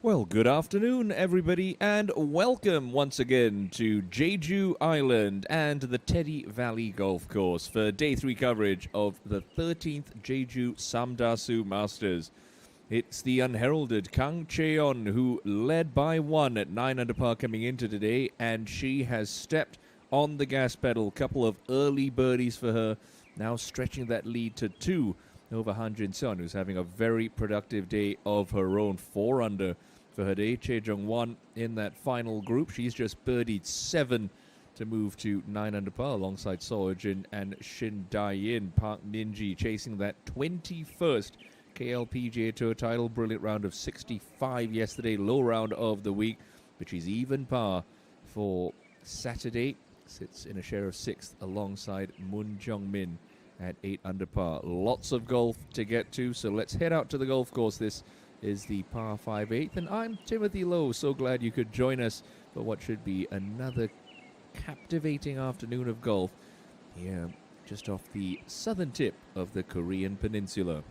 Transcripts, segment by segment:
Well, good afternoon, everybody, and welcome once again to Jeju Island and the Teddy Valley Golf Course for Day 3 coverage of the 13th JejuSamdasoo Masters. It's the unheralded Kang Cheon who led by 1 at 9 under par coming into today, and she has stepped on the gas pedal. Couple of early birdies for her, now stretching that lead to 2 over Han Jin-seon, who's having a very productive day of her own. 4 under for her day. Che Jung-won in that final group. She's just birdied 7 to move to 9 under par alongside So Jin and Shin Dae-in. Park Min-ji chasing that 21st KLPGA Tour title. Brilliant round of 65 yesterday. Low round of the week, but she's even par for Saturday. Sits in a share of 6th alongside Moon Jung-min at 8 under par. Lots of golf to get to, so let's head out to the golf course. This is the par 5 8th, and I'm Timothy Lowe. So glad you could join us for what should be another captivating afternoon of golf here just off the southern tip of the Korean Peninsula.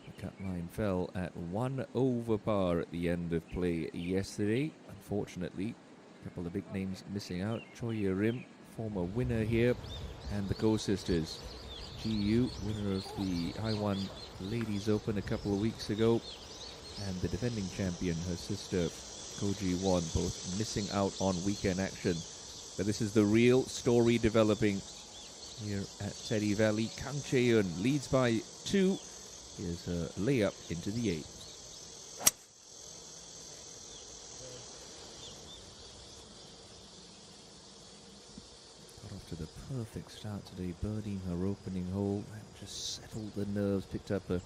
The cut line fell at 1 over par at the end of play yesterday. Unfortunately, a couple of big names missing out. Choi Ye-rim, former winner here, and the Go sisters. Ji-yu, winner of the Haiwan Ladies Open a couple of weeks ago, and the defending champion, her sister Ko Ji-won, both missing out on weekend action. But this is the real story developing here at Teddy Valley. Kang Cheon leads by 2. Here's her layup into the 8th. To the perfect start today, birdieing her opening hole, and just settled the nerves, picked up another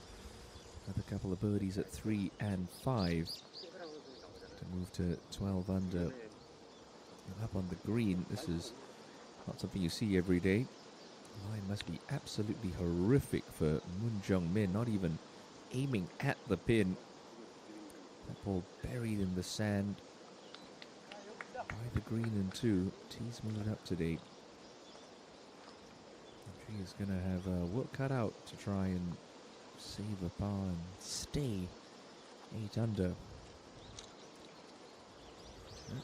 couple of birdies at 3 and 5 to move to 12 under and up on the green. This is not something you see every day. The line must be absolutely horrific for Moon Jung-min, not even aiming at the pin. That ball buried in the sand by the green and 2. Tees moved up today. She is going to have work cut out to try and save a par and stay 8 under.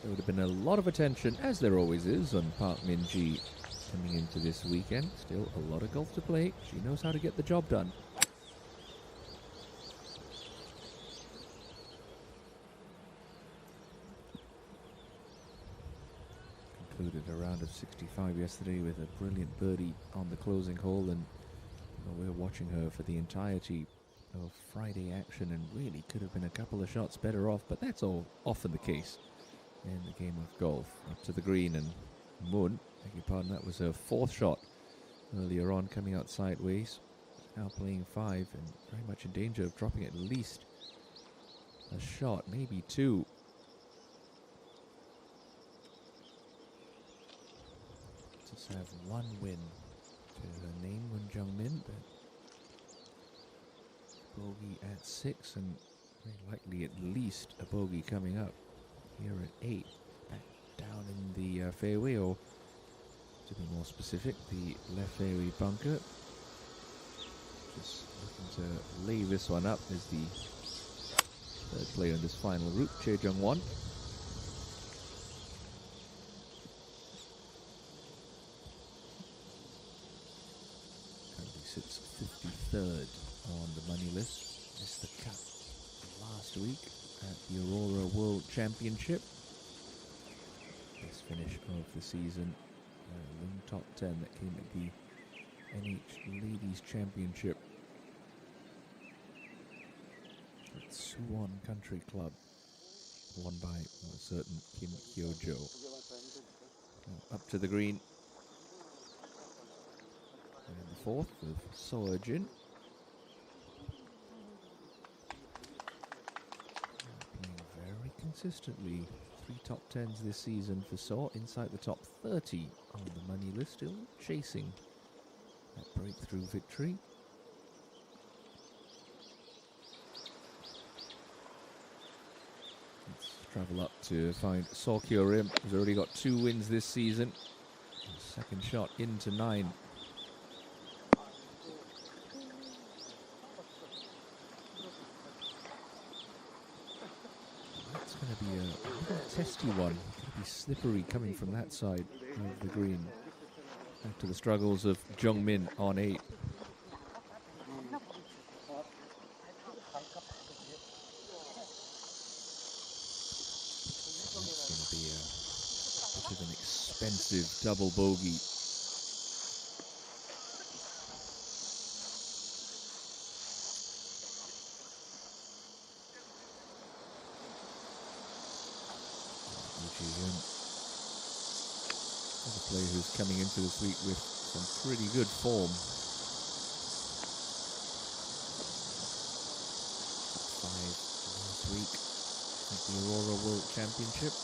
There would have been a lot of attention, as there always is, on Park Min-ji coming into this weekend. Still a lot of golf to play. She knows how to get the job done. Concluded a round of 65 yesterday with a brilliant birdie on the closing hole, and we're watching her for the entirety of Friday action, and really could have been a couple of shots better off, but that's all often the case in the game of golf. Up to the green, and Moon, beg your pardon, that was her 4th shot earlier on, coming out sideways. Now playing 5 and very much in danger of dropping at least a shot, maybe 2. Have 1 win to her name, Moon Jung-min, but bogey at 6, and very likely at least a bogey coming up here at 8. Back down in the fairway, or to be more specific, the left fairway bunker. Just looking to lay this one up as the 3rd player in this final group, Che Jung-won. Sits 53rd on the money list. Missed the cut last week at the Aurora World Championship. Best finish of the season. Wing top 10 that came at the NH Ladies Championship at Suwon Country Club, won by a certain Kim Hyo-jo. Up to the green. And the 4th of So Jin. Playing very consistently. 3 top 10s this season for So, inside the top 30 on the money list, still chasing that breakthrough victory. Let's travel up to find So Kyo-rim, who's already got 2 wins this season. 2nd shot into 9. going to be a little testy one. Going to be slippery coming from that side of the green. Back to the struggles of Jung Min on 8. That's going to be a bit of an expensive double bogey. There's a player who's coming into this week with some pretty good form. 5 last week at the Aurora World Championship.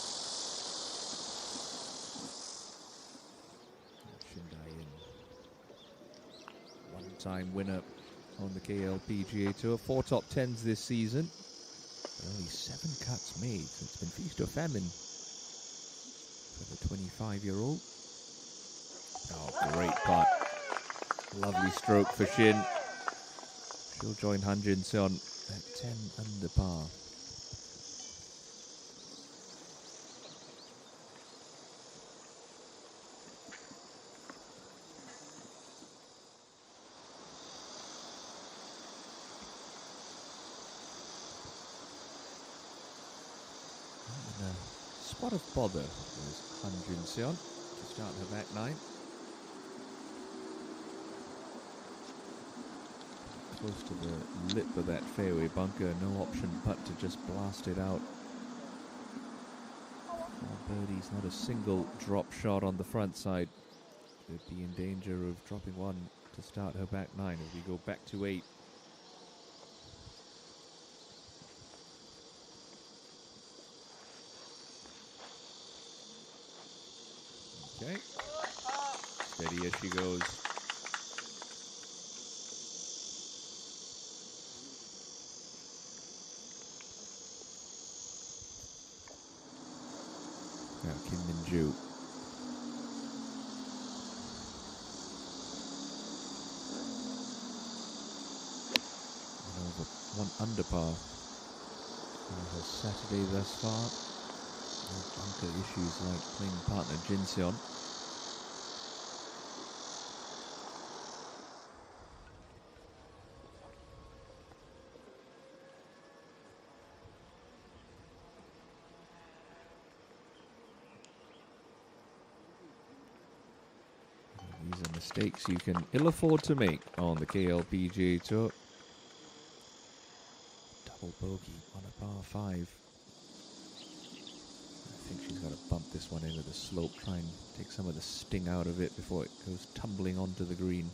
Shindayan, one-time winner on the KLPGA Tour. 4 top 10s this season. But only 7 cuts made, so it's been feast or famine for the 25-year-old. Oh, great putt. Lovely stroke for Shin. She'll join Han Jin-seon at 10 under par. And a spot of bother was Han Jin-seon to start her back 9. Close to the lip of that fairway bunker, no option but to just blast it out. 4 birdies, not a single drop shot on the front side. Could be in danger of dropping one to start her back 9 as we go back to 8. Okay, steady as she goes. Now Kim Min-ju. Over 1 under par for her Saturday thus far. No bunker issues like playing partner Jin-seon. These are mistakes you can ill afford to make on the KLPGA Tour. Double bogey on a par 5. I think she's got to bump this one into the slope, try and take some of the sting out of it before it goes tumbling onto the green.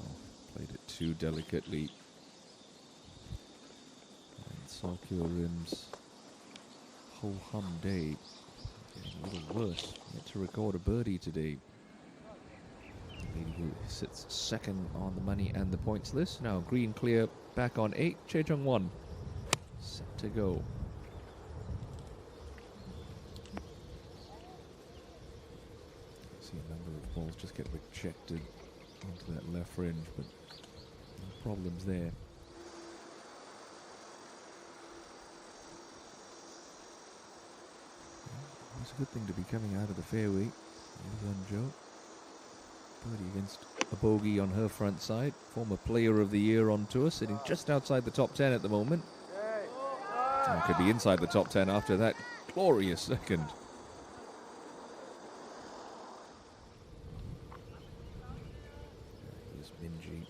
Oh, played it too delicately. And circular rims. Ho-hum day. Getting a little worse. Yet to record a birdie today. The lady who sits second on the money and the points list. Now green clear, back on 8. Chae Jung-won set to go. See a number of balls just get rejected onto that left fringe, but no problems there. It's a good thing to be coming out of the fairway. Well done, Joe. Birdie against a bogey on her front side. Former Player of the Year on tour, sitting just outside the top 10 at the moment. And could be inside the top 10 after that glorious second. Here's Minji.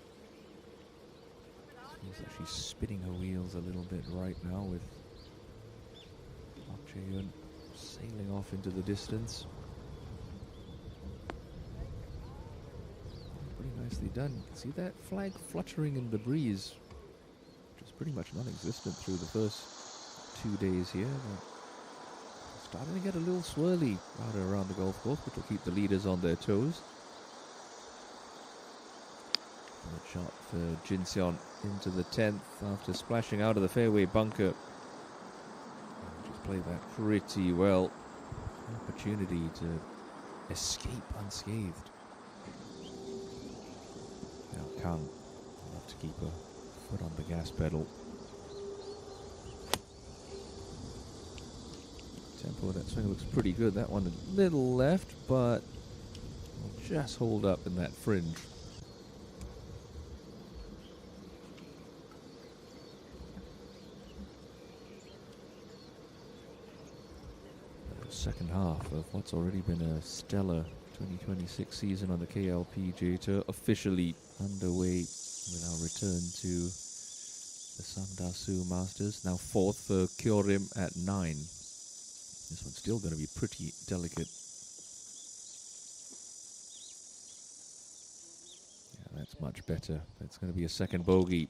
Seems like she's spinning her wheels a little bit right now with Park Jae-hyun sailing off into the distance. Pretty nicely done. See that flag fluttering in the breeze, which is pretty much non-existent through the first 2 days here. Starting to get a little swirly out around the golf course, which will keep the leaders on their toes. Good shot for Jin-seon into the 10th after splashing out of the fairway bunker. Played that pretty well. Opportunity to escape unscathed. Now Kang will have to keep a foot on the gas pedal. Tempo of that swing looks pretty good. That one a little left, but will just hold up in that fringe. Second half of what's already been a stellar 2026 season on the KLPGA Tour officially underway with our return to the JejuSamdasoo Masters. Now fourth for Kyorim at 9. This one's still going to be pretty delicate. Yeah, that's much better. That's going to be a second bogey.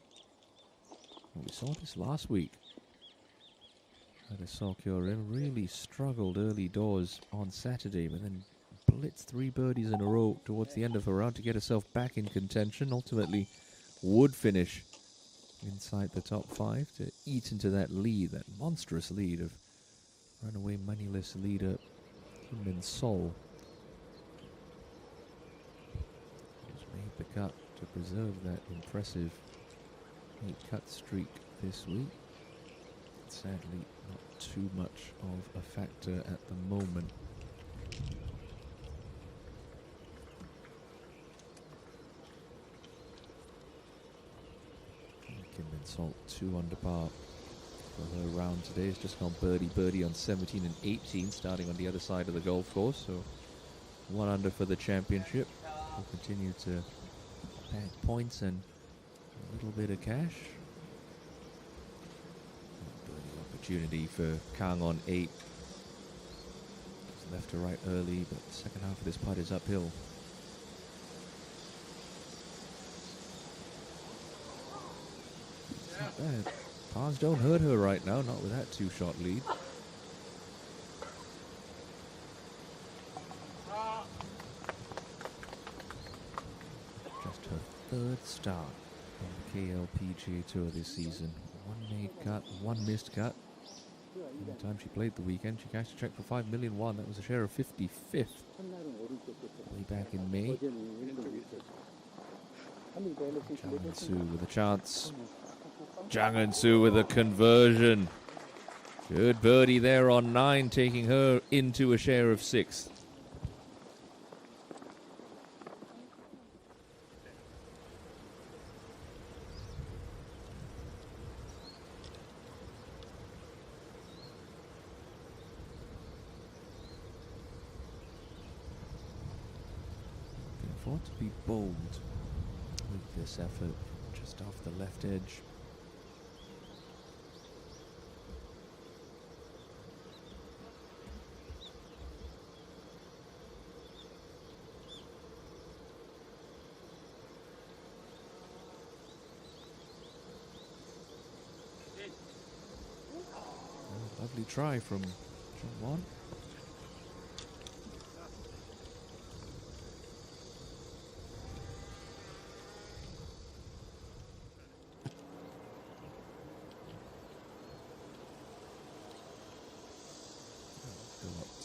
We saw this last week. I saw Kyorim really struggled early doors on Saturday, but then blitzed 3 birdies in a row towards the end of her round to get herself back in contention. Ultimately would finish inside the top 5 to eat into that lead, that monstrous lead of runaway moneyless leader Min Sol. Who's made the cut to preserve that impressive 8-cut streak this week. Sadly, not too much of a factor at the moment. Kim Min-sol 2 under par for her round today. It's just gone birdie on 17 and 18, starting on the other side of the golf course. So 1 under for the championship. We'll continue to bag points and a little bit of cash. Opportunity for Kang on 8. Just left to right early, but the second half of this putt is uphill. It's not bad. Pars don't hurt her right now, not with that 2-shot lead. Just her 3rd start on the KLPGA Tour this season. 1 made cut, 1 missed cut. By the time she played the weekend, she cashed a check for $5 million. That was a share of 55th way back in May. Jang Eun-soo with a chance. Jang Eun-soo with a conversion. Good birdie there on 9, taking her into a share of 6th. To be bold with this effort, just off the left edge. Lovely try from John Won.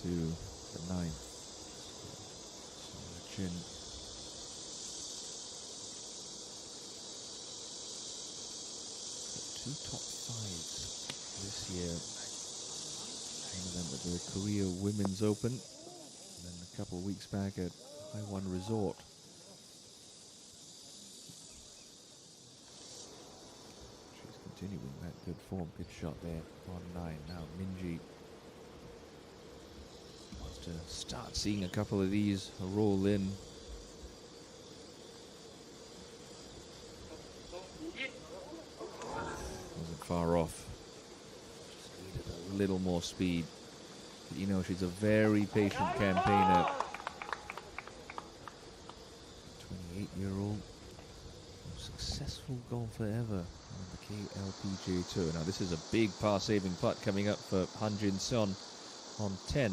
To the 9th. Chin. 2 top 5s this year. One of them at the Korea Women's Open, and then a couple of weeks back at Haiwan Resort. She's continuing that good form. Good shot there on 9. Now Minji to start seeing a couple of these roll in. Wasn't far off. Just needed a little more speed. But you know, she's a very patient campaigner. 28-year-old, successful golfer ever on the KLPGA Tour. Now this is a big par-saving putt coming up for Han Jin-seon on 10.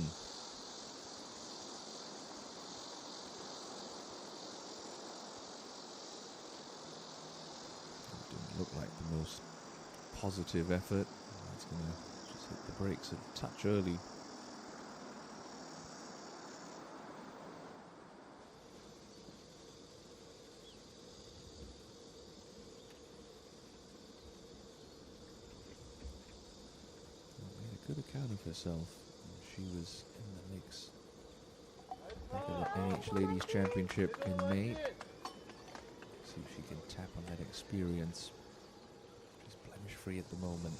Look like the most positive effort. It's going to just hit the brakes a touch early. Made a good account of herself. She was in the mix back at the NH Ladies Championship in May. See if she can tap on that experience. She's blemish-free at the moment.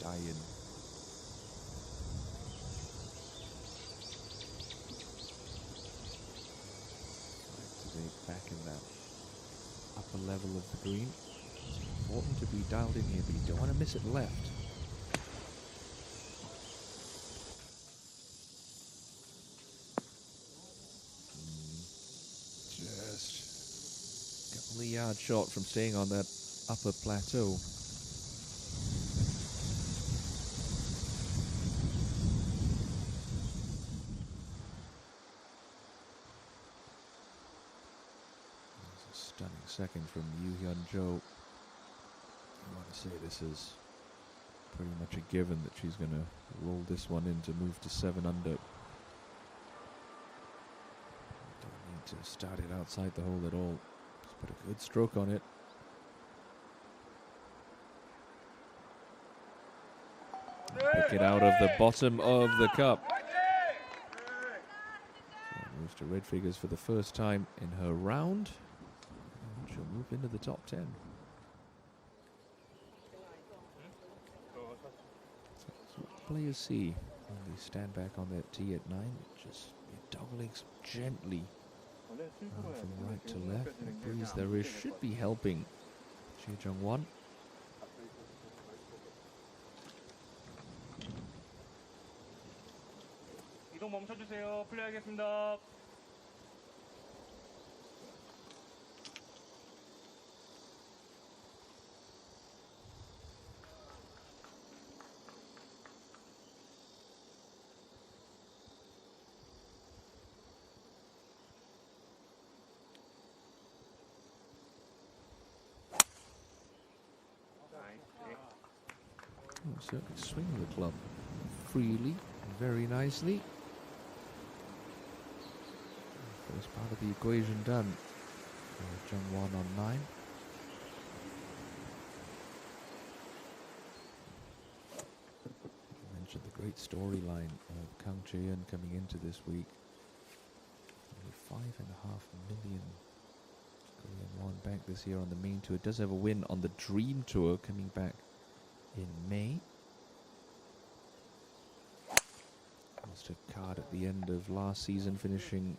Diane. Today back in that upper level of the green. It's important to be dialed in here, but you don't want to miss it left. Just a couple of yard shot from staying on that upper plateau. Stunning second from Yoo Hyun Jo. I want to say this is pretty much a given that she's going to roll this one in to move to 7 under. Don't need to start it outside the hole at all. Just put a good stroke on it. Pick it out of the bottom of the cup. So moves to red figures for the first time in her round. She'll move into the top 10. So that's what players see when they stand back on that tee at 9. Just toggling gently from right to left. The breeze there is should be helping Choi Jung-won. 이동 멈춰주세요. 플레이하겠습니다. Certainly swinging the club freely, very nicely. First part of the equation done. Jung-won on 9. I mentioned the great storyline of Kang Chae-eun coming into this week. Only 5.5 million Korean won back this year on the main tour. Does have a win on the Dream Tour coming back in May. Lost a card at the end of last season, finishing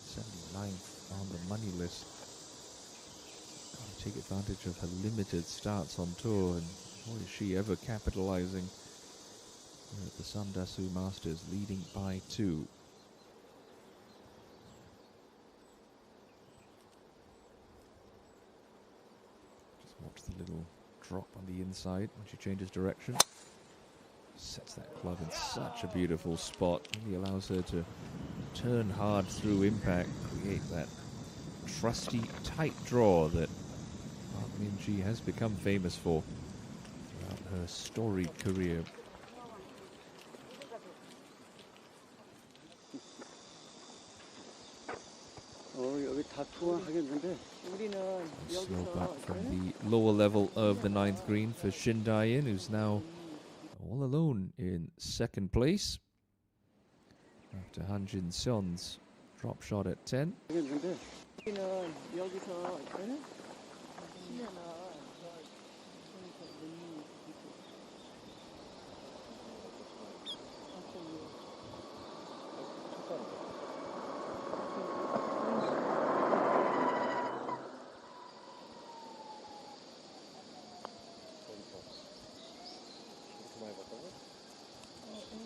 79th on the money list. Got to take advantage of her limited starts on tour, and boy is she ever capitalizing at the Samdasoo Masters, leading by 2. Just watch the little drop on the inside when she changes direction. Sets that club in such a beautiful spot. Really allows her to turn hard through impact, create that trusty tight draw that Park Min-ji has become famous for throughout her storied career. Slow putt from the lower level of the 9th green for Shin Dae-in, who's now all alone in 2nd place after Han Jin-seon's drop shot at 10.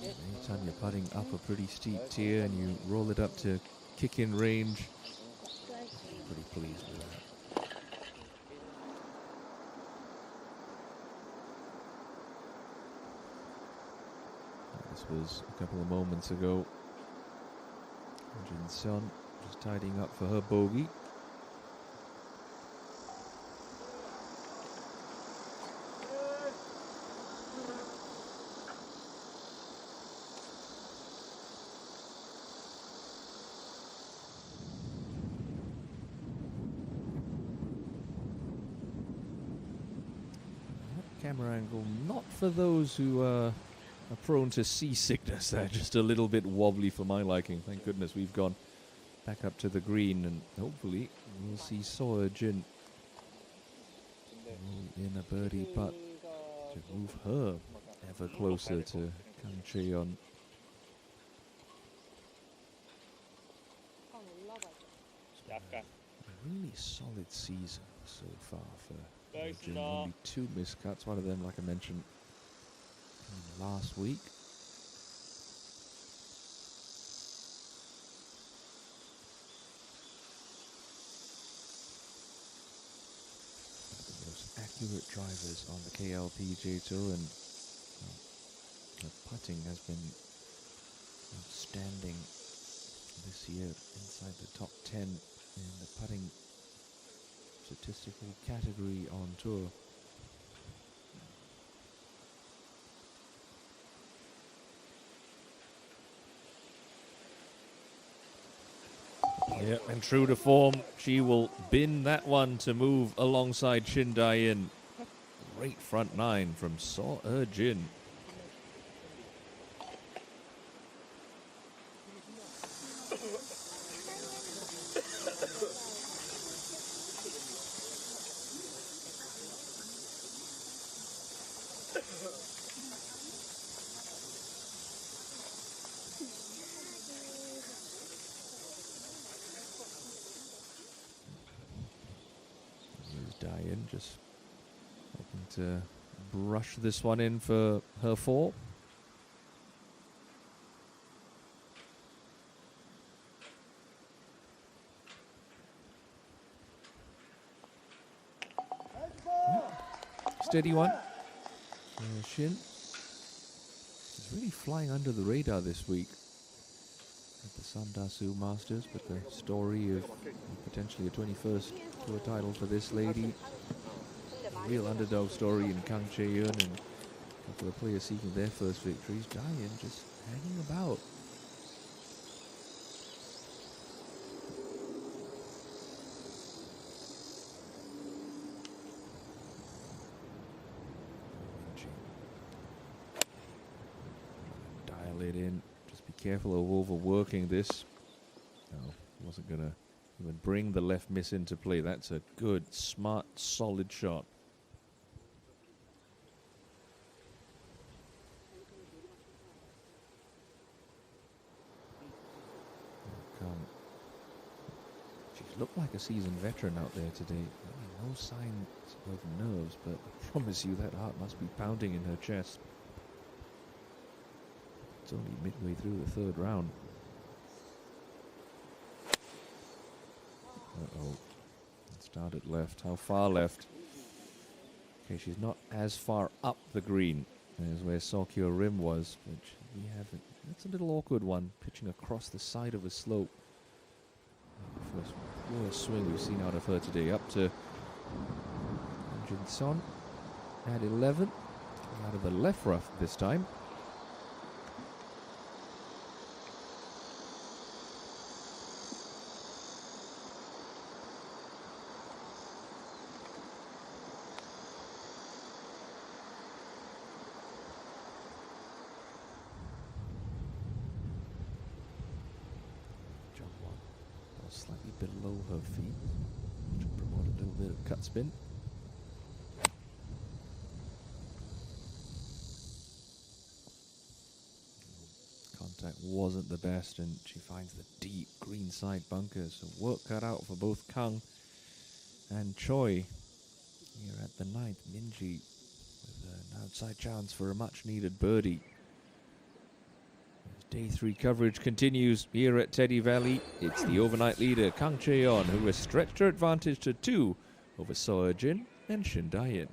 Anytime you're putting up a pretty steep tier and you roll it up to kick-in range, pretty pleased with that. This was a couple of moments ago. Jin Seon just tidying up for her bogey. camera angle, not for those who are prone to seasickness. They're just a little bit wobbly for my liking. Thank goodness we've gone back up to the green, and hopefully we'll see Seo Jin in a birdie putt to move her ever closer to Kang Chae-yeon. A really solid season so far for Jin. Only 2 miscuts, one of them, like I mentioned, last week. The most accurate drivers on the KLPGA Tour, and the putting has been outstanding this year, inside the top 10 in the putting statistical category on tour. Yeah, and true to form, she will bin that one to move alongside Shin Dae-in. Great front 9 from Seo Jin. Dae-in just hoping to brush this one in for her 4. Steady one. Shin is really flying under the radar this week at the Samdasoo Masters, but the story of potentially a 21st tour title for this lady, a real underdog story in Kang Chae-yeon, and a couple of players seeking their first victories. Dae-in just hanging about. Dial it in. Just be careful of overworking this. No, wasn't going to even bring the left miss into play. That's a good, smart, solid shot. She's looked like a seasoned veteran out there today. No signs of nerves, but I promise you that heart must be pounding in her chest. It's only midway through the 3rd round. Uh-oh. Started left. How far left? Okay, she's not as far up the green as where Seo Rim was, which we haven't. That's a little awkward one, pitching across the side of a slope. First worst swing we've seen out of her today. Up to Jin Son at 11. Out of the left rough this time. Slightly below her feet, which will promote a little bit of cut spin. Contact wasn't the best, and she finds the deep green side bunker, so work cut out for both Kang and Choi. Here at the 9th, Minji with an outside chance for a much needed birdie. Day 3 coverage continues here at Teddy Valley. It's the overnight leader, Kang Chae-yeon, who has stretched her advantage to 2 over Seo Jin and Shin Dae-in.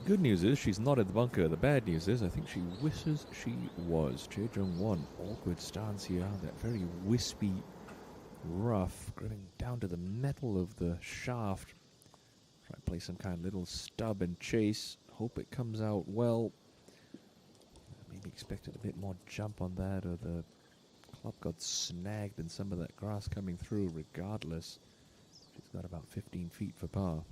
good news is she's not in the bunker. The bad news is I think she wishes she was. Jung-won, awkward stance here. That very wispy, rough, gripping down to the metal of the shaft. Try to play some kind of little stub and chase. Hope it comes out well. Maybe expected a bit more jump on that, or the club got snagged in some of that grass coming through. Regardless, she's got about 15 feet for par.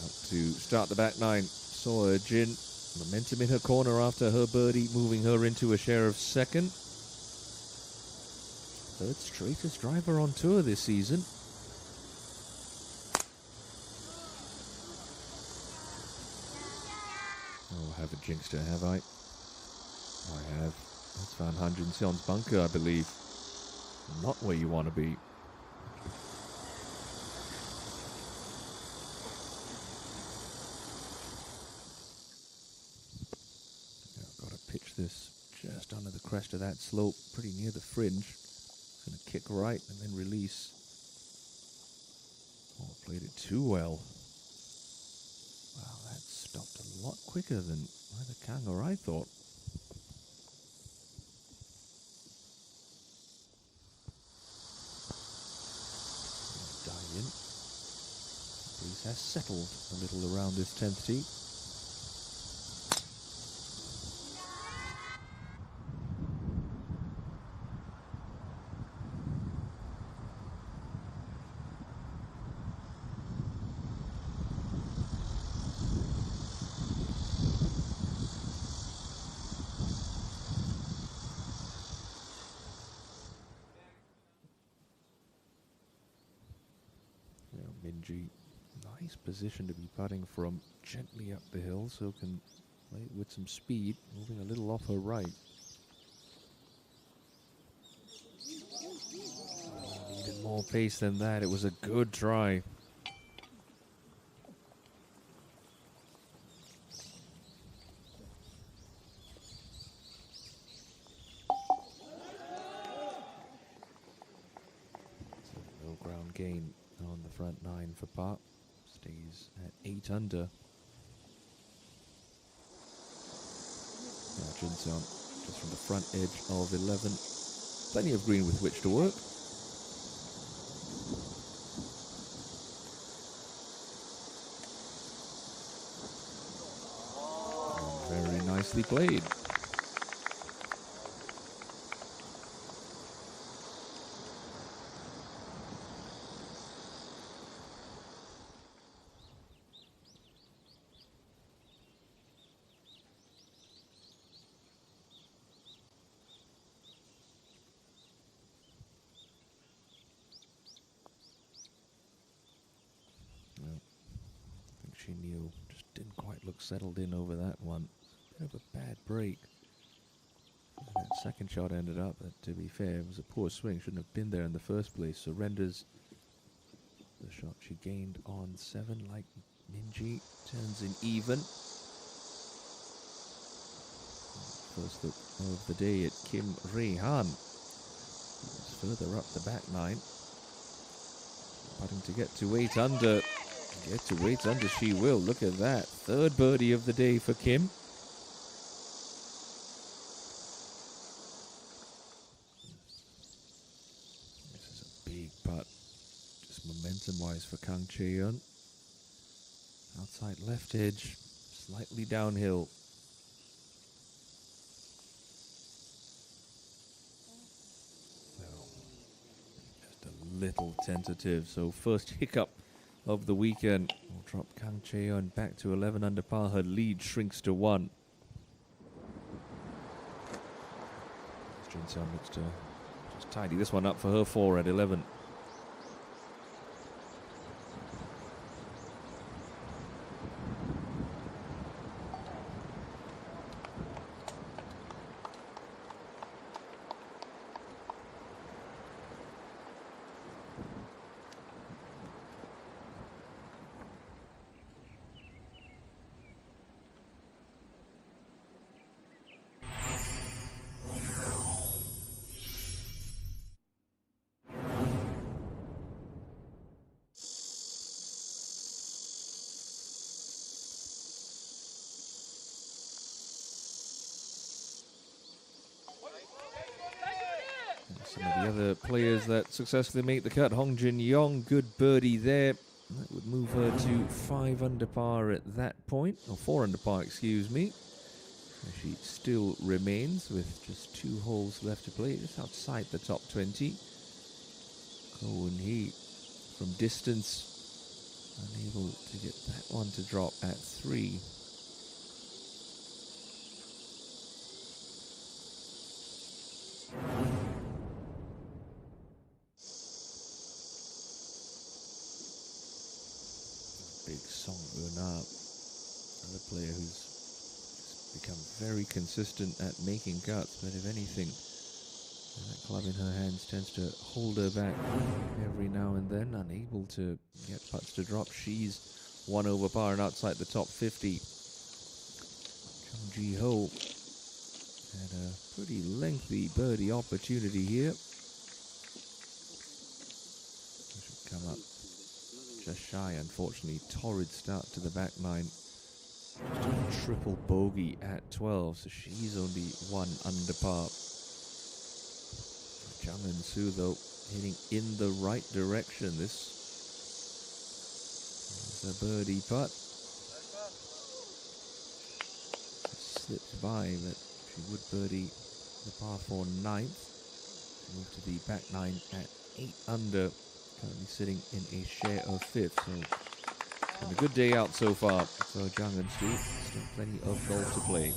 Out to start the back nine. Saw Jin. Momentum in her corner after her birdie, moving her into a share of second. Third straightest driver on tour this season. Oh, I haven't jinxed her, have I? I have. That's Van Hanjinseon's bunker, I believe. Not where you want to be. I've got to pitch this just under the crest of that slope, pretty near the fringe. It's going to kick right and then release. Oh, played it too well. Wow, that stopped a lot quicker than either Kang or I thought. Dive in. Breeze has settled a little around this 10th tee. Minji, nice position to be putting from gently up the hill, so can play it with some speed, moving a little off her right. Needed more pace than that. It was a good try. So no ground gain on the front nine for par. Stays at 8 under. Now Jinseon just from the front edge of 11. Plenty of green with which to work. And very nicely played. She knew, just didn't quite look settled in over that one. Bit of a bad break. And that second shot ended up, to be fair, it was a poor swing. Shouldn't have been there in the first place. Surrenders the shot she gained on 7, like Minji. Turns in even. First look of the day at Kim Rae-han. Further up the back nine. Putting to get to 8 under. Get to 8 under she will. Look at that. Third birdie of the day for Kim. This is a big putt. Just momentum-wise for Kang Chae-yeon. Outside left edge. Slightly downhill. Just a little tentative. So first hiccup of the weekend will drop Kang Chae-yeon back to 11 under par. Her lead shrinks to 1. Jinseon looks to just tidy this one up for her 4 at 11. Some of the other players that successfully make the cut. Hong Jin Yong, good birdie there. That would move her to 5 under par at that point, or 4 under par, excuse me. She still remains with just 2 holes left to play, just outside the top 20. Ko Eun-hee from distance, unable to get that one to drop at 3. Big Song Eun-ah, another player who's become very consistent at making cuts, but if anything, that club in her hands tends to hold her back every now and then, unable to get putts to drop. She's 1 over par and outside the top 50. Chung Ji-ho had a pretty lengthy birdie opportunity here. Should come up just shy, unfortunately. Torrid start to the back 9. Just a triple bogey at 12, so she's only 1 under par. JejuSamdasoo, though, heading in the right direction. This is a birdie putt. Slipped by, but she would birdie the par 4 9th. Move to the back 9 at 8 under. Currently sitting in a share of 5th. So, been a good day out so far for JejuSamdasoo. Still plenty of golf to play.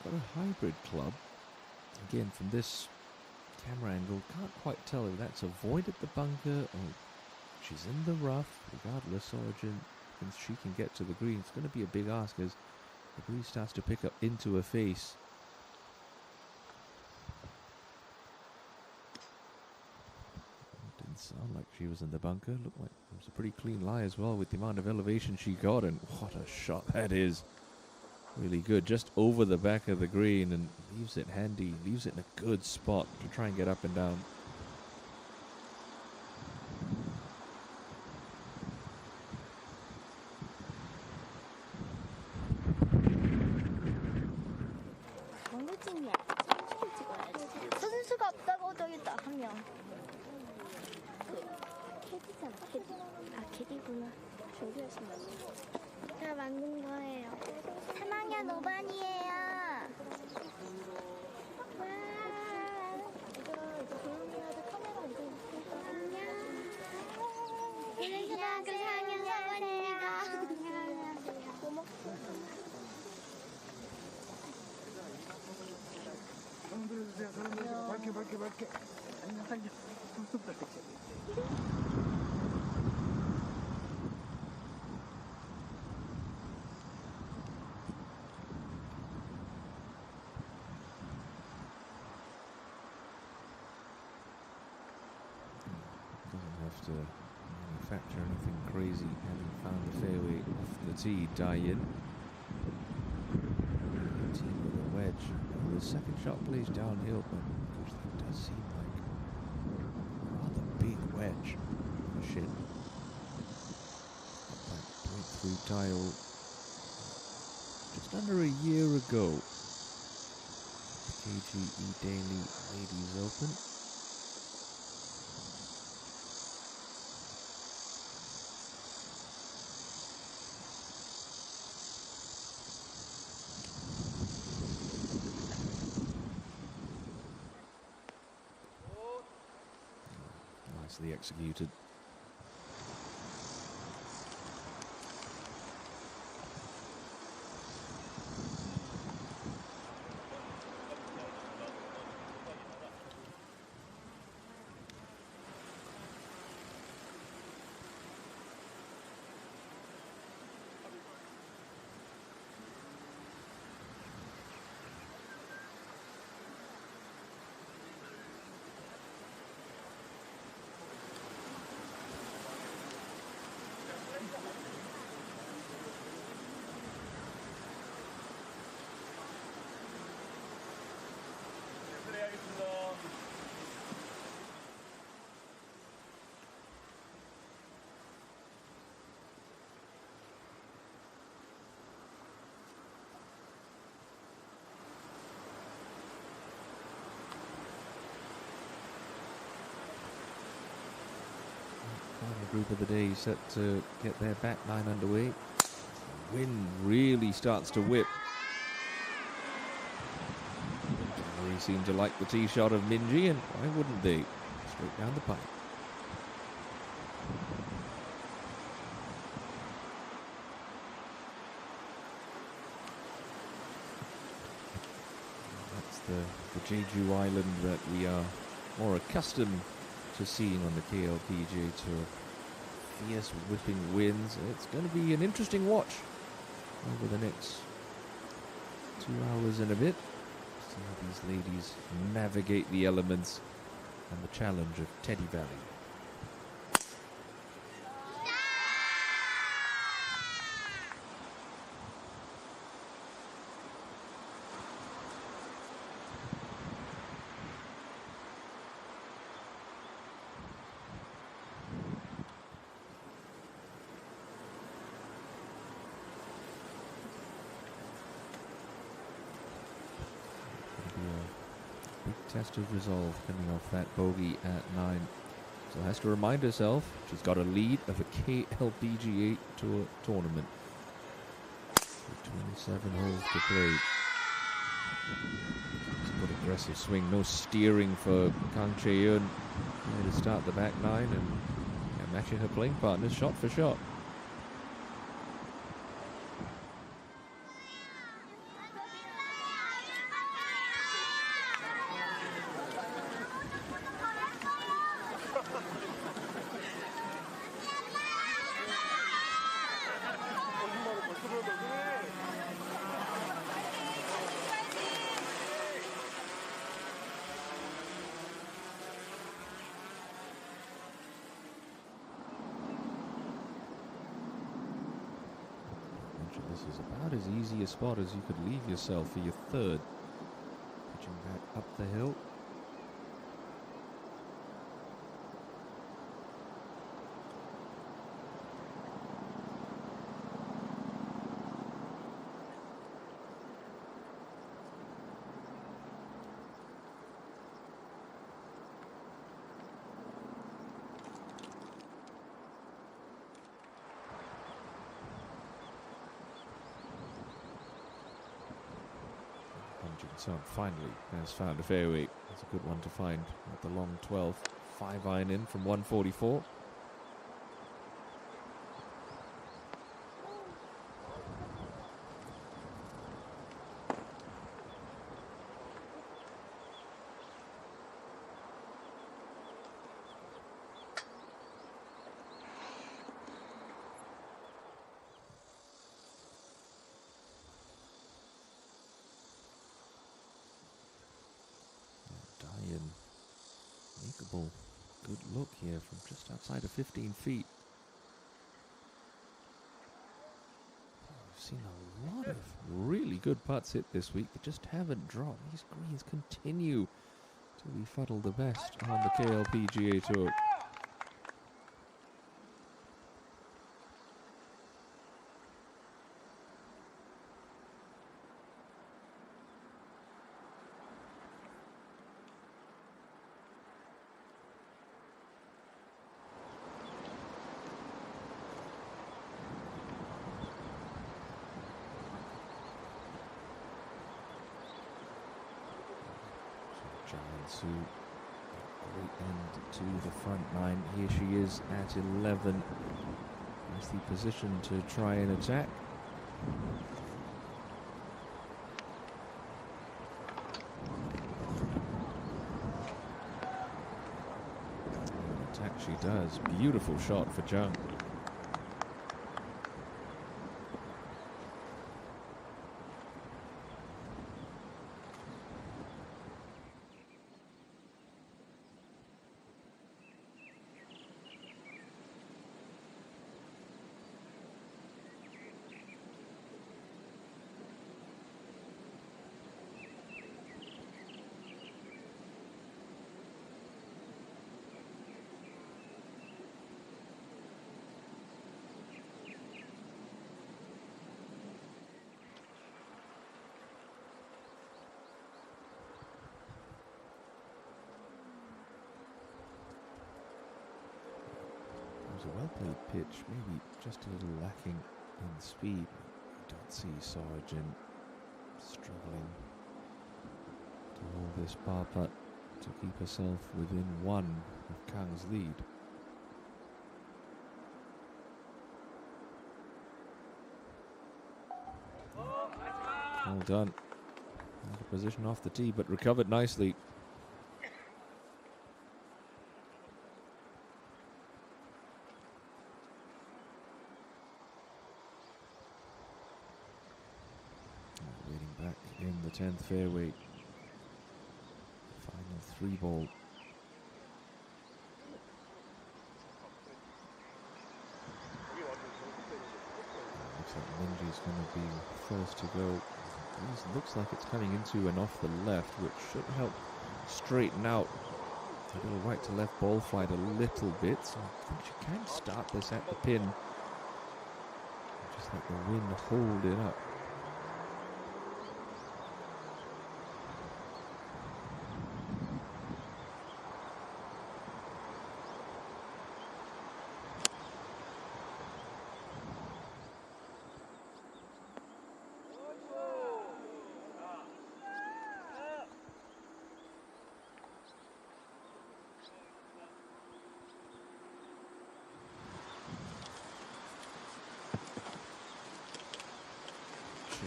Got a hybrid club. Again, from this camera angle, can't quite tell if that's avoided the bunker or she's in the rough. Regardless, Origin thinks she can get to the green. It's going to be a big ask as the breeze starts to pick up into her face. Didn't sound like she was in the bunker. Looked like it was a pretty clean lie as well with the amount of elevation she got, and what a shot that is. Really good, just over the back of the green, and leaves it handy, leaves it in a good spot to try and get up and down. 선수가 없다고 저기 있다 한 명. 캐디잖아. 캐디구나. 준비하시면 제가 만든 거예요. 3학년 5반이에요. 와. 이거 조용히 하자. 카메라 이거. 안녕. 안녕하세요. 4학년 4반입니다. 고맙습니다. 손 들어주세요. 손 들어주세요. 밝게. 안녕. 손 밝게. Doesn't have to manufacture anything crazy, having found the fairway off the tee. Die-in. Team with a wedge. Well, the second shot plays downhill, but gosh, that does seem like a rather big wedge. The shin. That breakthrough tile just under a year ago. The KGE Daily Ladies Open. Nicely executed. group of the day set to get their back nine underway. The wind really starts to whip. They seem to like the tee shot of Minji, and why wouldn't they? Straight down the pipe. That's the Jeju Island that we are more accustomed to seeing on the KLPGA Tour. Fierce whipping winds. It's going to be an interesting watch over the next 2 hours and a bit. See how these ladies navigate the elements and the challenge of Teddy Valley. Test of resolve coming off that bogey at 9. So has to remind herself she's got a lead of a KLPGA Tour tournament. With 27 holes to play. Good aggressive swing, no steering for Kang Chae-eun to start the back nine, and matching her playing partners shot for shot. This is about as easy a spot as you could leave yourself for your third. Pitching back up the hill. So finally has found a fairway. It's a good one to find at the long 12. 5-iron in from 144. Good look here from just outside of 15 feet. We've seen a lot of really good putts hit this week that just haven't dropped. These greens continue to befuddle the best on the KLPGA Tour. JejuSamdasoo, great end to the front nine. Here she is at 11. That's the position to try and attack. Attack she does. Beautiful shot for Jung. a well-played pitch, maybe just a little lacking in speed. I don't see Sargent struggling to hold this par putt to keep herself within one of Kang's lead. Well done. Out of position off the tee, but recovered nicely. Waiting back in the 10th fairway. Final 3-ball. Looks like Minji's going to be first to go. This looks like it's coming into and off the left, which should help straighten out a little right to left ball flight a little bit. So I think she can start this at the pin. Just let the wind hold it up.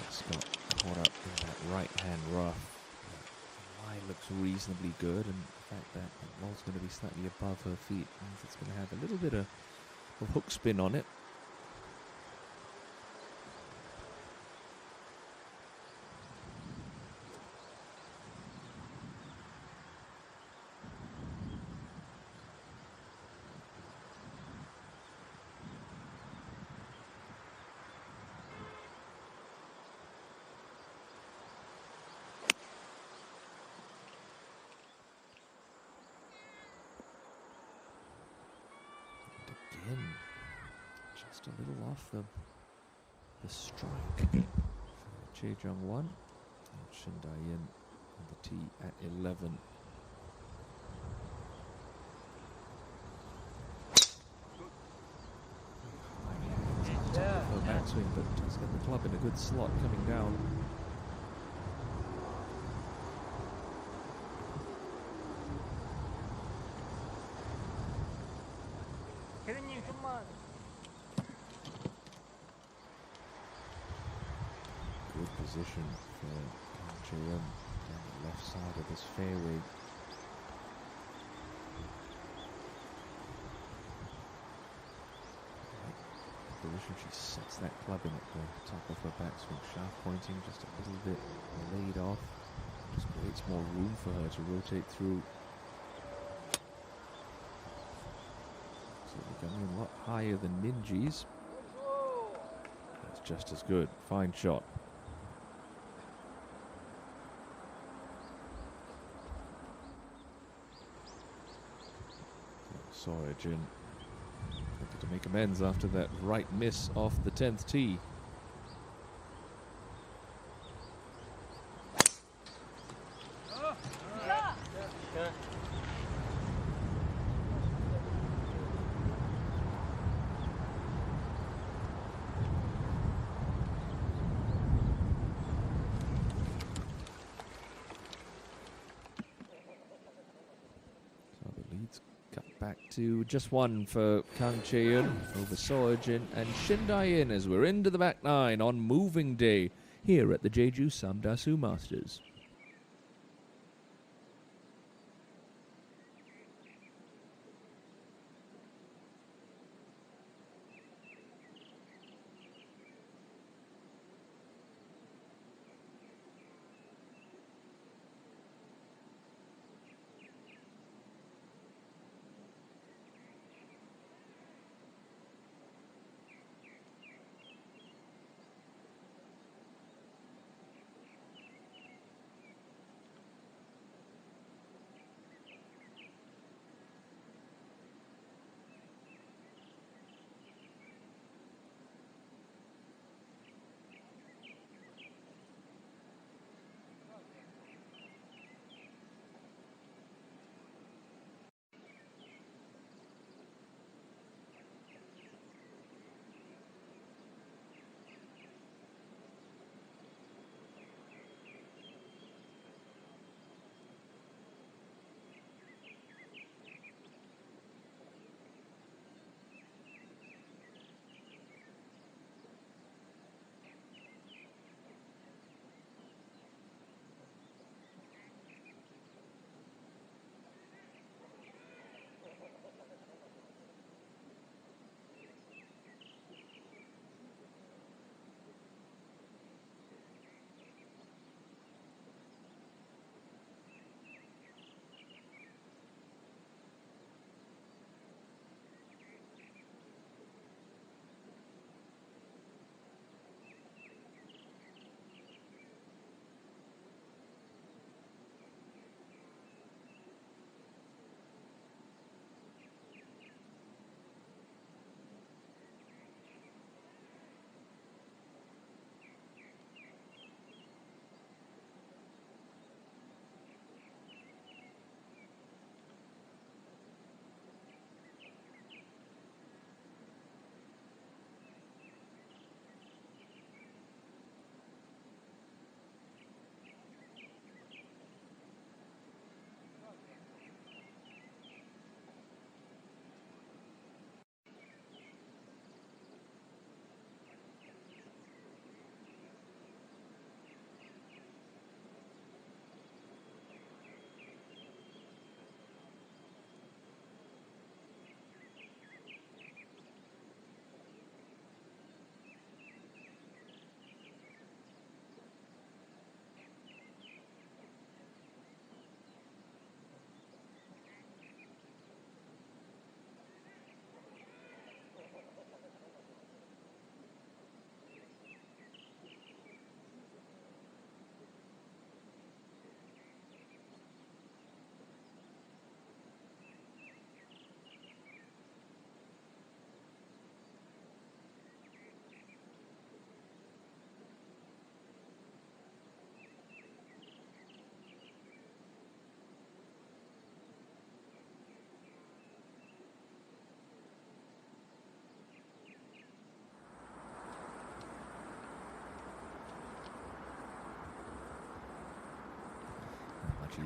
Just got caught up in that right-hand rough. The lie looks reasonably good, and the fact that the ball's going to be slightly above her feet means it's going to have a little bit of hook spin on it. Just a little off the strike. Jejung 1 and Shindayin on the tee at 11. Top of her backswing, but does get the club in a good slot coming down. Good position for Kang down the left side of this fairway. Position she sets that club in at the top of her backswing, shaft pointing just a little bit laid off. Just creates more room for her to rotate through. So we're going a lot higher than Minji's. That's just as good. Fine shot. Sorajin looking to make amends after that right miss off the 10th tee. Back to just one for Kang Chaeun over Soojin and Shindayin as we're into the back nine on moving day here at the JejuSamdasoo Masters.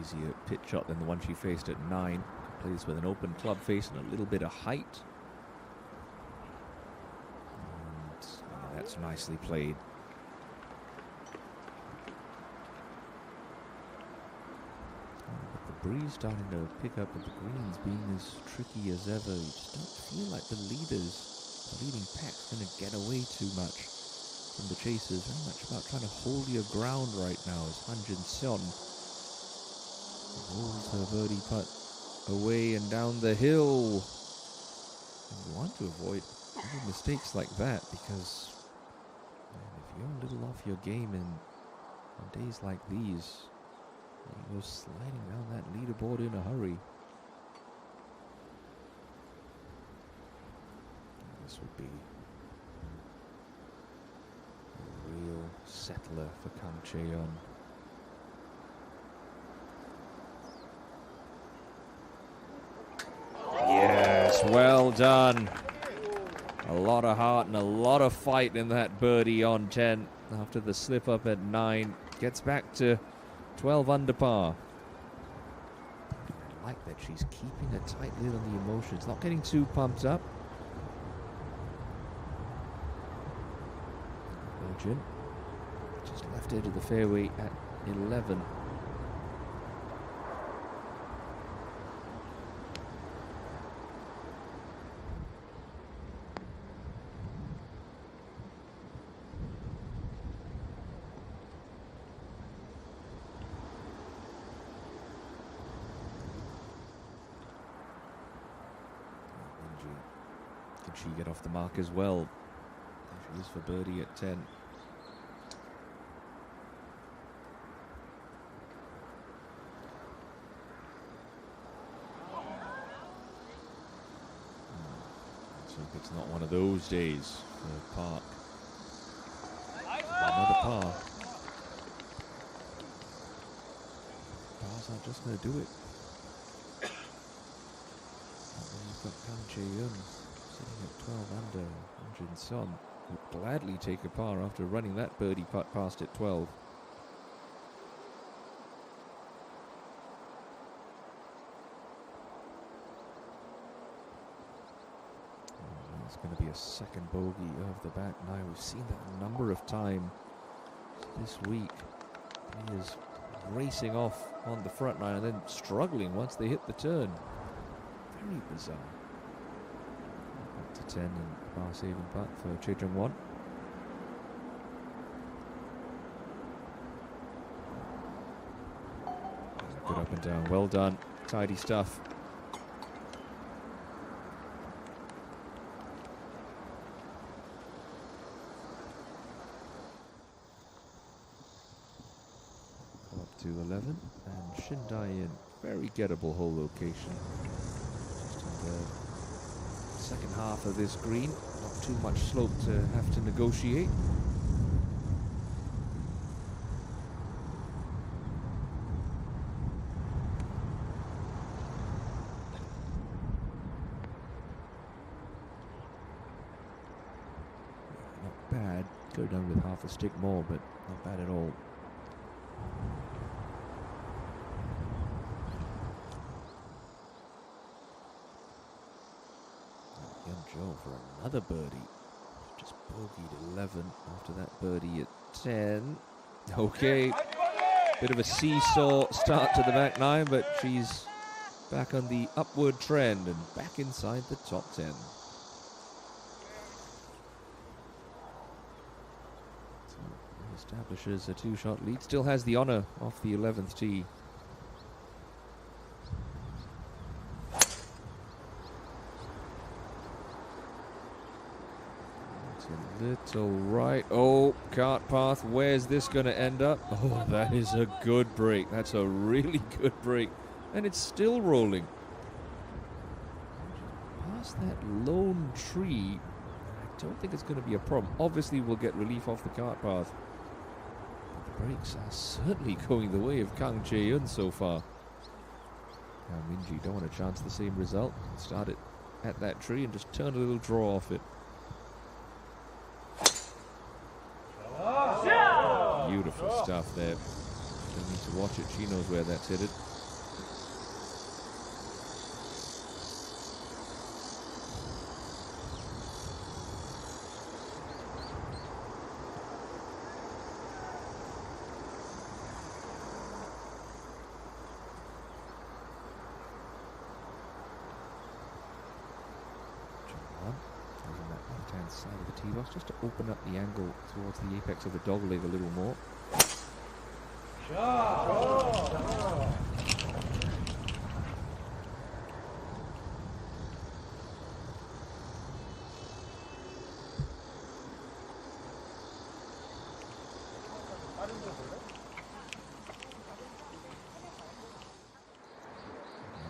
easier pitch shot than the one she faced at 9. Plays with an open club face and a little bit of height. And that's nicely played. But the breeze starting to pick up with the greens being as tricky as ever. You just don't feel like the leading pack's going to get away too much from the chasers. Very much about trying to hold your ground right now as Han Jin-seon rolls her birdie putt away and down the hill. And you want to avoid little mistakes like that, because if you're a little off your game on days like these, you go sliding down that leaderboard in a hurry. This would be a real settler for Kang Chae-yeon. Yes, well done. A lot of heart and a lot of fight in that birdie on 10 after the slip up at 9. Gets back to 12 under par. I like that she's keeping a tight lid on the emotions, not getting too pumped up. Virgin just left edge of the fairway at 11. Can she get off the mark as well? There she is for birdie at 10. So it's not one of those days for Park. Another par. Pars aren't just going to do it. You've got Kang Chae-yeon sitting at 12 under. Han Jin-seon would gladly take a par after running that birdie putt past at 12. It's going to be a second bogey of the back nine. We've seen that a number of times this week. He is racing off on the front nine and then struggling once they hit the turn. Very bizarre. Up to 10 and par saving putt for Choi Jung-won. Good up and down. Well done. Tidy stuff. Up to 11 and Shin Dae-in. Very gettable hole location. Just in the second half of this green. Not too much slope to have to negotiate. Not bad. Could have done with half a stick more, but not bad at all. Joe for another birdie. Just bogeyed 11 after that birdie at 10. Okay, bit of a seesaw start to the back nine, but she's back on the upward trend and back inside the top 10. So establishes a two-shot lead. Still has the honor off the 11th tee. Little right. Oh, cart path. Where's this going to end up? Oh, that is a good break. That's a really good break. And it's still rolling. Past that lone tree. I don't think it's going to be a problem. Obviously, we'll get relief off the cart path. But the breaks are certainly going the way of Kang Chae-yeon so far. Now, Minji don't want to chance the same result. Start it at that tree and just turn a little draw off it. Beautiful stuff there. Don't need to watch it. She knows where that's headed. Using that left-hand side of the tee box just to open up the angle towards the apex of the dog leg a little more. Up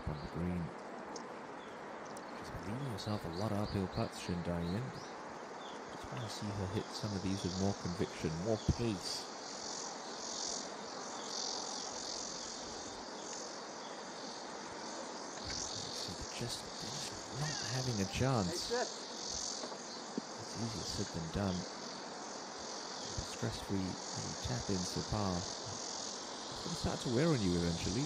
on the green. She's been leaving herself a lot of uphill putts, Shindayan. Just want to see her hit some of these with more conviction, more pace. Just not having a chance. It's easier said than done. Stress-free little tap into par. It's going to start to wear on you eventually.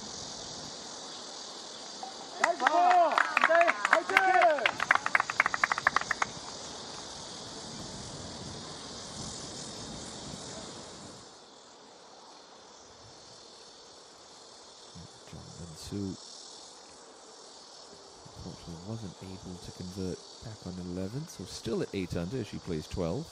JejuSamdasoo unfortunately wasn't able to convert back on 11, so still at 8 under. She plays 12.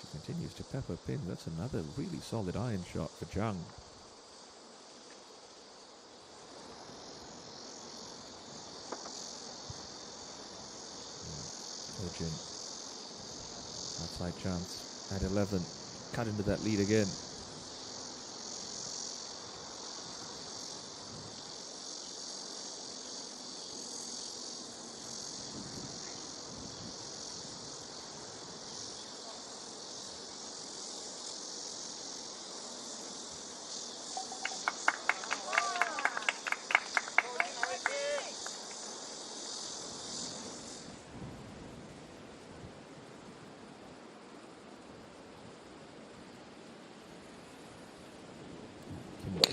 She continues to pepper pins. That's another really solid iron shot for Jung. Urgent. Outside chance at 11. Cut into that lead again.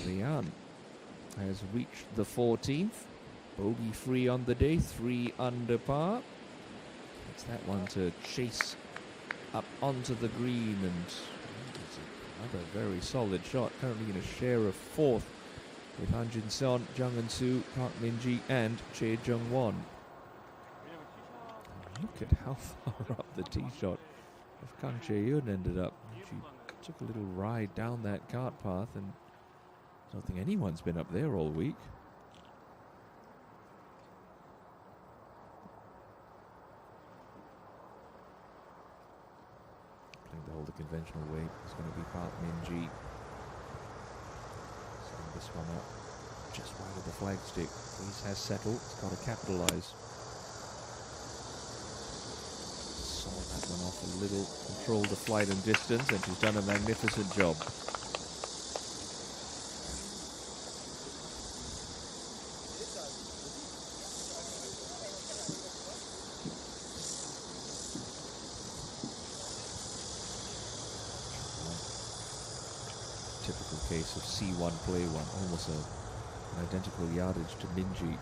Lian has reached the 14th. Bogey free on the day, 3 under par. It's that one to chase up onto the green, and it's another very solid shot. Currently in a share of 4th with Han Jin-seon, Jung Eun-soo, Park Min-ji and Chae Jung-won. Look at how far up the tee shot of Kang Chae-eun ended up. She took a little ride down that cart path, and I don't think anyone's been up there all week. Playing the hole the conventional way is going to be Park Min-ji. Setting this one up just wide of the flagstick. Breeze has settled. It's got to capitalise. Saw that one off a little. Controlled the flight and distance, and she's done a magnificent job. Typical case of C1 play one, almost an identical yardage to Min-ji.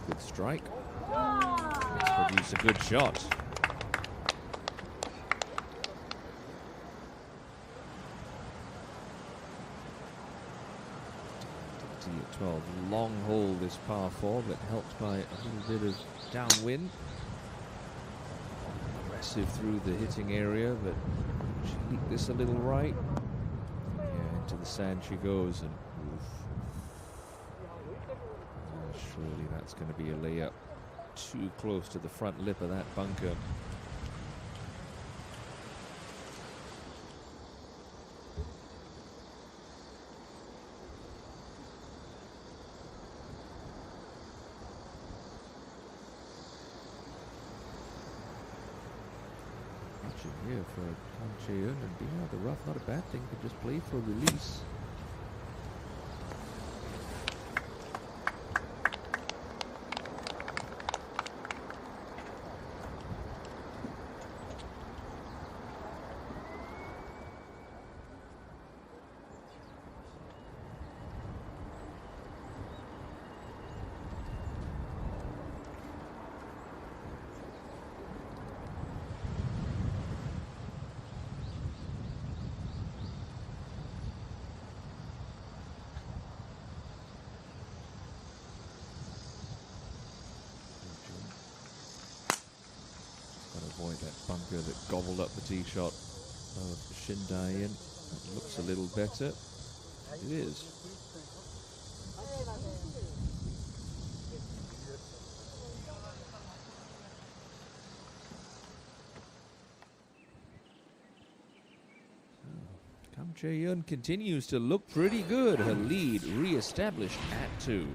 Good strike. It's produced a good shot. At 12, long hole this par 4, but helped by a little bit of downwind. Aggressive through the hitting area, but she leaked this a little right. Yeah, into the sand she goes, and surely that's going to be a layup. Too close to the front lip of that bunker. here for Kam Chae-eun, and being out of the rough, not a bad thing. Could just play for release. Avoid that bunker that gobbled up the tee shot of Shin Dae-in. It looks a little better. It is. Kam Chae-eun continues to look pretty good. Her lead re-established at 2.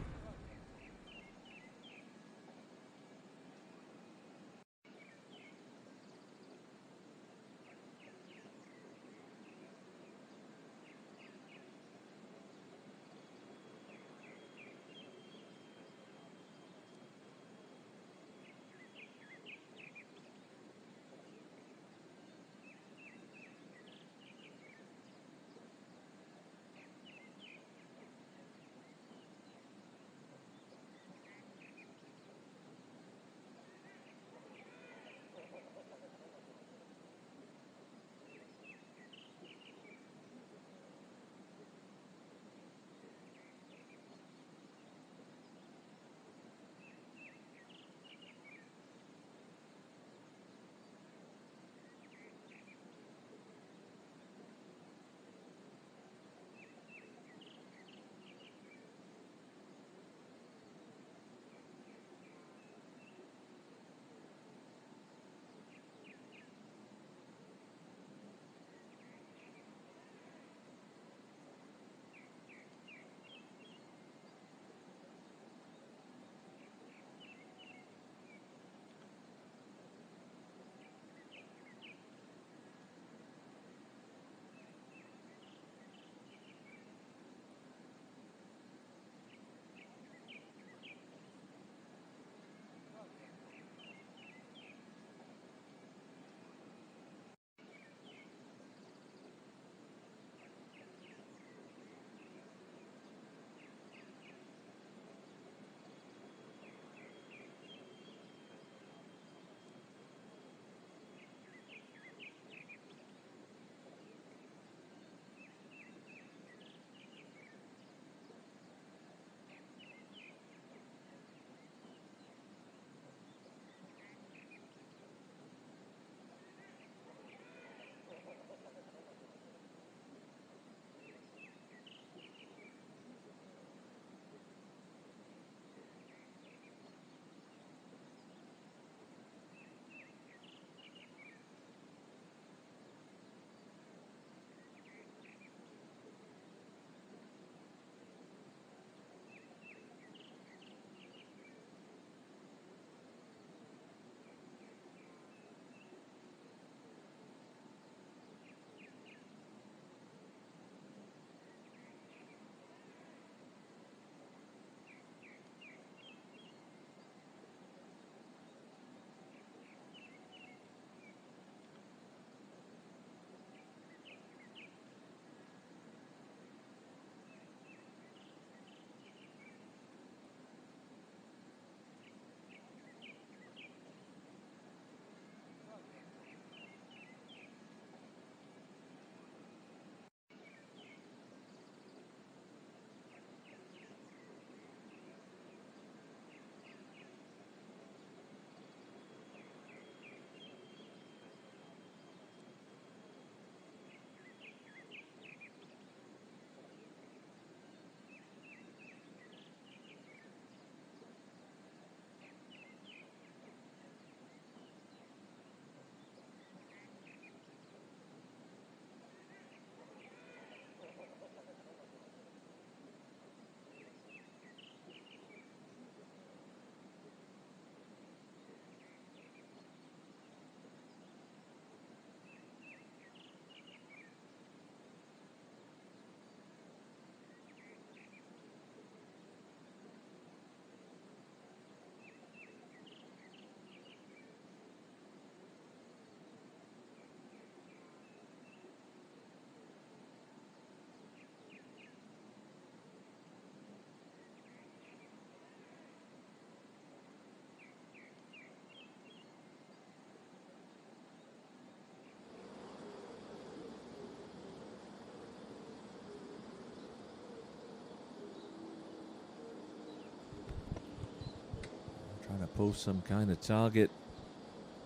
post some kind of target.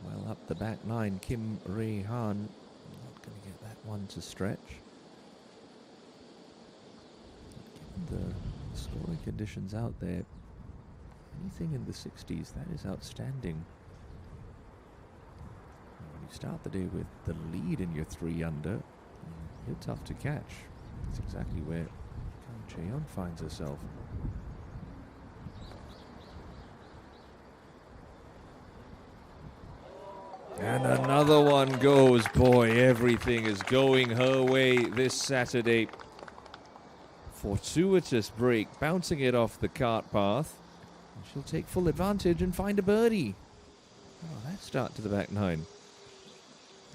Well, up the back nine, Kim Ray Han. Not going to get that one to stretch. Given the scoring conditions out there, anything in the 60s, that is outstanding. When you start the day with the lead in your 3 under, you're tough to catch. That's exactly where Kang Chae-yeon finds herself. And another one goes. Boy, everything is going her way this Saturday. Fortuitous break, bouncing it off the cart path. And she'll take full advantage and find a birdie. Oh, that start to the back nine.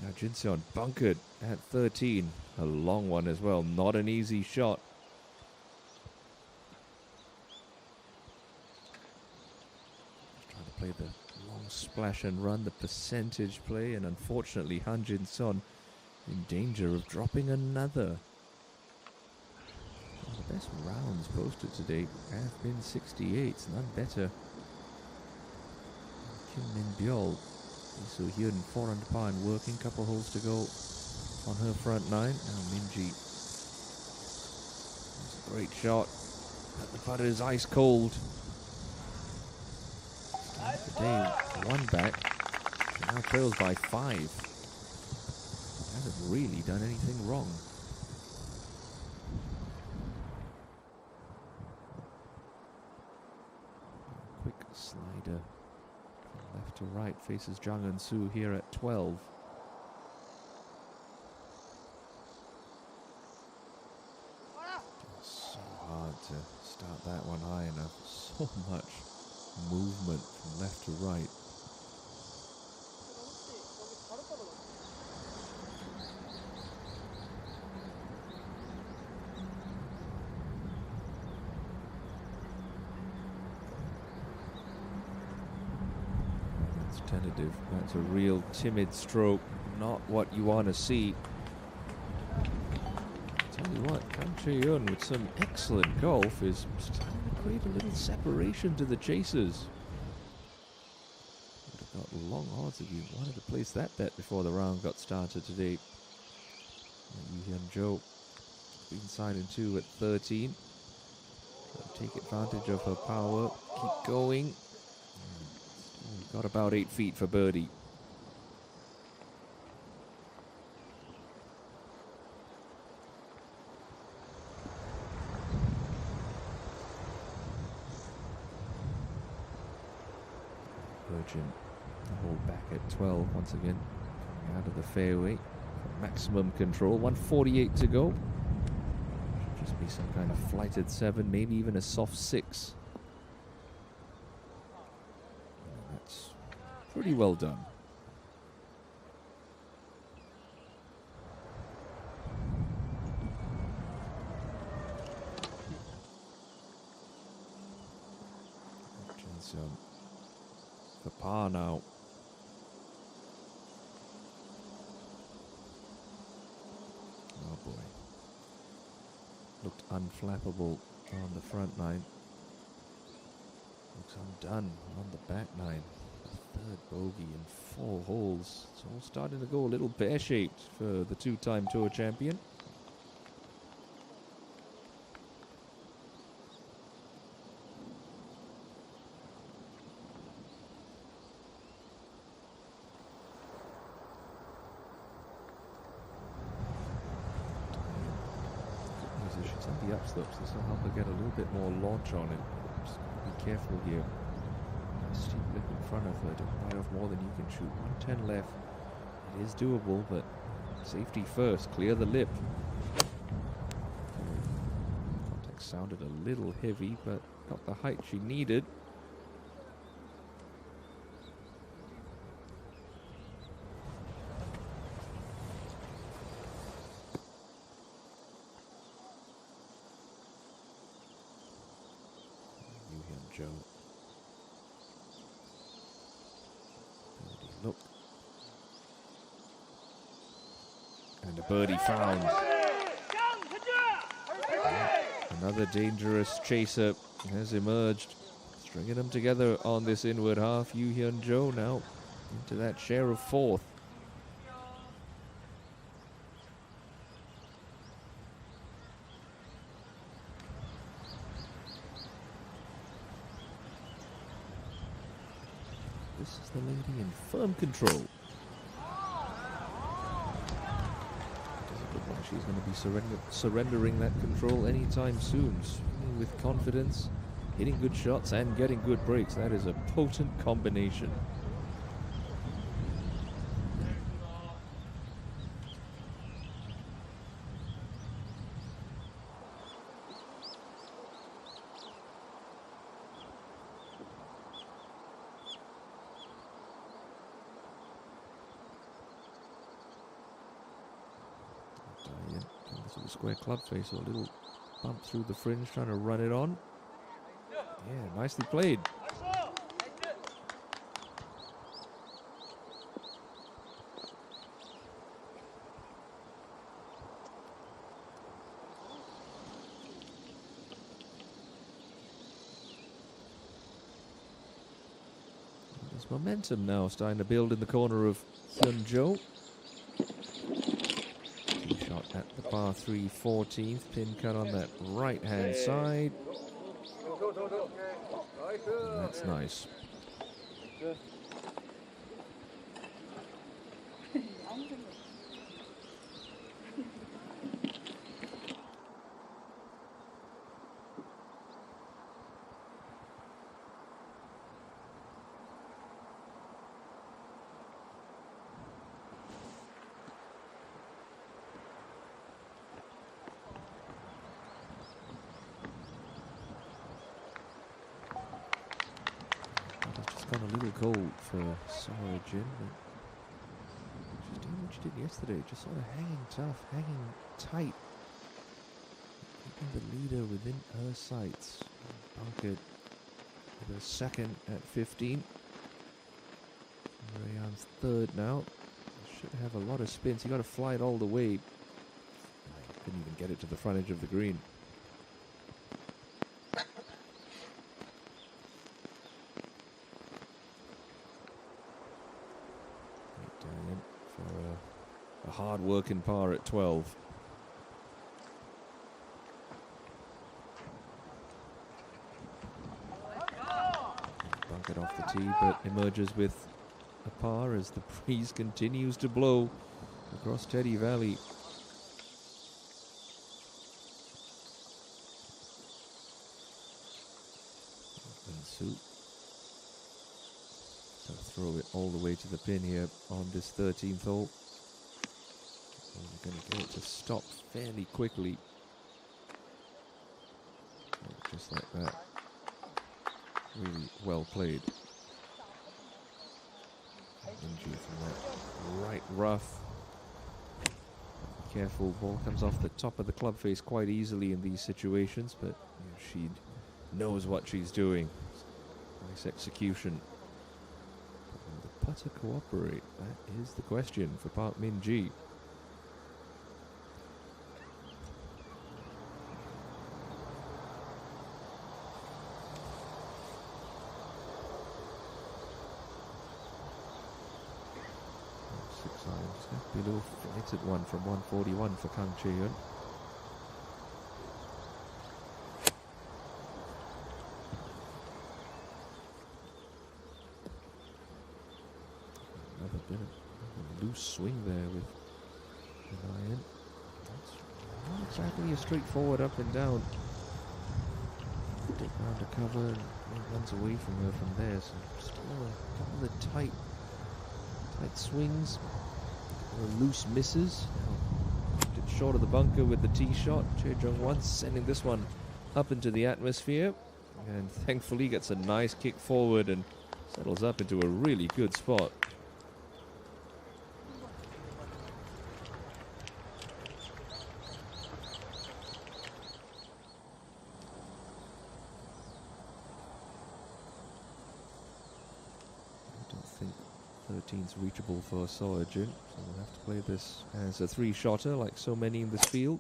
Now Jinseon bunkered at 13. A long one as well, not an easy shot. Trying to play the long splash and run, the percentage play, and unfortunately Han Jin-son in danger of dropping another. One of the best rounds posted today have been 68s, none better. Kim Min-byul, Lee Soo-hyun 4 under par and working, couple holes to go on her front nine. Now Minji, that's a great shot, but the putter is ice cold. The day 1 back, she now trails by 5. Hasn't really done anything wrong. Quick slider from left to right faces Jang Eun-soo here at 12. So hard to start that one high enough. So much movement from left to right. That's tentative. That's a real timid stroke. Not what you want to see. Tell you what, Kang Chae-yeon with some excellent golf is starting to create a little separation to the chasers. Would have got long odds if you wanted to place that bet before the round got started today. Lee Hyun-jo inside in 2 at 13. Take advantage of her power. Keep going. We've got about 8 feet for birdie. Virgin hold back at 12 once again. Coming out of the fairway. Maximum control. 148 to go. Should just be some kind of flighted 7, maybe even a soft 6. And that's pretty well done. Jinseon for par now. Oh boy. Looked unflappable on the front nine. Looks undone on the back nine. The 3rd bogey in 4 holes. It's all starting to go a little pear-shaped for the 2-time tour champion. The upslopes, this will help her get a little bit more launch on it. Just be careful here. Steep lip in front of her, don't bite off more than you can shoot. 110 left. It is doable, but safety first. Clear the lip. Contact sounded a little heavy, but got the height she needed. Joe. Birdie look. And a birdie found. Another dangerous chaser has emerged. Stringing them together on this inward half. Yoo Hyun Jo now into that share of fourth. This is the lady in firm control. Doesn't look like she's going to be surrendering that control anytime soon. Swinging with confidence, hitting good shots and getting good breaks. That is a potent combination. Square club face, so a little bump through the fringe, trying to run it on. Yeah, nicely played. There's momentum now starting to build in the corner of Hyun Jo. At the par 3 14th, pin cut on that right hand side. And that's nice. Gone a little cold for Sorajin, but she's doing what she did yesterday, just sort of hanging tough, hanging tight, keeping the leader within her sights. Bunkered with a second at 15. Rayan's third now. Should have a lot of spins. You got to fly it all the way. Couldn't even get it to the front edge of the green. Hard working par at 12. Bunkered off the tee, but emerges with a par as the breeze continues to blow across Teddy Valley. And Sue to throw it all the way to the pin here on this 13th hole. We're going to get it to stop fairly quickly. Just like that. Really well played. ENG from that right rough. Careful, ball comes off the top of the club face quite easily in these situations, but she knows what she's doing. Nice execution. Will the putter cooperate? That is the question for Park Min-ji. Below flighted one from 141 for Kang Chae-hyun. Another bit of a loose swing there with an iron. That's not exactly a straightforward up and down. Dip round to cover and it runs away from her from there. So still a couple of tight swings. Loose misses. Now, short of the bunker with the tee shot. Chae Jung-won sending this one up into the atmosphere, and thankfully gets a nice kick forward and settles up into a really good spot. I don't think 13's reachable for Sorajin, so we'll have to play this as a three-shotter like so many in this field.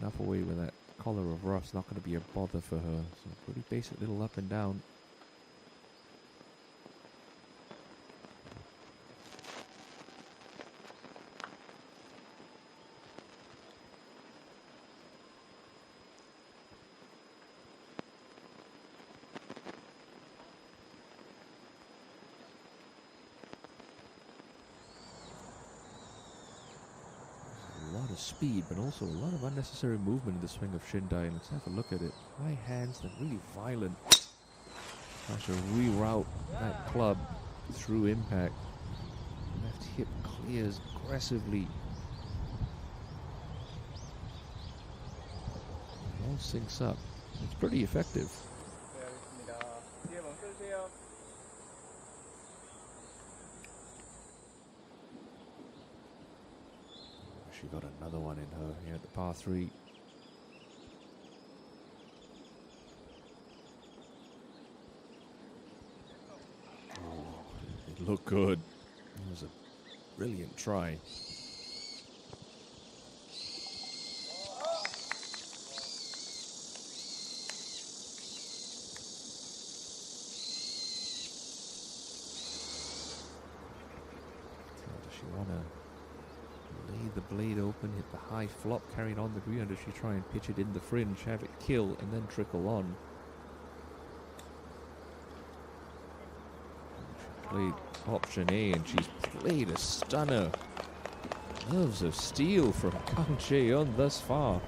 enough away with that collar of rough's not going to be a bother for her. So pretty basic little up and down. Speed, but also a lot of unnecessary movement in the swing of Shindai. Let's have a look at it. High hands, then really violent. Tries to reroute that club through impact. Left hip clears aggressively. It all syncs up. It's pretty effective. She got another one in her here at the par 3. Oh, it looked good. It was a brilliant try. Does she want to lay the blade open, hit the high flop, carry it on the green, or does she try and pitch it in the fringe, have it kill, and then trickle on? She played option A, and she's played a stunner. Nerves of steel from Kang Chae-yeon thus far.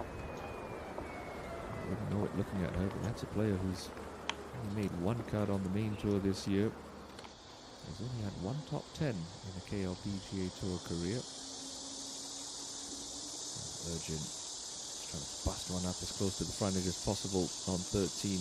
I wouldn't know it looking at her, but that's a player who's only made one cut on the main tour this year. He's only had one top 10 in a KLPGA Tour career. Virgin trying to bust one up as close to the front edge as possible on 13.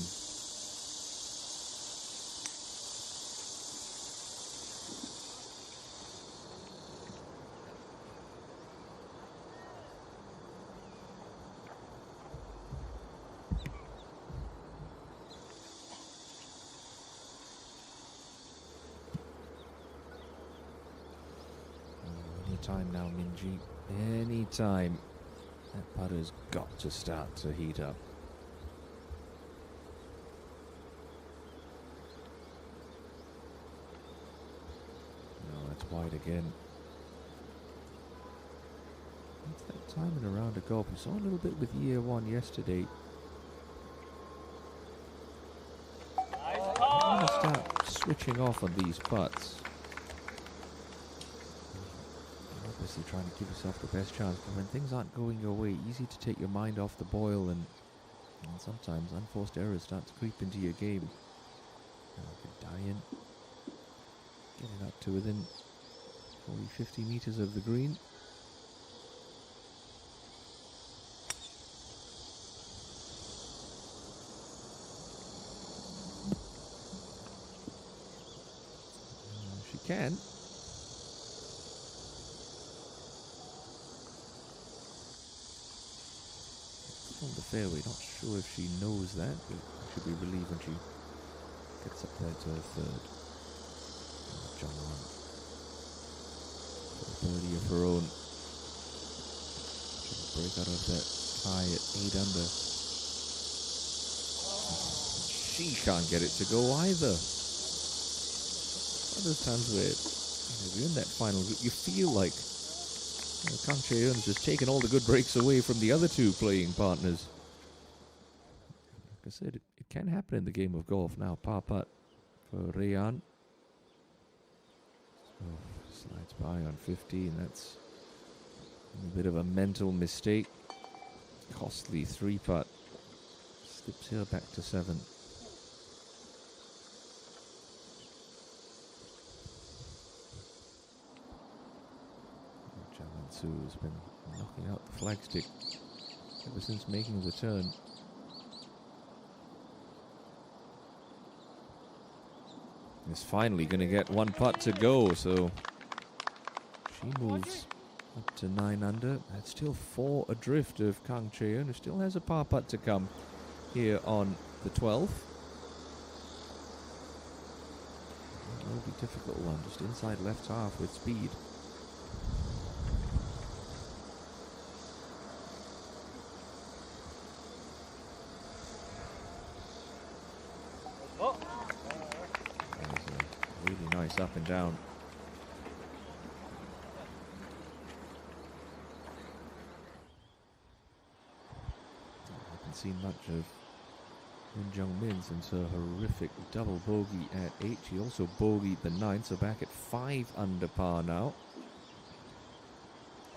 Time now, Minji. Any time. That putter's got to start to heat up. No, that's wide again. It's that time in a round of golf. We saw a little bit with year 1 yesterday. I'm going to start switching off on these putts. Obviously trying to give yourself the best chance, but when things aren't going your way, easy to take your mind off the boil, and sometimes unforced errors start to creep into your game. Diane getting up to within 40-50 meters of the green. She can. On the fairway, not sure if she knows that, but she'll be relieved when she gets up there to her third. John on birdie of her own. She'll break out of that tie at 8 under. She can't get it to go either. One of those times where you're in that final group, you feel like Kang Chae-yeon's just taken all the good breaks away from the other two playing partners. Like I said, it can happen in the game of golf now. Par putt for Rayan. Oh, slides by on 15. That's a bit of a mental mistake. Costly 3-putt. Slips her back to 7. JejuSamdasoo has been knocking out the flagstick ever since making the turn. Is finally going to get 1 putt to go, so she moves up to 9 under. That's still 4 adrift of Kang Chae-yeon, who still has a par putt to come here on the 12th. It will be a difficult one, just inside left half with speed. nice up and down. I haven't seen much of Min Jung Min since her horrific double bogey at 8. She also bogeyed the 9, so back at 5 under par now.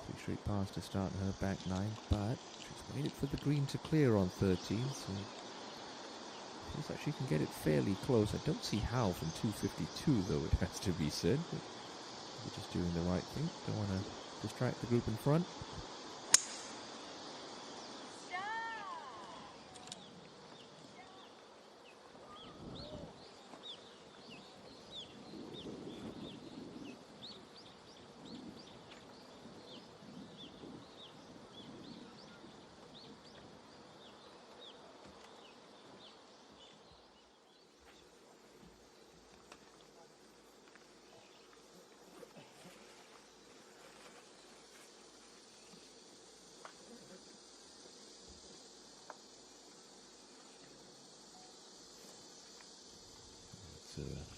3 straight pars to start her back 9, but she's waited for the green to clear on 13, so feels like she can get it fairly close. I don't see how from 252, though, it has to be said. We're just doing the right thing. Don't want to distract the group in front.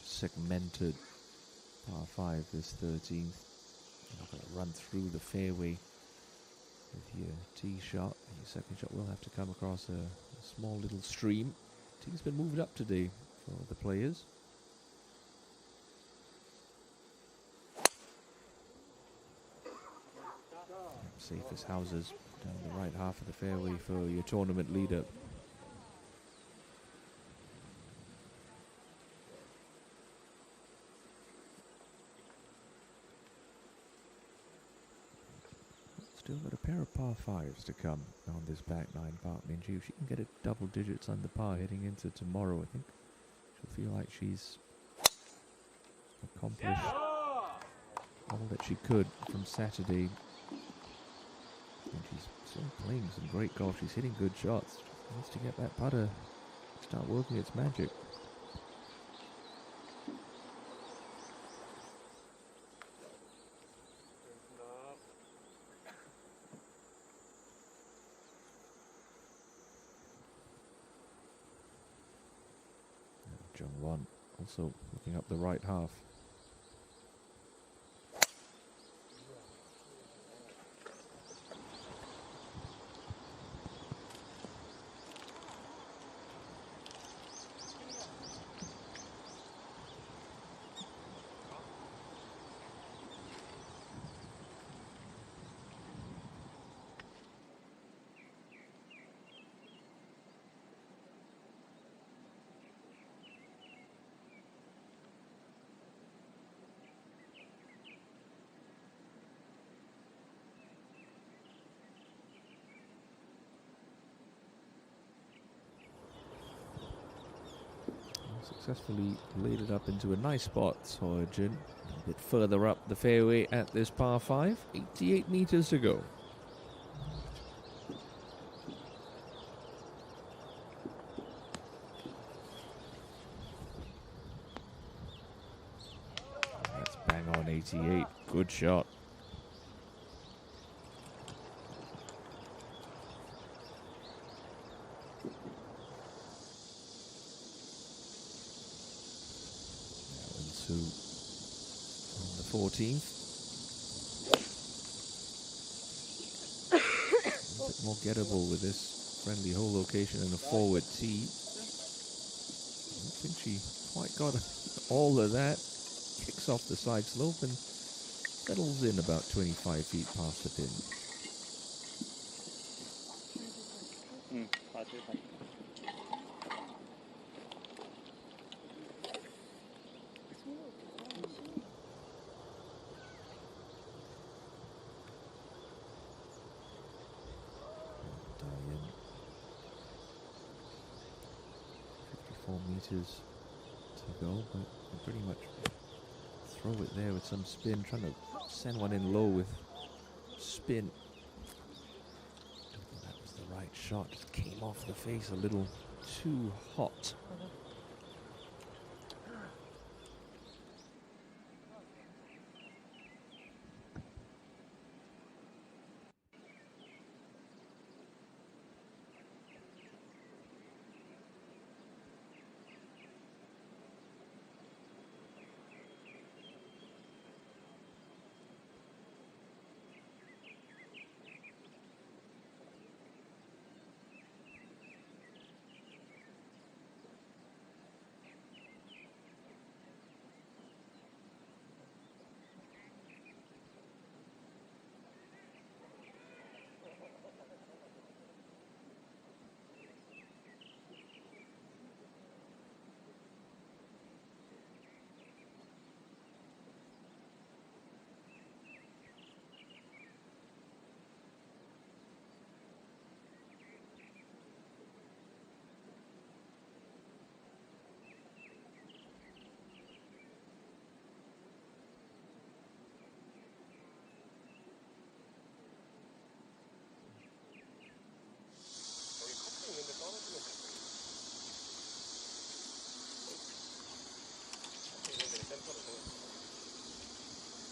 Segmented par 5 this 13th. You're not going to run through the fairway with your tee shot. And your second shot will have to come across a small little stream. Tee's been moved up today for the players. Safest houses down the right half of the fairway for your tournament leader. Still got a pair of par 5s to come on this back 9 part. Min Ji, if she can get it double digits under par heading into tomorrow, I think she'll feel like she's accomplished all that she could from Saturday. And she's still playing some great golf. She's hitting good shots. She needs to get that putter start working its magic. Jung-won also looking up the right half. Successfully laid it up into a nice spot. Soyojin a bit further up the fairway at this par 5. 88 meters to go. That's bang on 88. Good shot. On the 14th. A bit more gettable with this friendly hole location and a forward tee. I don't think she quite got all of that. Kicks off the side slope and settles in about 25 feet past the pin. Meters to go, but you pretty much throw it there with some spin, trying to send one in low with spin. That was the right shot, just came off the face a little too hot.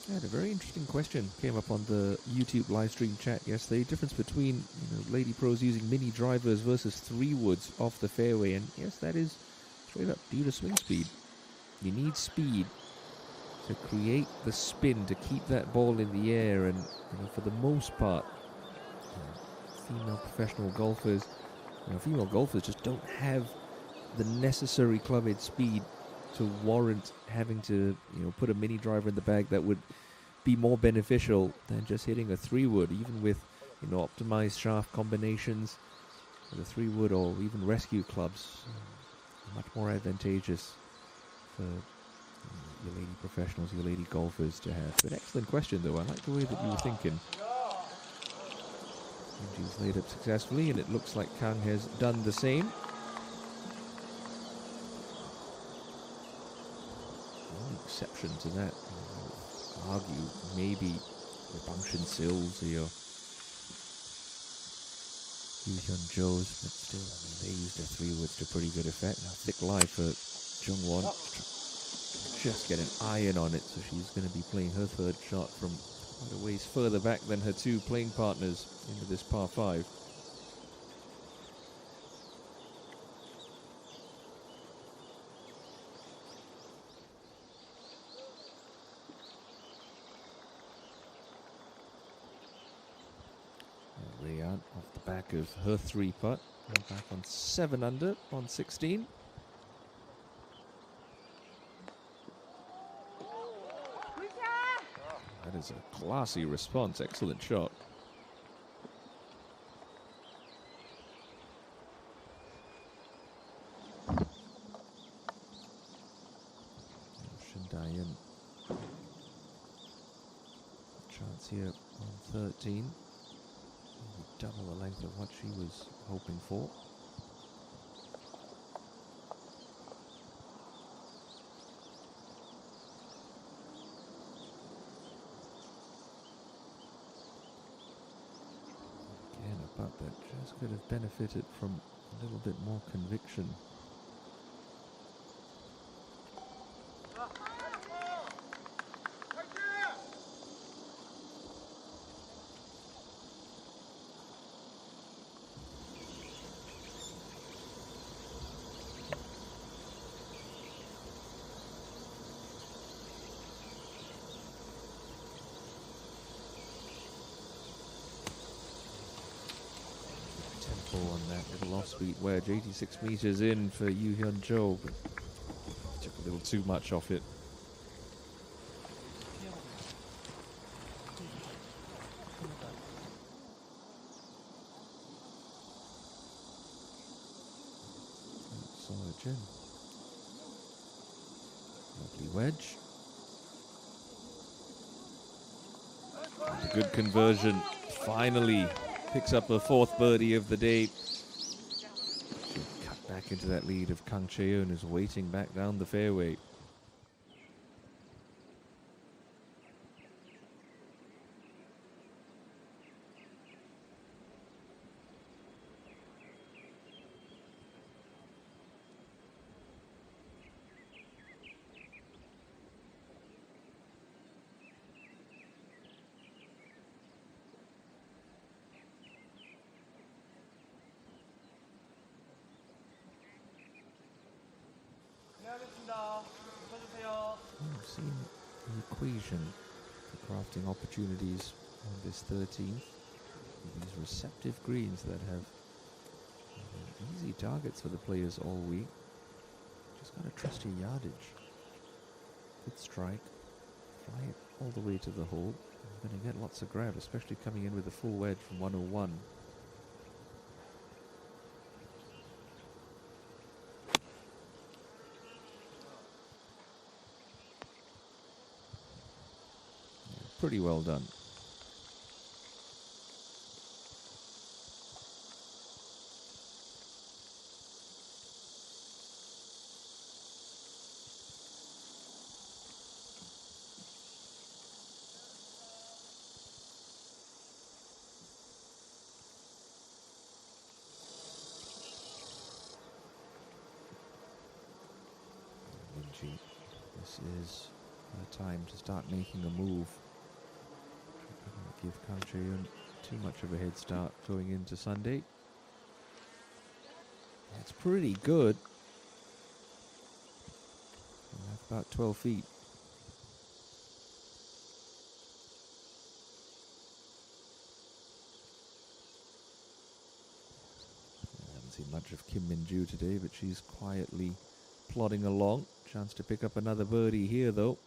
I had a very interesting question came up on the YouTube live stream chat yesterday. Difference between lady pros using mini drivers versus 3-woods off the fairway, and yes, that is straight up due to swing speed. You need speed to create the spin to keep that ball in the air, and for the most part, female professional golfers, female golfers just don't have the necessary club head speed to warrant having to put a mini driver in the bag that would be more beneficial than just hitting a 3-wood, even with optimized shaft combinations. The 3-wood or even rescue clubs much more advantageous for your lady professionals, your lady golfers to have. But excellent question though. I like the way that you were thinking. She's laid up successfully, and it looks like Kang has done the same. The only exception to that, I would argue, maybe the Bangchin Sills or your Yu Hyun Joes, but still, they used their 3-woods to pretty good effect. Now, thick lie for Jung Won. Just get an iron on it, so she's going to be playing her third shot from quite a ways further back than her two playing partners into this par 5. Rayan off the back of her 3-putt, back on 7 under on 16. That is a classy response. Excellent shot. Shindayan. Chance here on 13. Double the length of what she was hoping for. But that just could have benefited from a little bit more conviction. On that little off-speed wedge, 86 meters in for Yu Hyun Jo, but took a little too much off it. Solid chin. Lovely wedge. And a good conversion. Finally picks up her 4th birdie of the day. She'll cut back into that lead of Kang Chae-eun, who's waiting back down the fairway. I've seen the equation for crafting opportunities on this 13th. These receptive greens that have easy targets for the players all week. Just got to trust your yardage. Good strike. Fly it all the way to the hole. You're going to get lots of grab, especially coming in with a full wedge from 101. Pretty well done. This is time to start making a move. Give Kang Jae-yeon too much of a head start going into Sunday. That's pretty good. That's about 12 feet. I haven't seen much of Kim Min-joo today, but she's quietly plodding along. Chance to pick up another birdie here, though.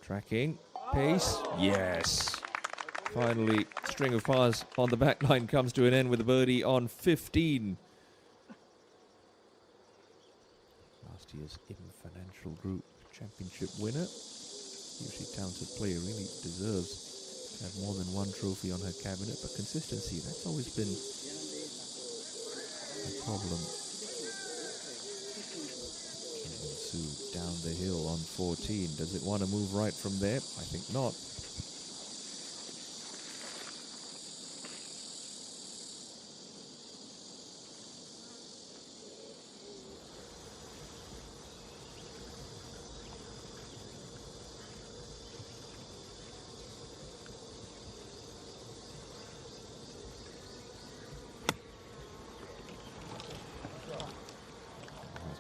Tracking. Pace. Yes. Finally, string of pars on the back line comes to an end with a birdie on 15. Last year's Financial Group Championship winner. Hugely talented player, really deserves to have more than one trophy on her cabinet, but consistency, that's always been a problem. Sue down the hill on 14. Does it want to move right from there? I think not.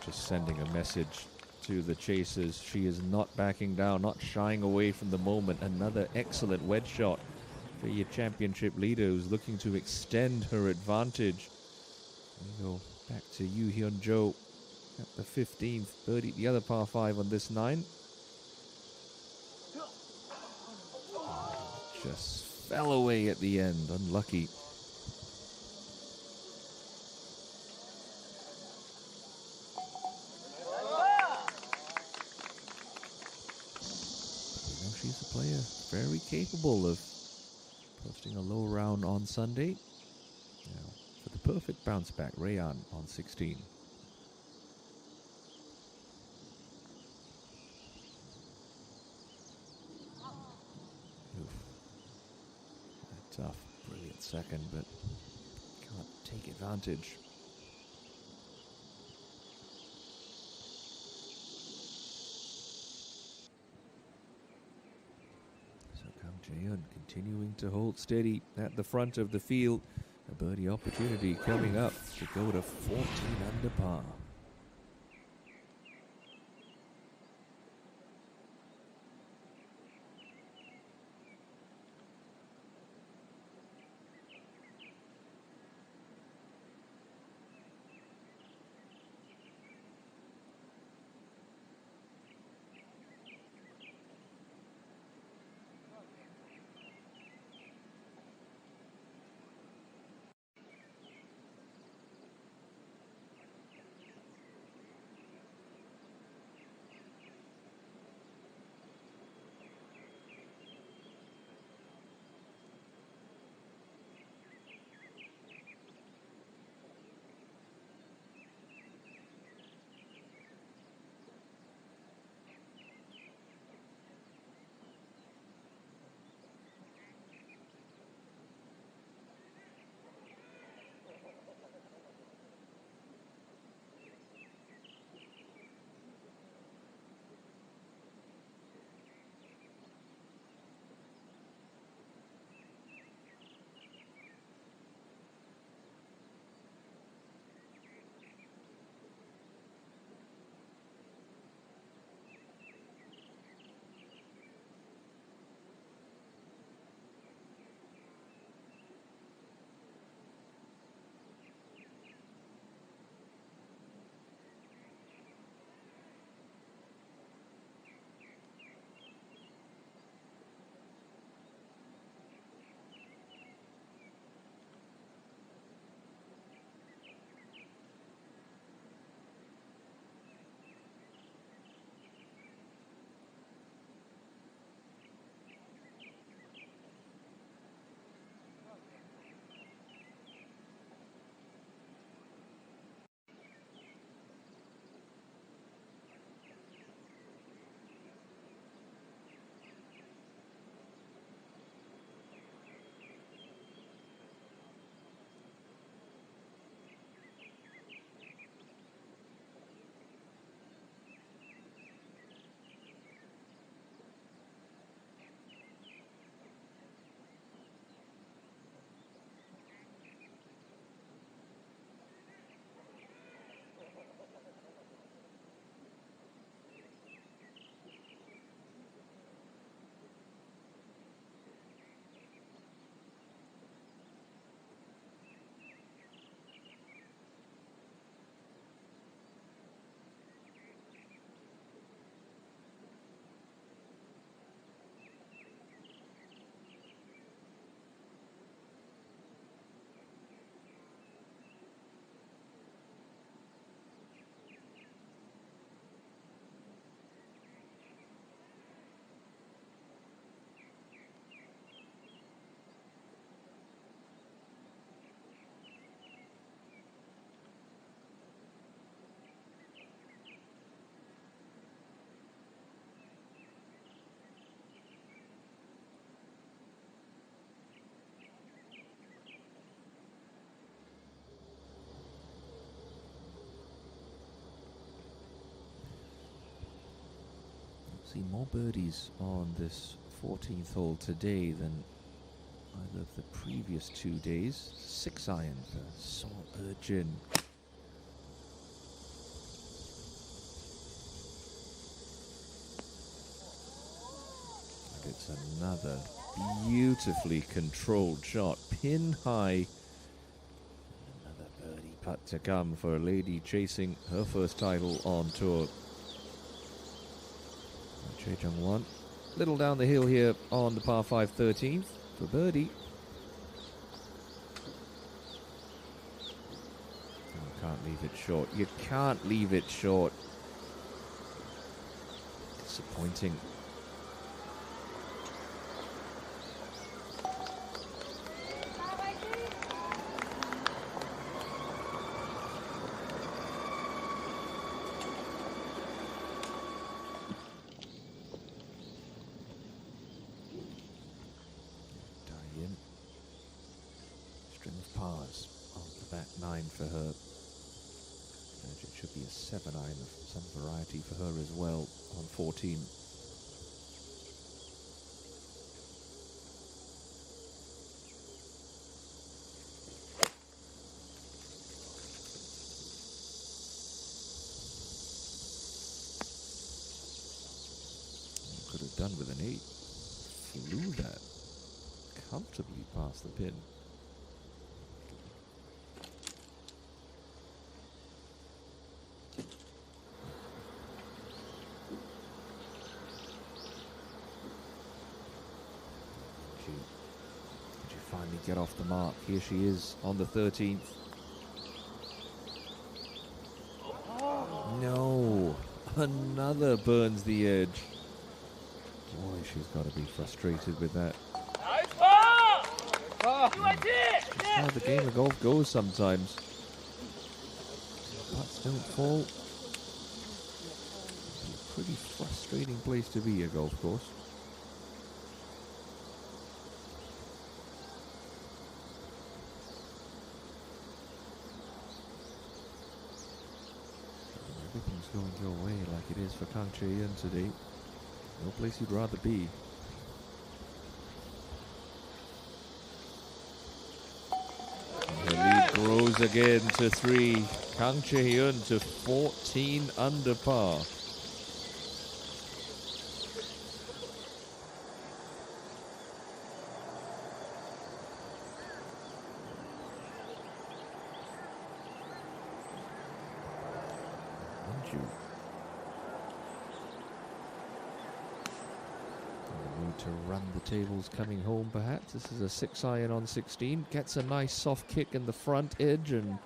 Just sending a message to the chasers. She is not backing down, not shying away from the moment. Another excellent wedge shot for your championship leader who's looking to extend her advantage. We go back to Yoo Hyun-jo at the 15th birdie, the other par 5 on this 9. Just fell away at the end, unlucky. She's a player very capable of posting a low round on Sunday. Now, for the perfect bounce back, Rayan on 16. Oof. A tough, brilliant second, but can't take advantage. Jae-yeon continuing to hold steady at the front of the field. A birdie opportunity coming up to go to 14 under par. See more birdies on this 14th hole today than either of the previous 2 days. 6 iron for Saul Urchin. It's another beautifully controlled shot, pin high. Another birdie putt to come for a lady chasing her first title on tour. Choi Jung-won, little down the hill here on the par 5 13th for birdie. Oh, can't leave it short. You can't leave it short. Disappointing. String of pars on the back 9 for her. And it should be a 7 iron of some variety for her as well on 14. Could have done with an 8. Flew that comfortably past the pin. Did you finally get off the mark? Here she is on the 13th. No, another burns the edge. Boy, she's got to be frustrated with that. That's how the game of golf goes sometimes. Putts don't fall. It's a pretty frustrating place to be, a golf course. Everything's going your way like it is for Kang Chae-yeon today. No place you'd rather be. Her lead grows again to 3. Kang Chae-yeon to 14 under par. To run the tables coming home, perhaps. This is a 6 iron on 16. Gets a nice soft kick in the front edge and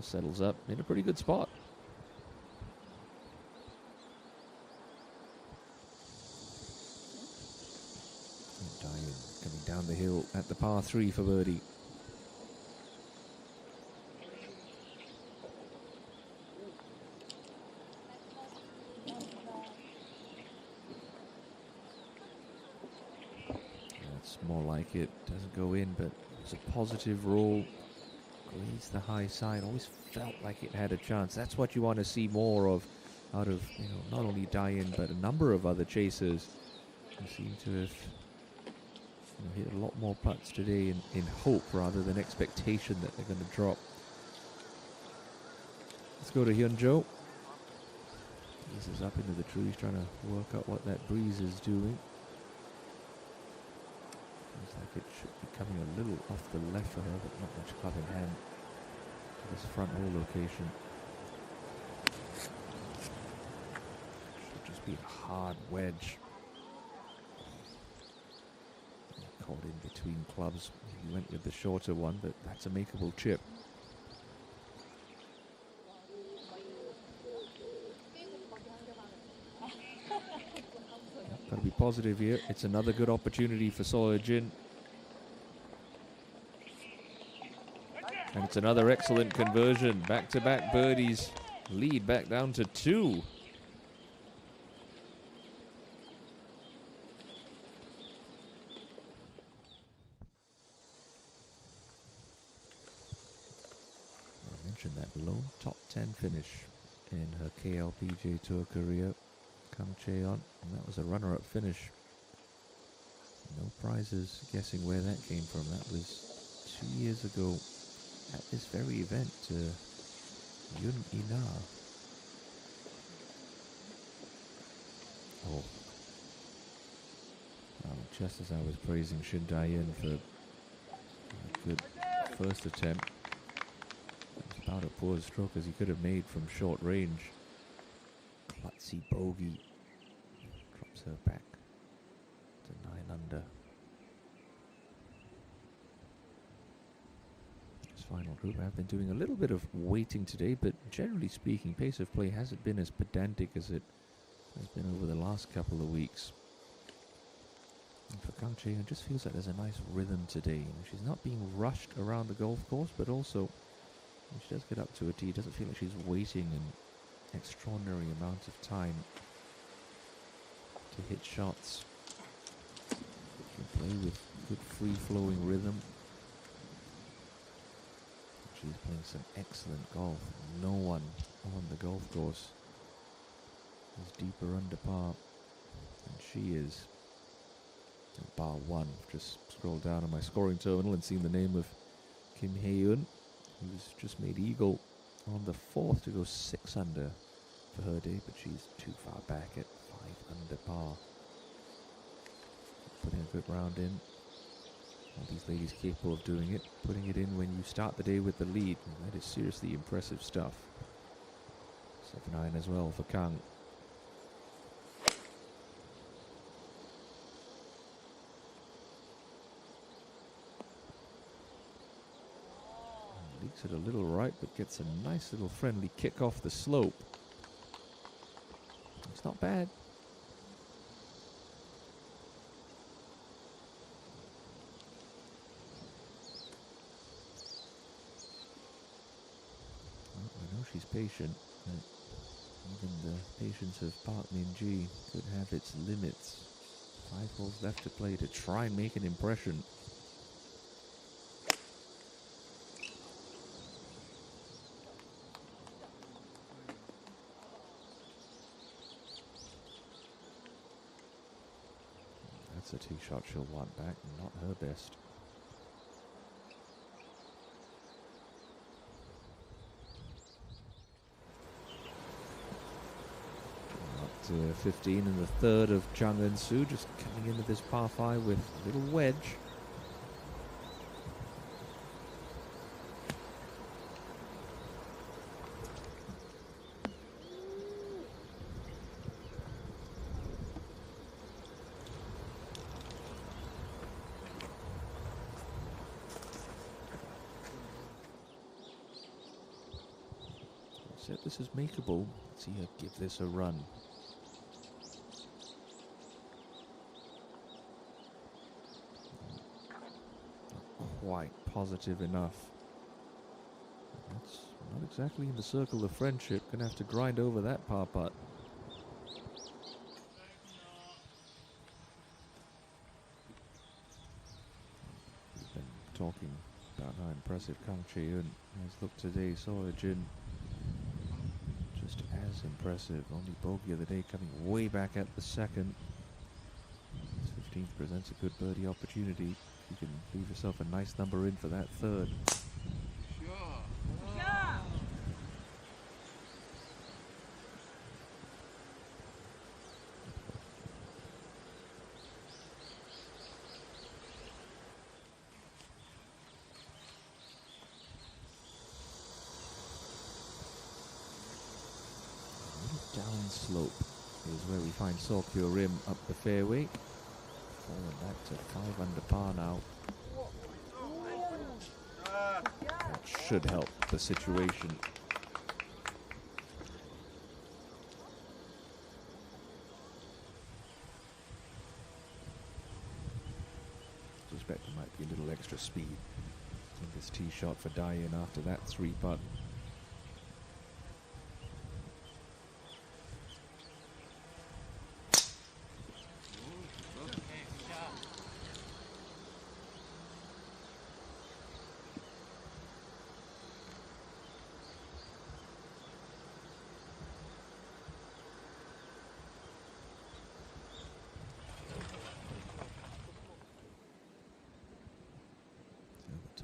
settles up in a pretty good spot. Diane coming down the hill at the par 3 for birdie. More like it. Doesn't go in, but it's a positive roll. Glaze the high side. Always felt like it had a chance. That's what you want to see more of out of, not only Diane, but a number of other chasers who seem to have hit a lot more putts today in hope rather than expectation that they're going to drop. Let's go to Hyun-jo. This is up into the trees, trying to work out what that breeze is doing. Seems like it should be coming a little off the left for her, but not much club in hand to this front hole location. Should just be a hard wedge. Caught in between clubs. He went with the shorter one, but that's a makeable chip. Got to be positive here. It's another good opportunity for Seo Jin. And it's another excellent conversion. Back-to-back birdies. Lead back down to 2. I mentioned that lone top 10 finish in her KLPGA Tour career. Kang Chaeyeon, and that was a runner-up finish. No prizes. Guessing where that came from. That was 2 years ago at this very event. Yun Ina. Oh. Just as I was praising Shin Dae-in for a good first attempt, it was about a poor stroke as he could have made from short range. Klutzy bogey drops her back to 9 under. This final group, I've been doing a little bit of waiting today, but generally speaking, pace of play hasn't been as pedantic as it has been over the last couple of weeks. And for Kang Chaeyeon, it just feels like there's a nice rhythm today. She's not being rushed around the golf course, but also when she does get up to a tee, it doesn't feel like she's waiting an extraordinary amount of time to hit shots. She can play with good free-flowing rhythm. She's playing some excellent golf. No one on the golf course is deeper under par than she is. Bar 1. Just scrolled down on my scoring terminal and seen the name of Kim Hae-eun, who's just made eagle on the 4th to go 6 under for her day, but she's too far back at 5 under par. Putting a good round in. All these ladies capable of doing it. Putting it in when you start the day with the lead. And that is seriously impressive stuff. 7-iron as well for Kang. Leaks it a little right, but gets a nice little friendly kick off the slope. It's not bad. Well, I know she's patient. Even the patience of Park Min-ji could have its limits. 5 holes left to play to try and make an impression. That's a tee shot she'll want back, not her best. Up to 15 in the third of Chang Eun-soo, just coming into this par 5 with a little wedge. Said this is makeable. Let's see her give this a run. Not quite positive enough. That's not exactly in the circle of friendship. Gonna have to grind over that par putt. We've been talking about how impressive Kang Chaeyeon has looked today. Saw her Jin. Just as impressive. Only bogey of the day coming way back at the second. This 15th presents a good birdie opportunity. You can leave yourself a nice number in for that third. Downslope is where we find Sokyo Rim up the fairway. Falling back to 5 under par now. That should help the situation. Suspect there might be a little extra speed in this tee shot for Dae-in after that 3-putt.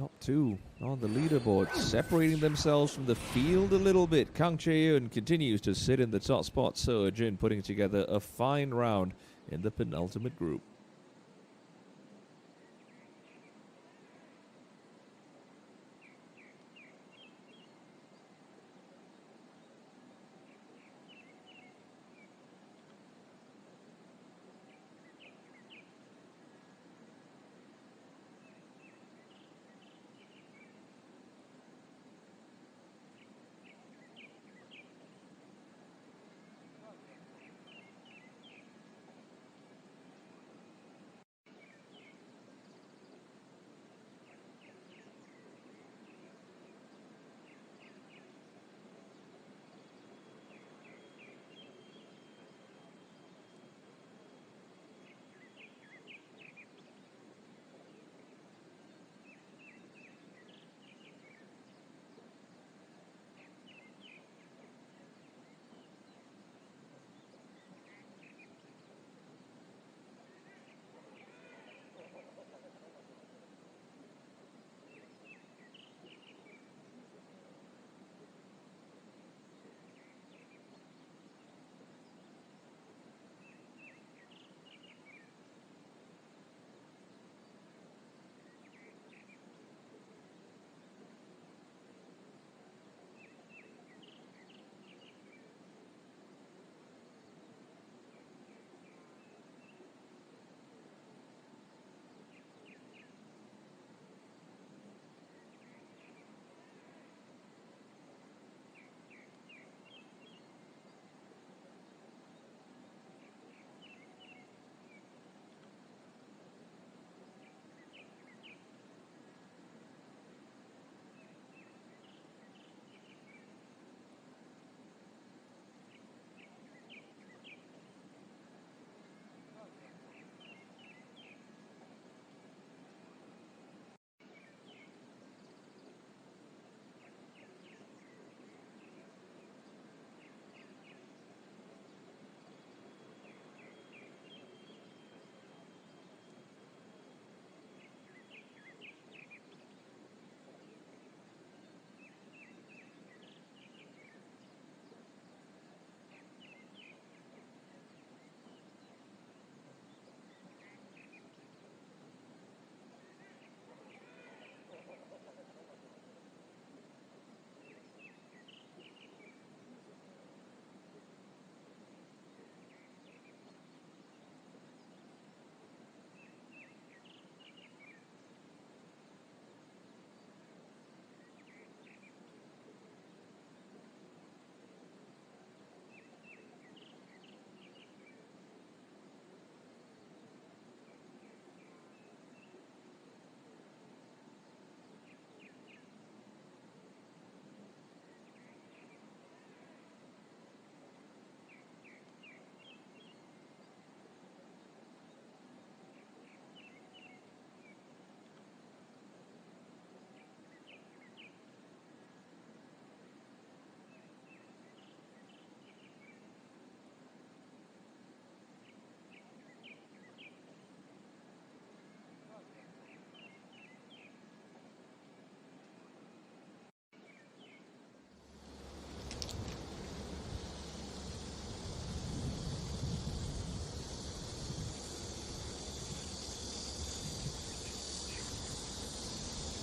top two on the leaderboard, separating themselves from the field a little bit. Kang Chae-eun continues to sit in the top spot. Seo Jin putting together a fine round in the penultimate group.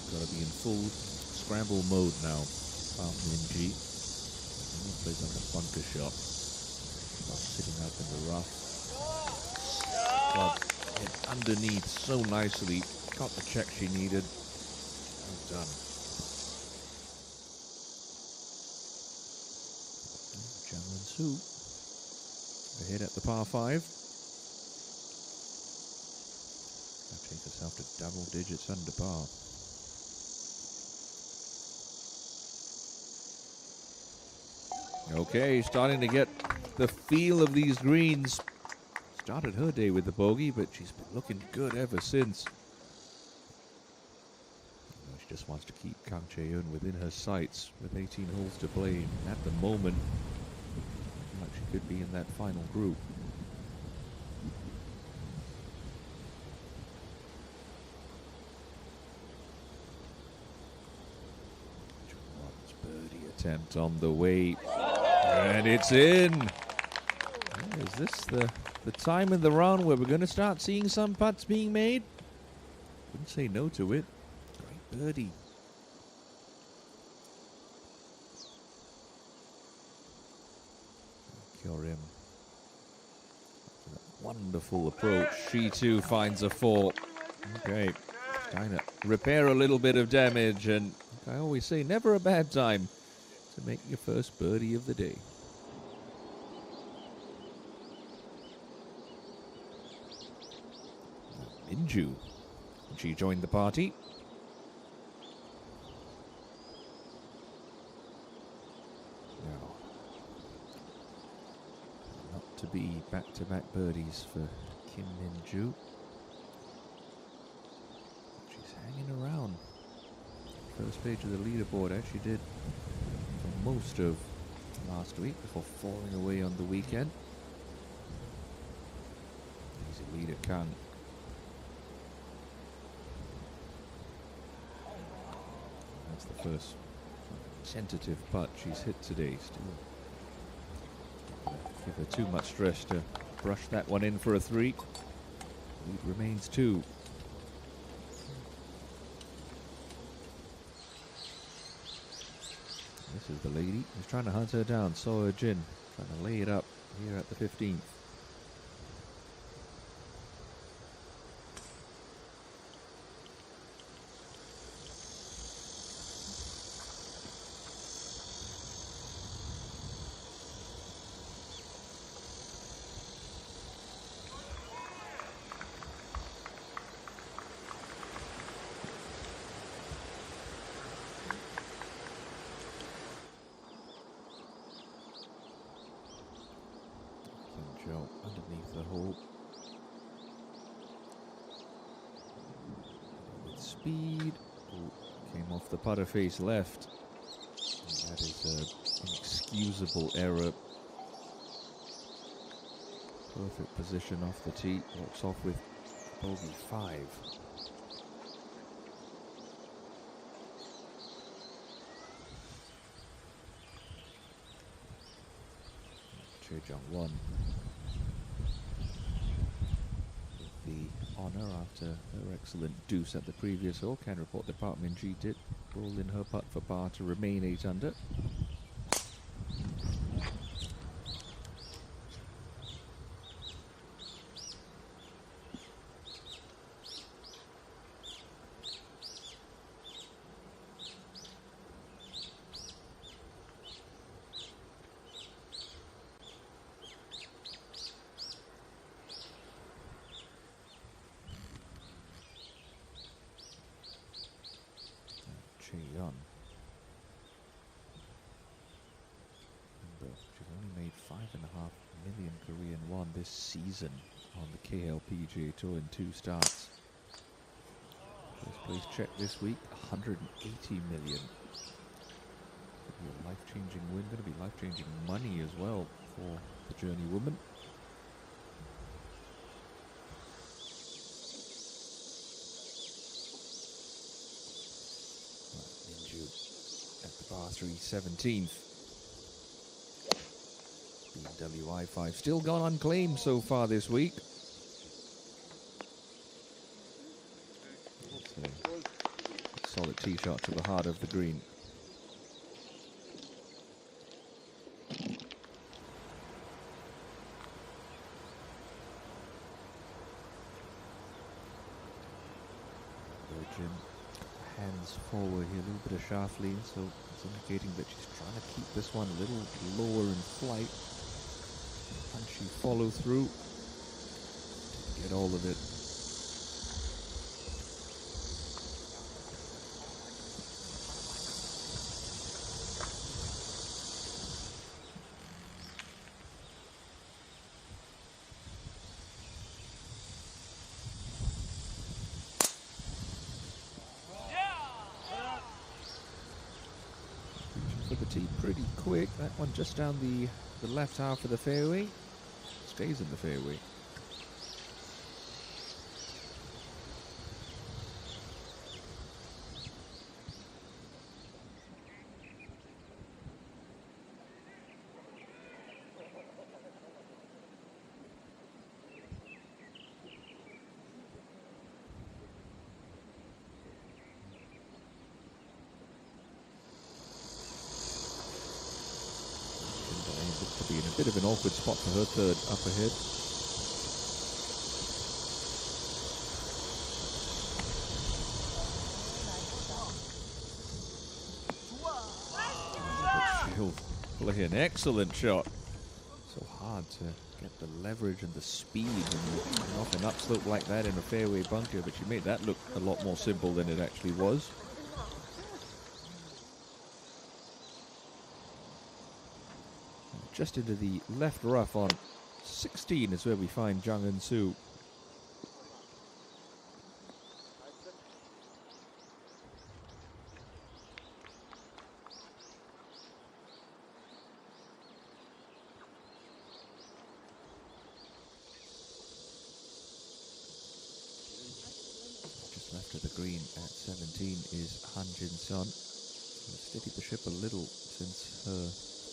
Got to be in full scramble mode now. ENG. Plays like a bunker shot. Not sitting out in the rough. Club hit underneath so nicely. Got the check she needed. Well done. JejuSamdasoo ahead at the par 5. That takes herself to double digits under par. Okay, starting to get the feel of these greens. Started her day with the bogey, but she's been looking good ever since. She just wants to keep Kang Chae-eun within her sights with 18 holes to play. At the moment, like she could be in that final group. attempt on the way. And it's in. Is this the time in the round where we're going to start seeing some putts being made? Wouldn't say no to it. Great birdie. Cure him. Wonderful approach. She too finds a 4. Okay. Trying to repair a little bit of damage, and like I always say, never a bad time to make your first birdie of the day. Minju. She joined the party. Now, not to be back-to-back birdies for Kim Minju. She's hanging around. First page of the leaderboard, actually did for most of last week before falling away on the weekend. Easy leader Kang. That's the first tentative putt she's hit today. Still give her too much stress to brush that one in for a 3. Lead remains 2. This is the lady who's trying to hunt her down. Soa Jin trying to lay it up here at the 15th. Underneath the hole. With speed. Ooh, came off the putter face left. And that is an inexcusable error. Perfect position off the tee. Walks off with bogey 5. Choi-Jung Won with the honour after her excellent deuce at the previous hole. Can report that Park Min-ji did roll in her putt for par to remain 8 under. Cheon. She's only made 5.5 million Korean won this season on the KLPGA Tour in 2 starts. First place check this week, 180 million. Could be a life-changing win, going to be life-changing money as well for the Journey woman. Par 3, 17th. BMW i5 still gone unclaimed so far this week. Solid tee shot to the heart of the green. Virgin. Hands forward here, a little bit of shaft lean, so it's indicating that she's trying to keep this one a little lower in flight. Punchy follow through. Get all of it. For the tee pretty quick. That one just down the left half of the fairway. Stays in the fairway. Bit of an awkward spot for her third up ahead. She'll play an excellent shot. So hard to get the leverage and the speed off an upslope like that in a fairway bunker, but she made that look a lot more simple than it actually was. Just into the left rough on 16 is where we find JejuSamdasoo. Just left of the green at 17 is Han Jin-sun. Steadied the ship a little since her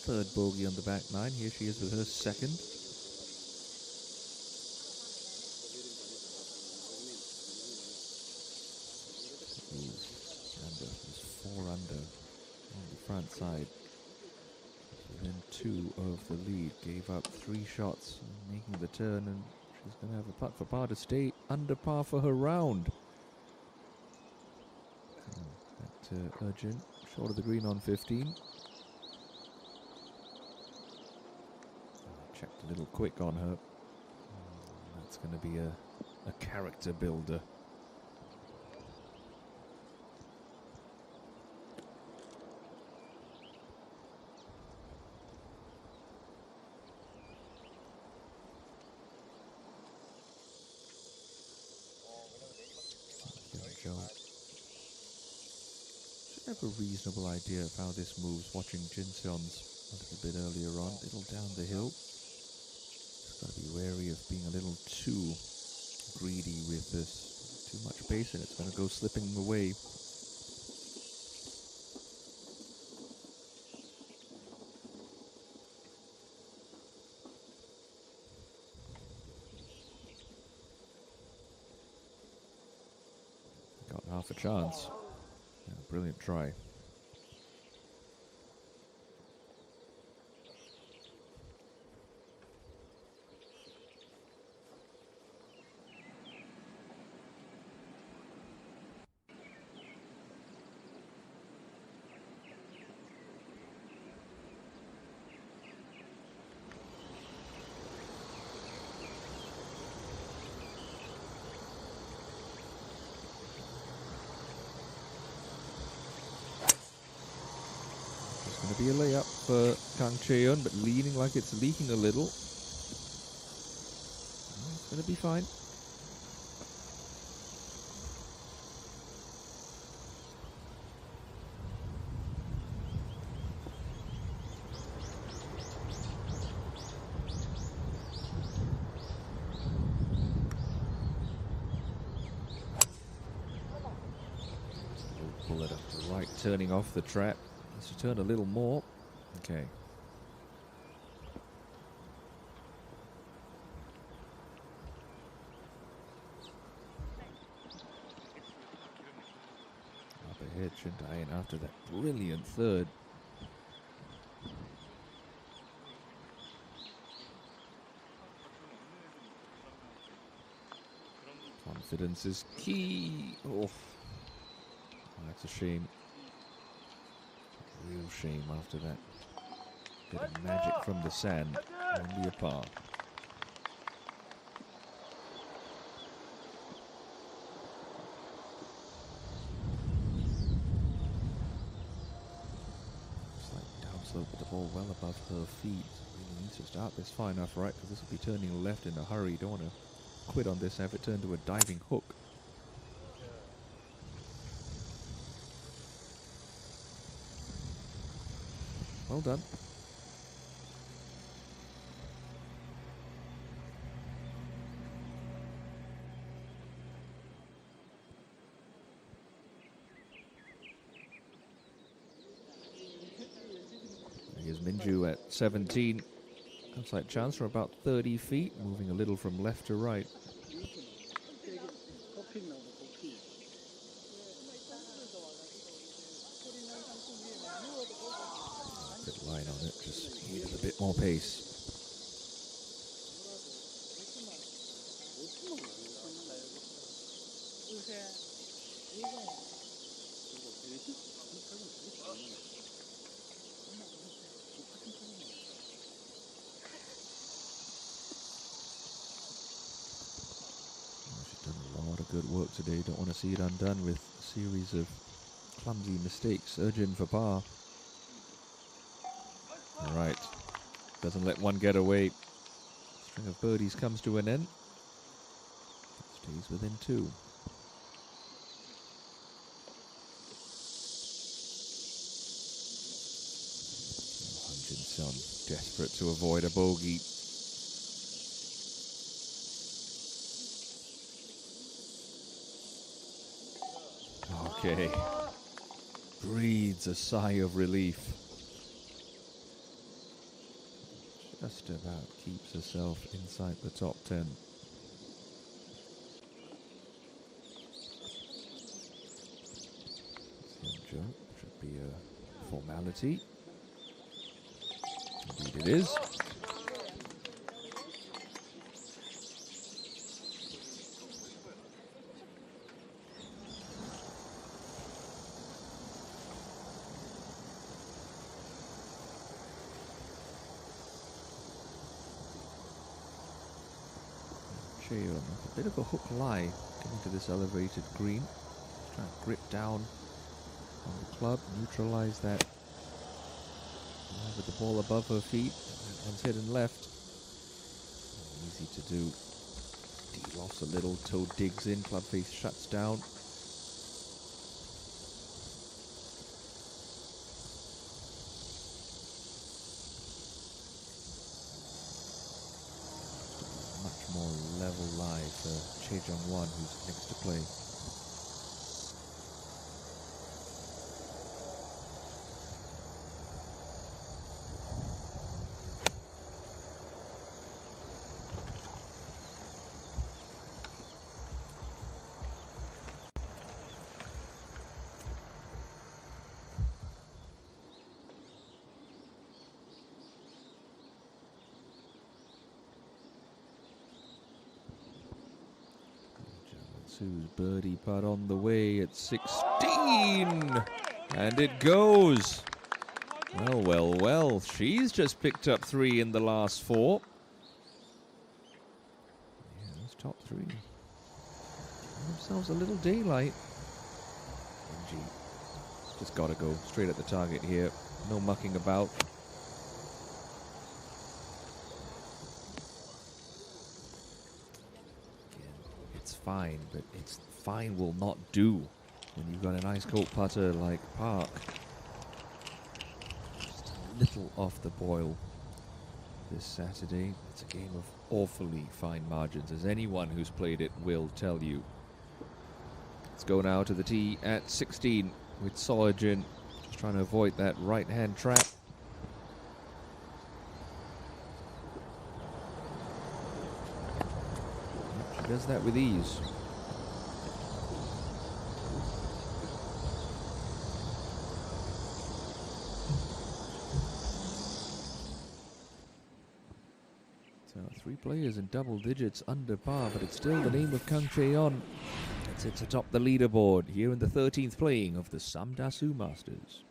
third bogey on the back nine. Here she is with her second. Is 4 under on the front side. Within 2 of the lead. Gave up 3 shots, making the turn, and she's going to have a putt for par to stay under par for her round. Urgent, short of the green on 15. Checked a little quick on her. That's going to be a character builder. Should have a reasonable idea of how this moves watching Jin-sun's a little bit earlier on, a little down the hill. Just got to be wary of being a little too greedy with this. Too much pace and it's going to go slipping away. Got half a chance. Yeah, brilliant try. Going to be a layup for Kang Chaeyeon, but leaning like it's leaking a little. It's going to be fine. Pull it up to the right, turning off the trap. Let's turn a little more. Okay. Up ahead, Shintae, after that brilliant third. Confidence is key. Oh, that's a shame. Real shame after that bit of magic from the sand. Only a par. It's like downslope with the ball well above her feet. Really needs to start this far enough, right? Because this will be turning left in a hurry. You don't want to quit on this, have it turn to a diving hook. Well done. Here's Minju at 17. Outside chance for about 30 feet, moving a little from left to right. Good line on it, just needed a bit more pace. She's done a lot of good work today. Don't want to see it undone with a series of clumsy mistakes. Urgent for par. All right. Doesn't let one get away. String of birdies comes to an end. Stays within 2. Hutchinson desperate to avoid a bogey. Okay. Breathes a sigh of relief. Just about keeps herself inside the top 10. Jump should be a formality. Indeed it is. A bit of a hook lie getting to this elevated green. Trying to grip down on the club, neutralize that with the ball above her feet. That one's hidden left. Easy to do. D-lofts a little, toe digs in, club face shuts down. Much more level lie for Chejong-won, who's next to play. JejuSamdasoo's birdie putt on the way at 16. And it goes. Well, well, well. She's just picked up 3 in the last 4. Yeah, that's top 3. Giving themselves a little daylight. ENG. Just got to go straight at the target here. No mucking about. It's fine, but it's fine will not do when you've got an ice cold putter like Park. Just a little off the boil this Saturday. It's a game of awfully fine margins, as anyone who's played it will tell you. Let's go now to the tee at 16 with Sologin, just trying to avoid that right-hand trap. She does that with ease. So 3 players in double digits under par, but it's still the name of Kang Chae-yeon. It sits atop the leaderboard here in the 13th playing of the Samdasoo Masters.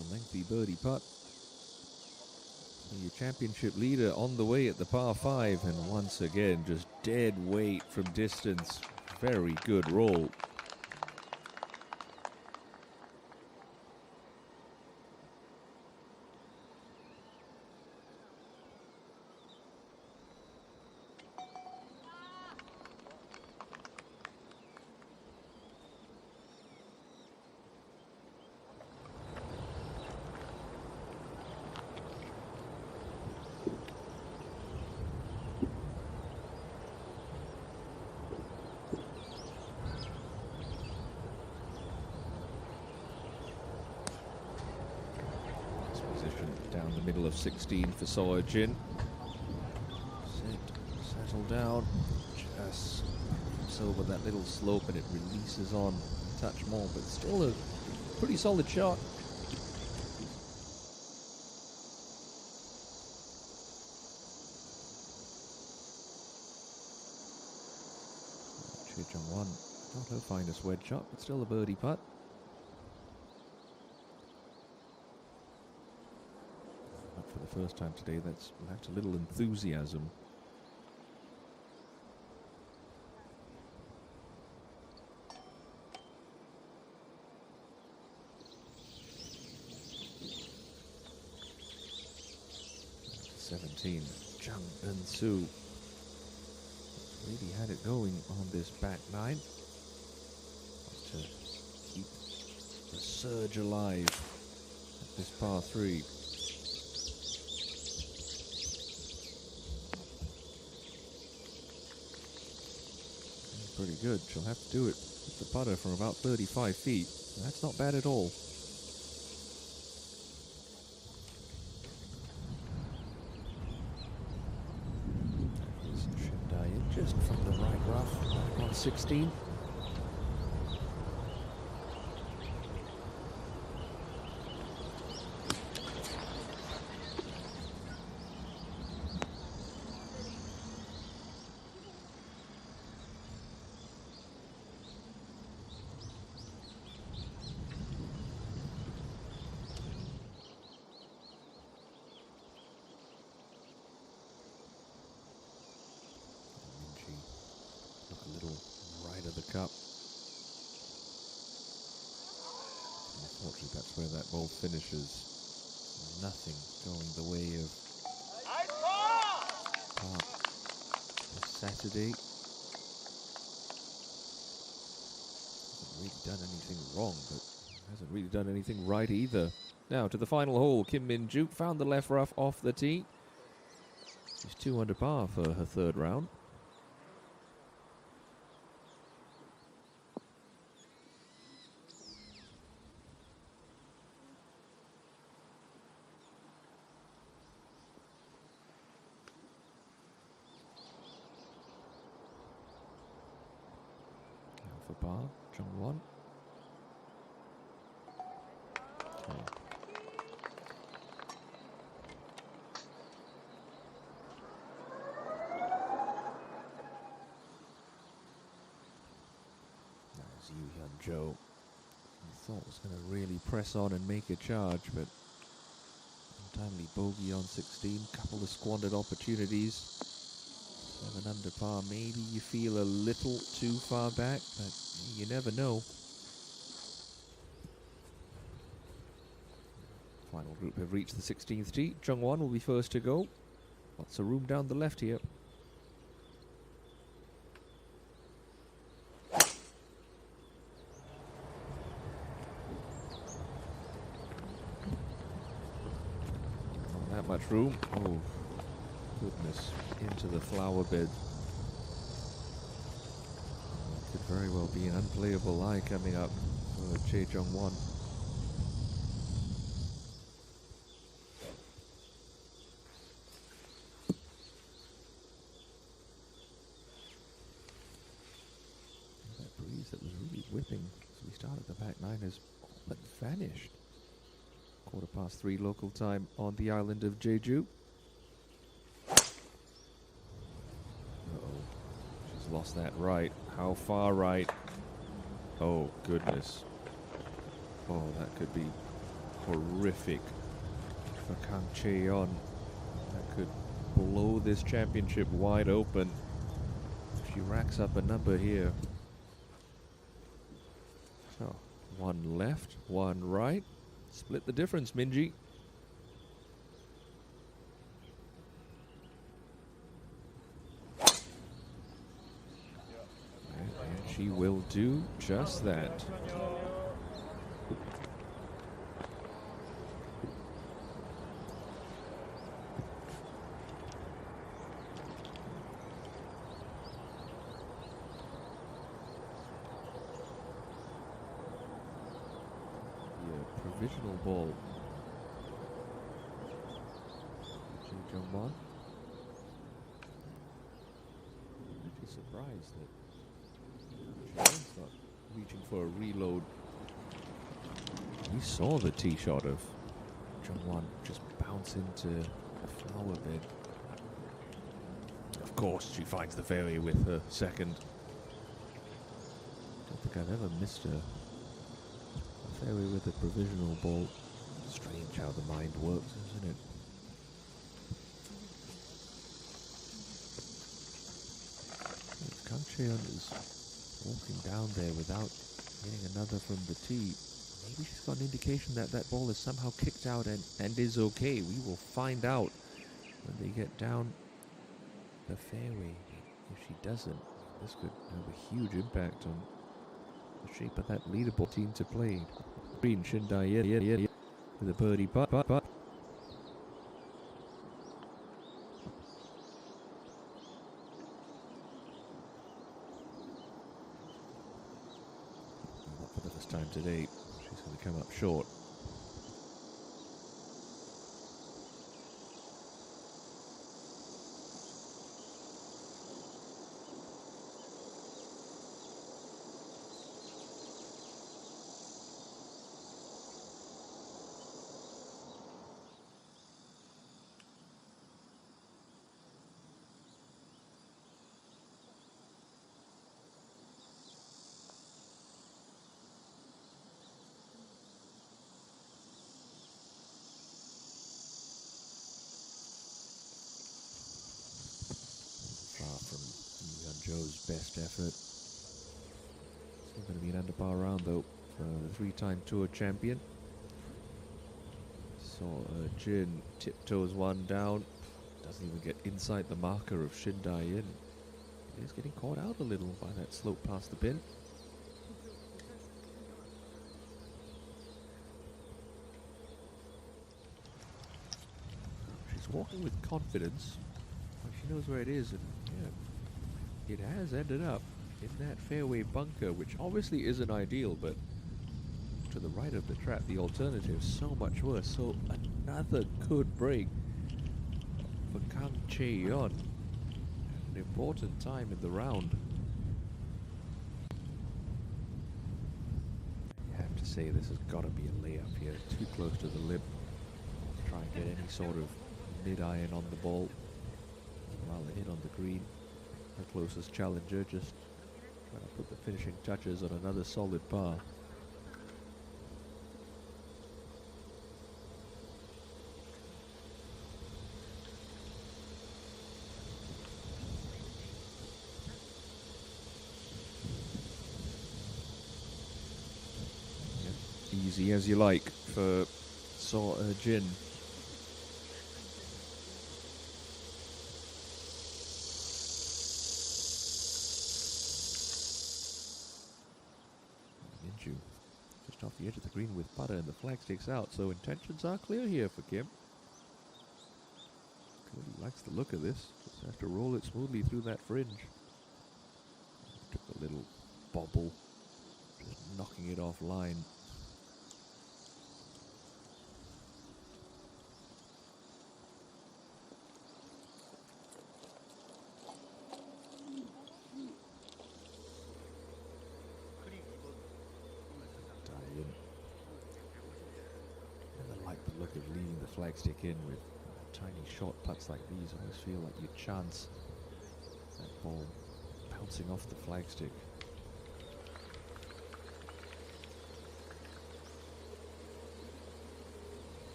a lengthy birdie putt. So your championship leader on the way at the par 5, and once again, just dead weight from distance. Very good roll. Down the middle of 16 for Seo-jin. Settle down. Just comes over that little slope and it releases on a touch more, but still a pretty solid shot. Jung-won, not her finest wedge shot, but still a birdie putt. For the first time today, that's lacked a little enthusiasm. JejuSamdasoo really had it going on this back nine. To keep the surge alive at this par 3. Pretty good. She'll have to do it with the putter from about 35 feet. That's not bad at all. Shindai just from the right rough, back on 16. Cup. Unfortunately, that's where that ball finishes. Nothing going the way of Park this Saturday. Hasn't really done anything wrong, but hasn't really done anything right either. Now to the final hole. Kim Min-juk found the left rough off the tee. She's 2 under par for her third round. For par, Jung-won. Okay. There's Yoo Hyun-jo. He thought was going to really press on and make a charge, but untimely bogey on 16. Couple of squandered opportunities. 7 under par, maybe you feel a little too far back, but you never know. Final group have reached the 16th tee. Jung-won will be first to go. Lots of room down the left here. Not that much room. Oh. Goodness, into the flower bed. Could very well be an unplayable lie coming up for Chae Jung-won. That breeze that was really whipping as we started the back nine has all but vanished. 3:15 local time on the island of Jeju. Lost that right. How far right? Oh, goodness. Oh, that could be horrific for Kang Chae-yeon. That could blow this championship wide open if she racks up a number here. So, one left, one right. Split the difference, Minji. And she will do just that. Provisional ball. Jung-won. I'm actually surprised that she's not reaching for a reload. We saw the tee shot of Jung-won just bounce into a flower bed. Of course, she finds the fairway with her second. Don't think I've ever missed her. Fairway with a provisional ball. Strange how the mind works, isn't it? Kang Chae-yeon is walking down there without hitting another from the tee. Maybe she's got an indication that that ball is somehow kicked out and is okay. We will find out when they get down the fairway. If she doesn't, this could have a huge impact on the shape of that leaderboard team to play. Green Shin Dae-yeon with a birdie putt. Put for the first time today, she's going to come up short. Joe's best effort. Still going to be an under par round though for the three-time tour champion. So Jin tiptoes one down. Doesn't even get inside the marker of Shin Dae-yeon. He's getting caught out a little by that slope past the pin. She's walking with confidence. Like she knows where it is, and yeah. It has ended up in that fairway bunker, which obviously isn't ideal, but to the right of the trap, the alternative is so much worse. So another good break for Kang Chae-yeon. An important time in the round. You have to say this has got to be a layup here. Too close to the lip. Try and get any sort of mid-iron on the ball while it hit on the green. Her closest challenger just trying to put the finishing touches on another solid par. Yep. Easy as you like for Seo Jin. Just off the edge of the green with putter, and the flag sticks out, so intentions are clear here for Kim. Clearly likes the look of this. Just has to roll it smoothly through that fringe. Took a little bobble, just knocking it offline. Look of leaving the flagstick in with tiny short putts like these. I always feel like you chance that ball bouncing off the flagstick.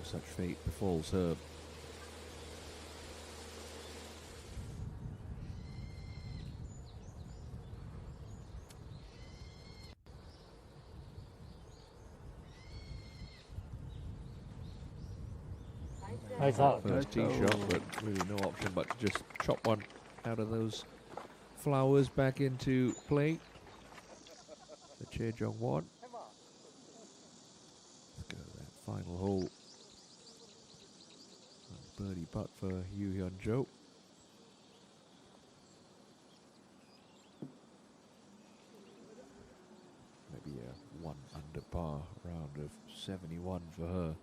such fate befalls her. First tee shot, but really no option but to just chop one out of those flowers back into play. The Chejong-won. Let's go to that final hole. Birdie putt for Yoo Hyun-jo. Maybe a 1 under par round of 71 for her.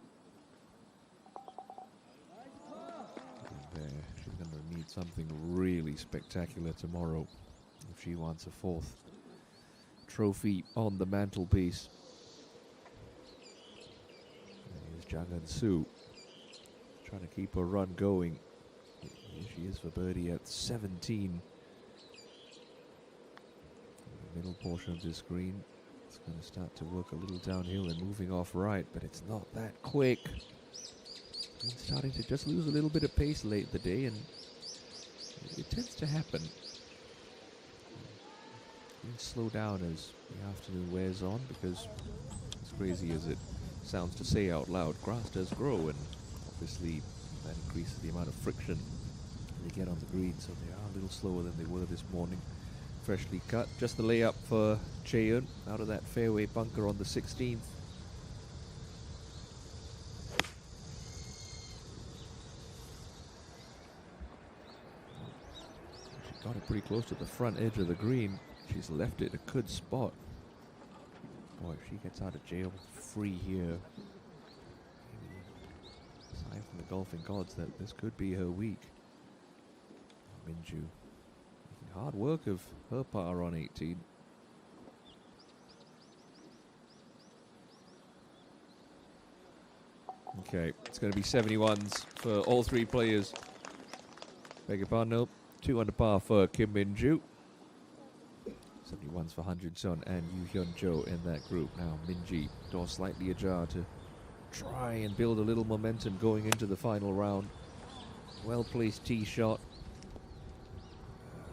And she's going to need something really spectacular tomorrow if she wants a 4th trophy on the mantelpiece. Here's JejuSamdasoo trying to keep her run going. Here she is for birdie at 17. The middle portion of this green. It's going to start to work a little downhill and moving off right, but it's not that quick. And starting to just lose a little bit of pace late in the day, and it tends to happen. You can slow down as the afternoon wears on, because as crazy as it sounds to say out loud, grass does grow, and obviously that increases the amount of friction they get on the green, so they are a little slower than they were this morning. Freshly cut, just the layup for Chaeyeon out of that fairway bunker on the 16th. She got it pretty close to the front edge of the green. She's left it a good spot. Boy, if she gets out of jail free here, sign from the golfing gods that this could be her week. Minju making hard work of her par on 18. Okay, it's going to be 71s for all three players. Beg your pardon, nope. 2 under par for Kim Min-ju. 71s for Han Jun-sun and Yoo Hyun-jo in that group. Now Minji, door slightly ajar to try and build a little momentum going into the final round. Well-placed tee shot.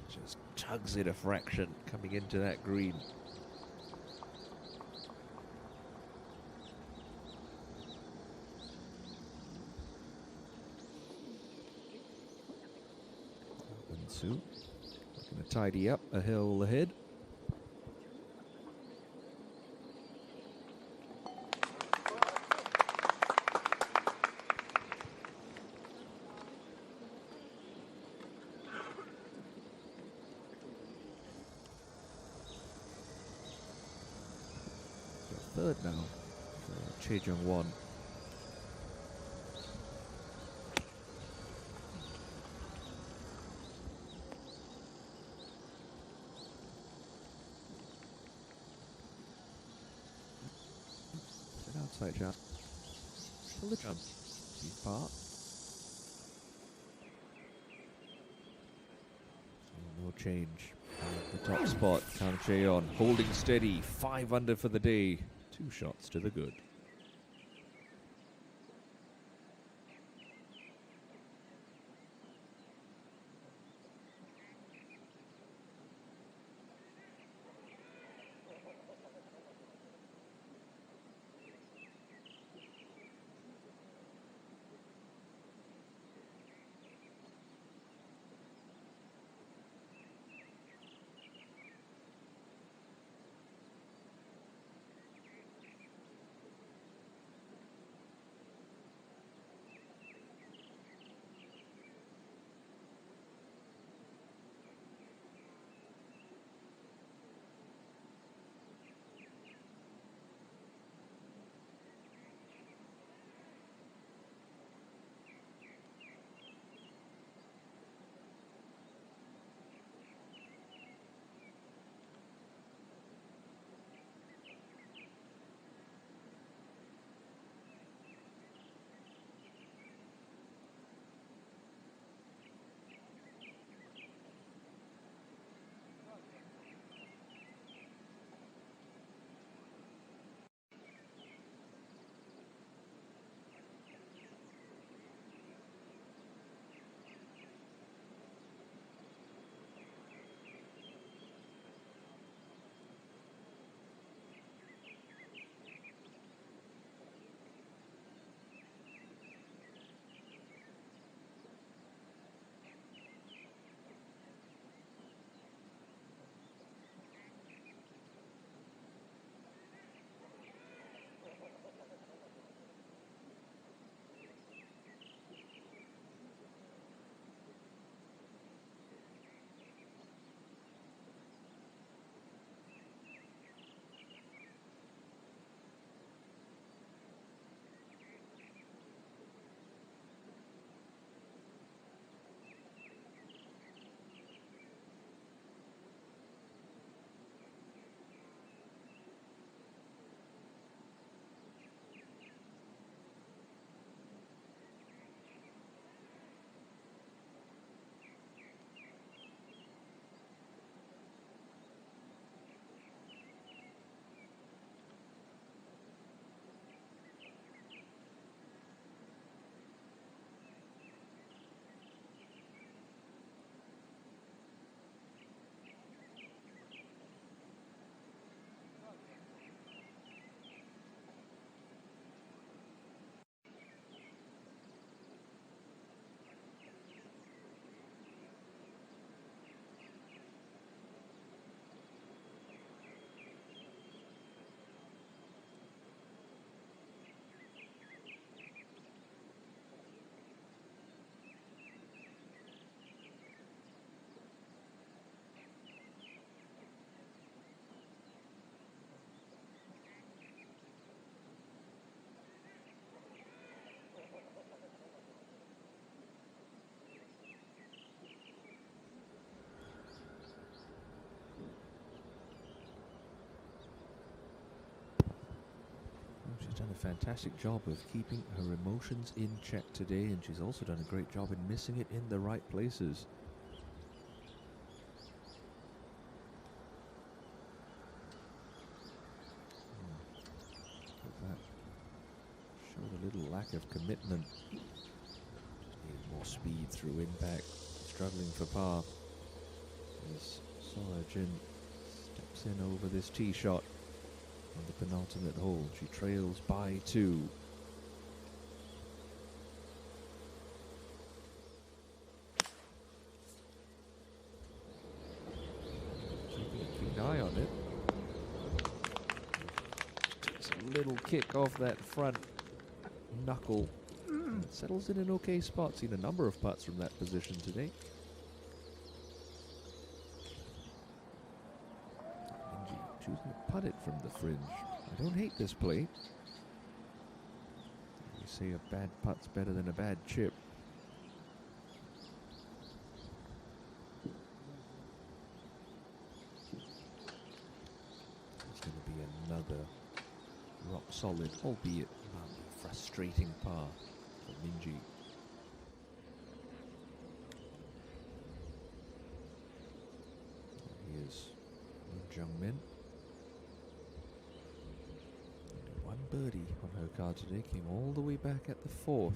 Just tugs it a fraction coming into that green. Sue looking to tidy up a hill ahead. Third now for Chejong-won. Outside shot. Still the jump. Deep par. No change. The top spot. Kang Chaeyeon holding steady. 5 under for the day. 2 shots to the good. a fantastic job of keeping her emotions in check today, and she's also done a great job in missing it in the right places. That showed a little lack of commitment. Just needed more speed through impact. Struggling for par. As Sorajin steps in over this tee shot on the penultimate hole. She trails by 2. Keeping a keen eye on it. Takes a little kick off that front knuckle. And it settles in an okay spot. Seen a number of putts from that position today. Choosing to putt it from the fringe. I don't hate this play. You say a bad putt's better than a bad chip. It's going to be another rock solid, albeit frustrating par for Minji. Here's Min Jungmin. One birdie on her card today, came all the way back at the 4th.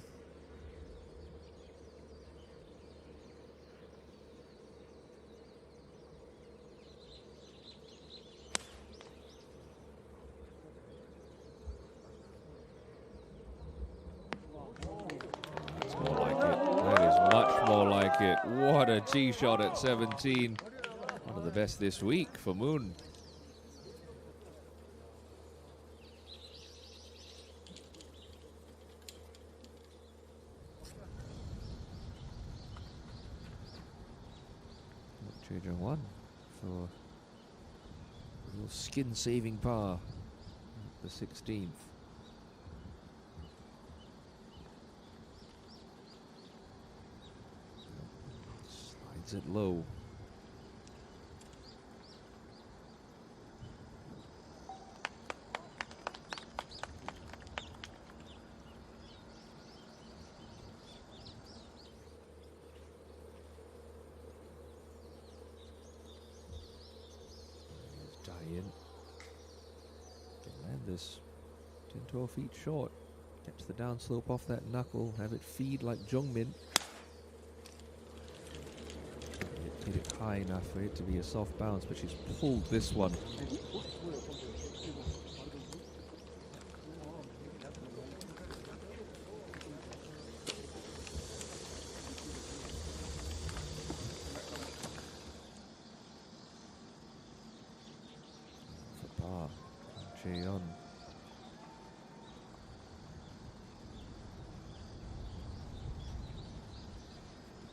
That's more like it. That is much more like it. What a tee shot at 17. One of the best this week for Moon. Jeju for a little skin-saving par at the 16th. Slides it low. In. Can land this 10-12 feet short. Catch the downslope off that knuckle. Have it feed like Jungmin. Hit it high enough for it to be a soft bounce, but she's pulled this one. Cheon.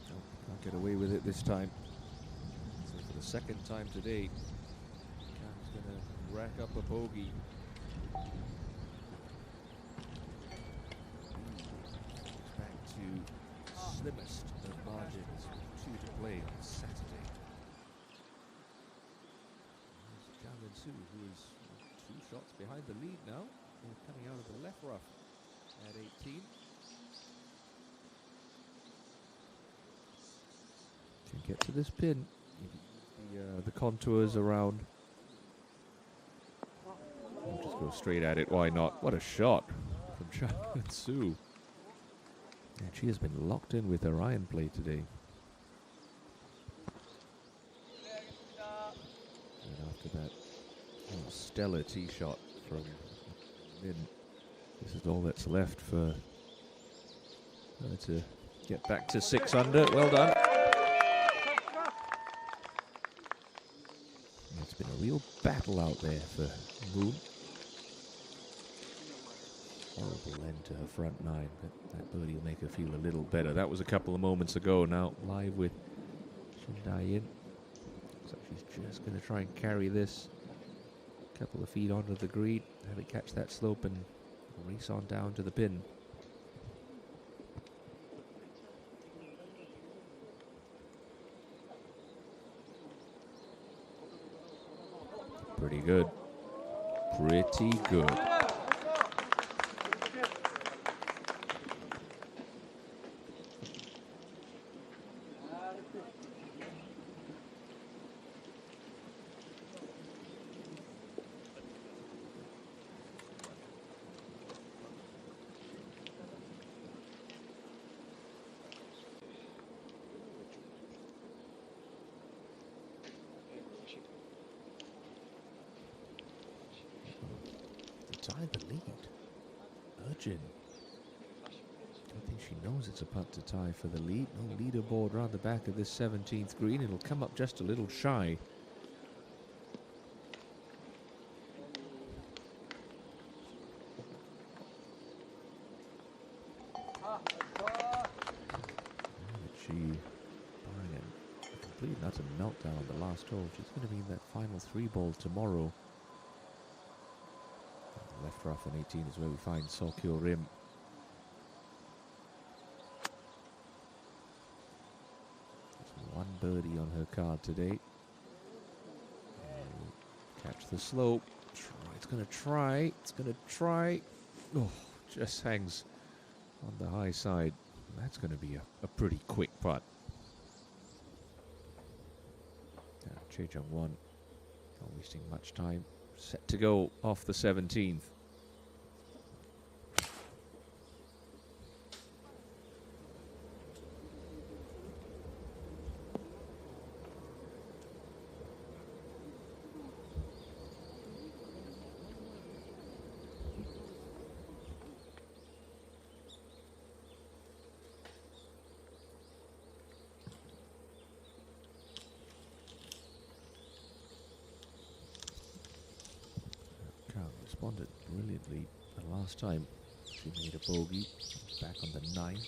Nope, can't get away with it this time. So for the second time today, Cam's gonna rack up a bogey. Back to slimmest of margins, 2 to play on Saturday. JejuSamdasoo, who is 2 shots behind the lead now. They're coming out of the left rough at 18. Can get to this pin. The contours around. I'll just go straight at it. Why not? What a shot from JejuSamdasoo. And she has been locked in with her iron play today. And after that stellar tee shot from Min, this is all that's left for her to get back to 6 under. Well done. It's been a real battle out there for Moon. Horrible end to her front 9, but that birdie will make her feel a little better. That was a couple of moments ago. Now live with Shindayin. Looks like she's just going to try and carry this a couple of feet onto the green, have it catch that slope and race on down to the pin. Pretty good. Pretty good. by the lead. Urgent. Don't think she knows it's a putt to tie for the lead. No leaderboard around the back of this 17th green. It'll come up just a little shy. She, barring a complete and utter meltdown on the last hole, she's going to be in that final 3-ball tomorrow. The left rough on 18 is where we find Sokyo Rim. There's one birdie on her card today. And catch the slope. It's going to try. It's going to try. Oh, just hangs on the high side. That's going to be a pretty quick putt. Che Jung-won not wasting much time. Set to go off the 17th. Responded brilliantly the last time she made a bogey. Back on the 9th.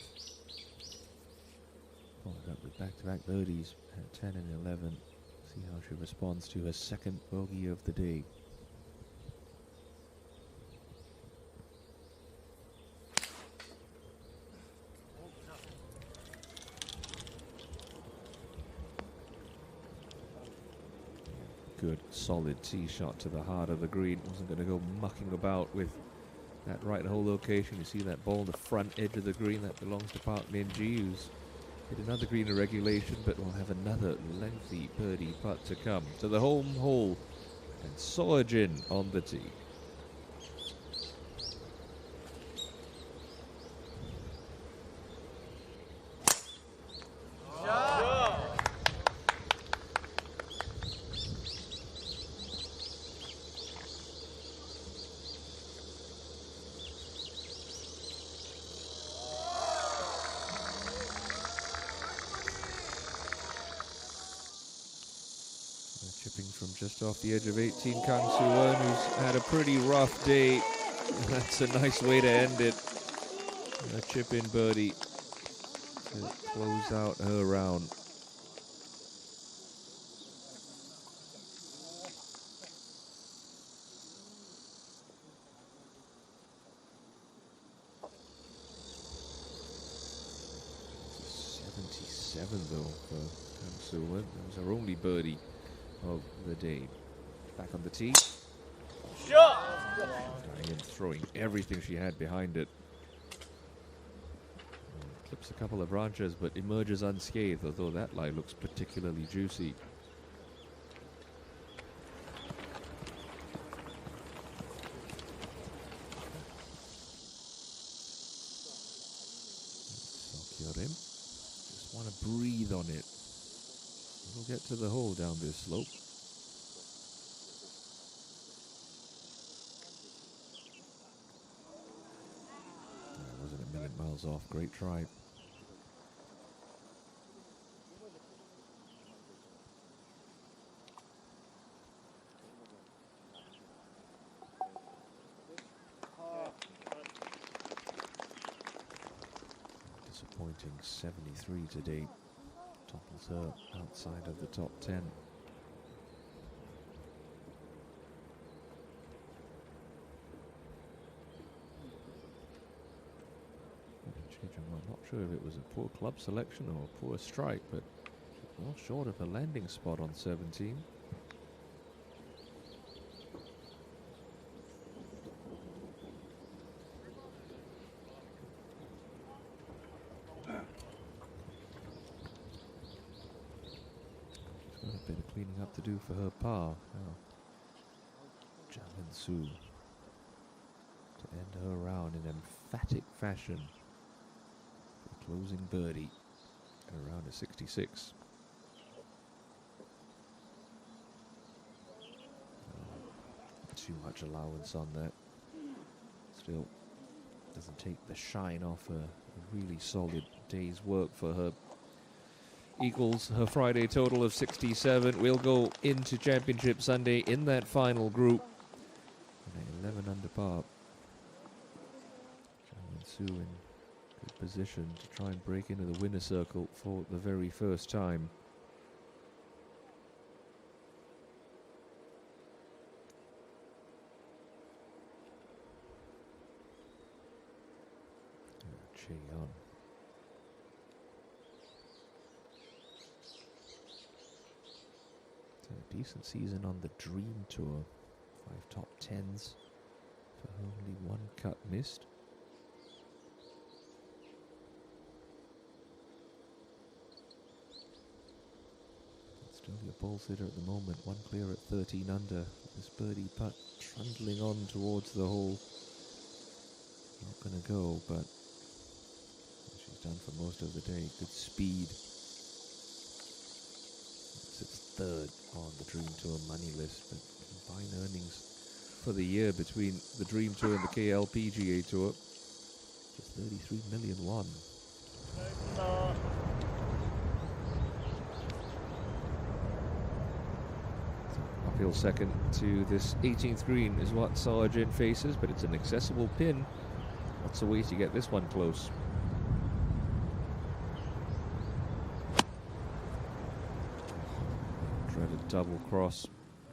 Followed up with back-to-back birdies at 10 and 11. See how she responds to her second bogey of the day. Good, solid tee shot to the heart of the green. Wasn't going to go mucking about with that right hole location. You see that ball on the front edge of the green. That belongs to Park Min-ji, who's hit another green in regulation, but will have another lengthy birdie putt to come. To the home hole, and Sojin on the tee. Chipping from just off the edge of 18, Kang Soo-won, who's had a pretty rough day. That's a nice way to end it. A chip-in birdie to close out her round. It's a 77 though for Kang Soo-won. That was her only birdie of the day. Back on the tee. And throwing everything she had behind it. Clips a couple of branches but emerges unscathed, although that lie looks particularly juicy. Sokyo Rim. Just want to breathe on it. We'll get to the hole down this slope. That wasn't a million miles off. Great try. Disappointing 73 to date. Topples her outside of the top 10. I'm not sure if it was a poor club selection or a poor strike, but well short of a landing spot on 17. She's got a bit of cleaning up to do for her par. Now, JejuSamdasoo to end her round in emphatic fashion. Closing birdie at around a 66. Too much allowance on that. Still doesn't take the shine off a really solid day's work for her. Equals her Friday total of 67. We'll go into Championship Sunday in that final group. And 11 under par. JejuSamdasoo in good position to try and break into the winner circle for the very first time. On. So a decent season on the Dream Tour. 5 top 10s for only 1 cut missed. Still your pole sitter at the moment. 1 clear at 13 under. This birdie putt trundling on towards the hole. Not going to go, but done for most of the day. Good speed. Sits 3rd on the Dream Tour money list, but combined earnings for the year between the Dream Tour and the KLPGA Tour just 33 million won. Uphill second to this 18th green is what Sargent faces, but it's an accessible pin. Lots of ways to get this one close. Double cross,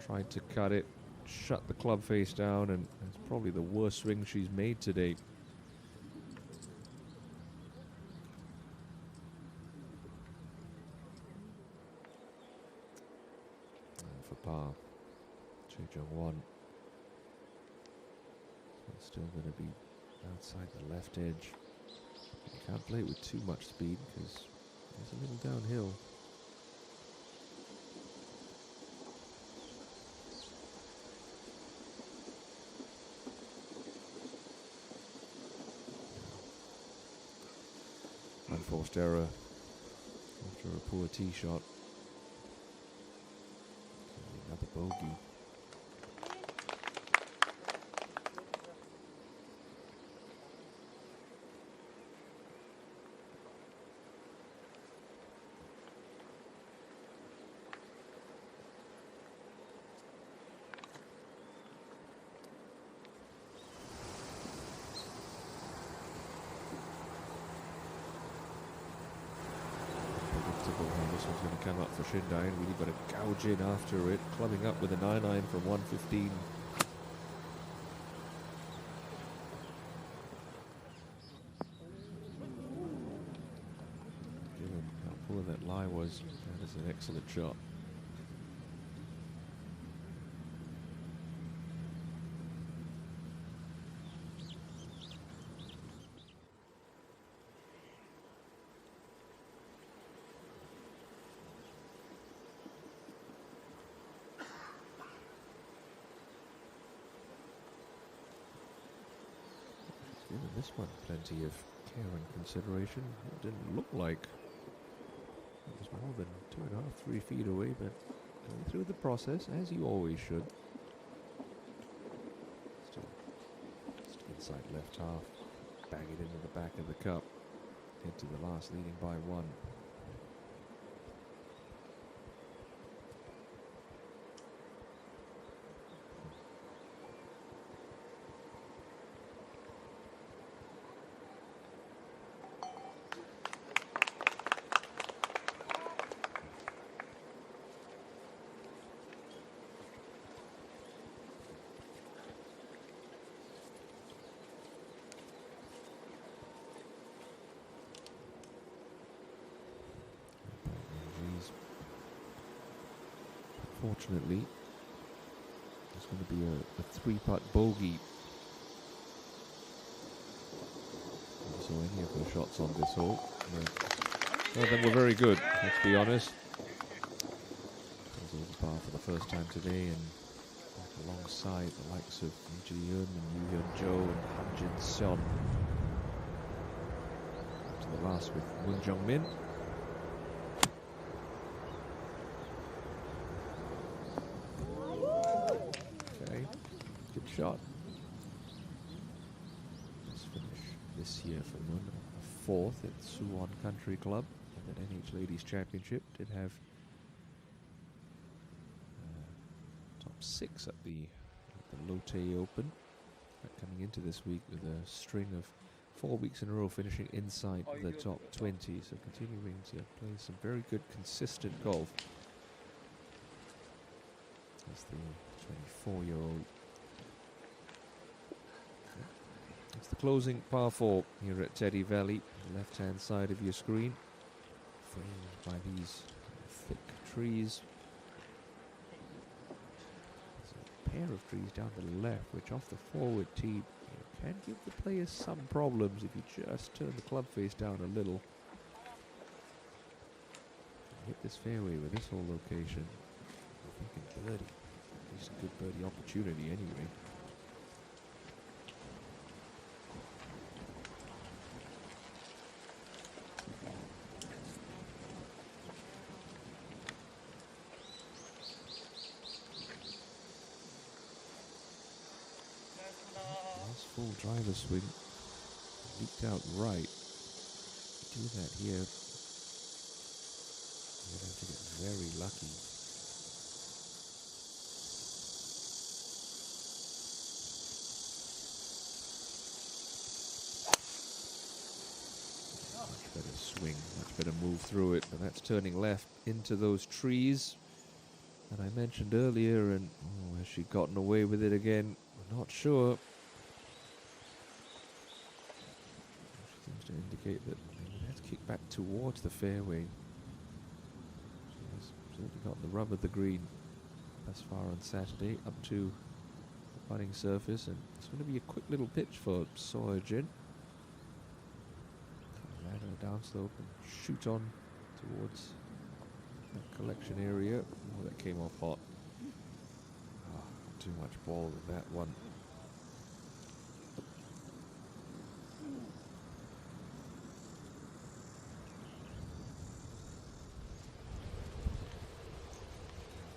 tried to cut it, shut the club face down, and it's probably the worst swing she's made today. And for par, Jeju still going to be outside the left edge. You can't play it with too much speed because there's a little downhill. Unforced error after a poor tee shot. Another bogey. This one's going to come up for Shindai, and really got to gouge in after it, clubbing up with a 9-iron from 115. Given how poor that lie was, that is an excellent shot. Given this one plenty of care and consideration. It didn't look like it was more than 2.5, 3 feet away, but going through the process, as you always should. Still inside left half, bang it into the back of the cup, head to the last, leading by 1. Unfortunately, there's going to be a 3-putt bogey. So any of the shots on this hole, well, then we're very good, let's be honest. Goes over par for the first time today, and back alongside the likes of Lee Ji-yoon and Yoo Hyun Jo and Han Jin Seon. To the last with Moon Jung Min. Shot. here for Mun. A 4th at Suwon Country Club. And that NH Ladies Championship did have top 6 at the Lotte Open. Coming into this week with a string of 4 weeks in a row finishing inside the top 20. So continuing to play some very good consistent golf. As the 24-year-old. It's the closing par 4 here at Teddy Valley, left-hand side of your screen, framed by these thick trees. There's a pair of trees down to the left, which off the forward tee can give the players some problems if you just turn the club face down a little. Hit this fairway with this whole location. I'm thinking birdie. At least a good birdie opportunity anyway. Full driver swing, leaked out right. Do that here, you're going to get very lucky. Much better swing, much better move through it, and that's turning left into those trees. And I mentioned earlier, and has she gotten away with it again? We're not sure. To indicate that they have to kick back towards the fairway. She has certainly got the rub of the green thus far on Saturday up to the putting surface, and it's going to be a quick little pitch for Soyajin. Land on a downslope and shoot on towards that collection area. Oh, that came off hot. Too much ball with that one.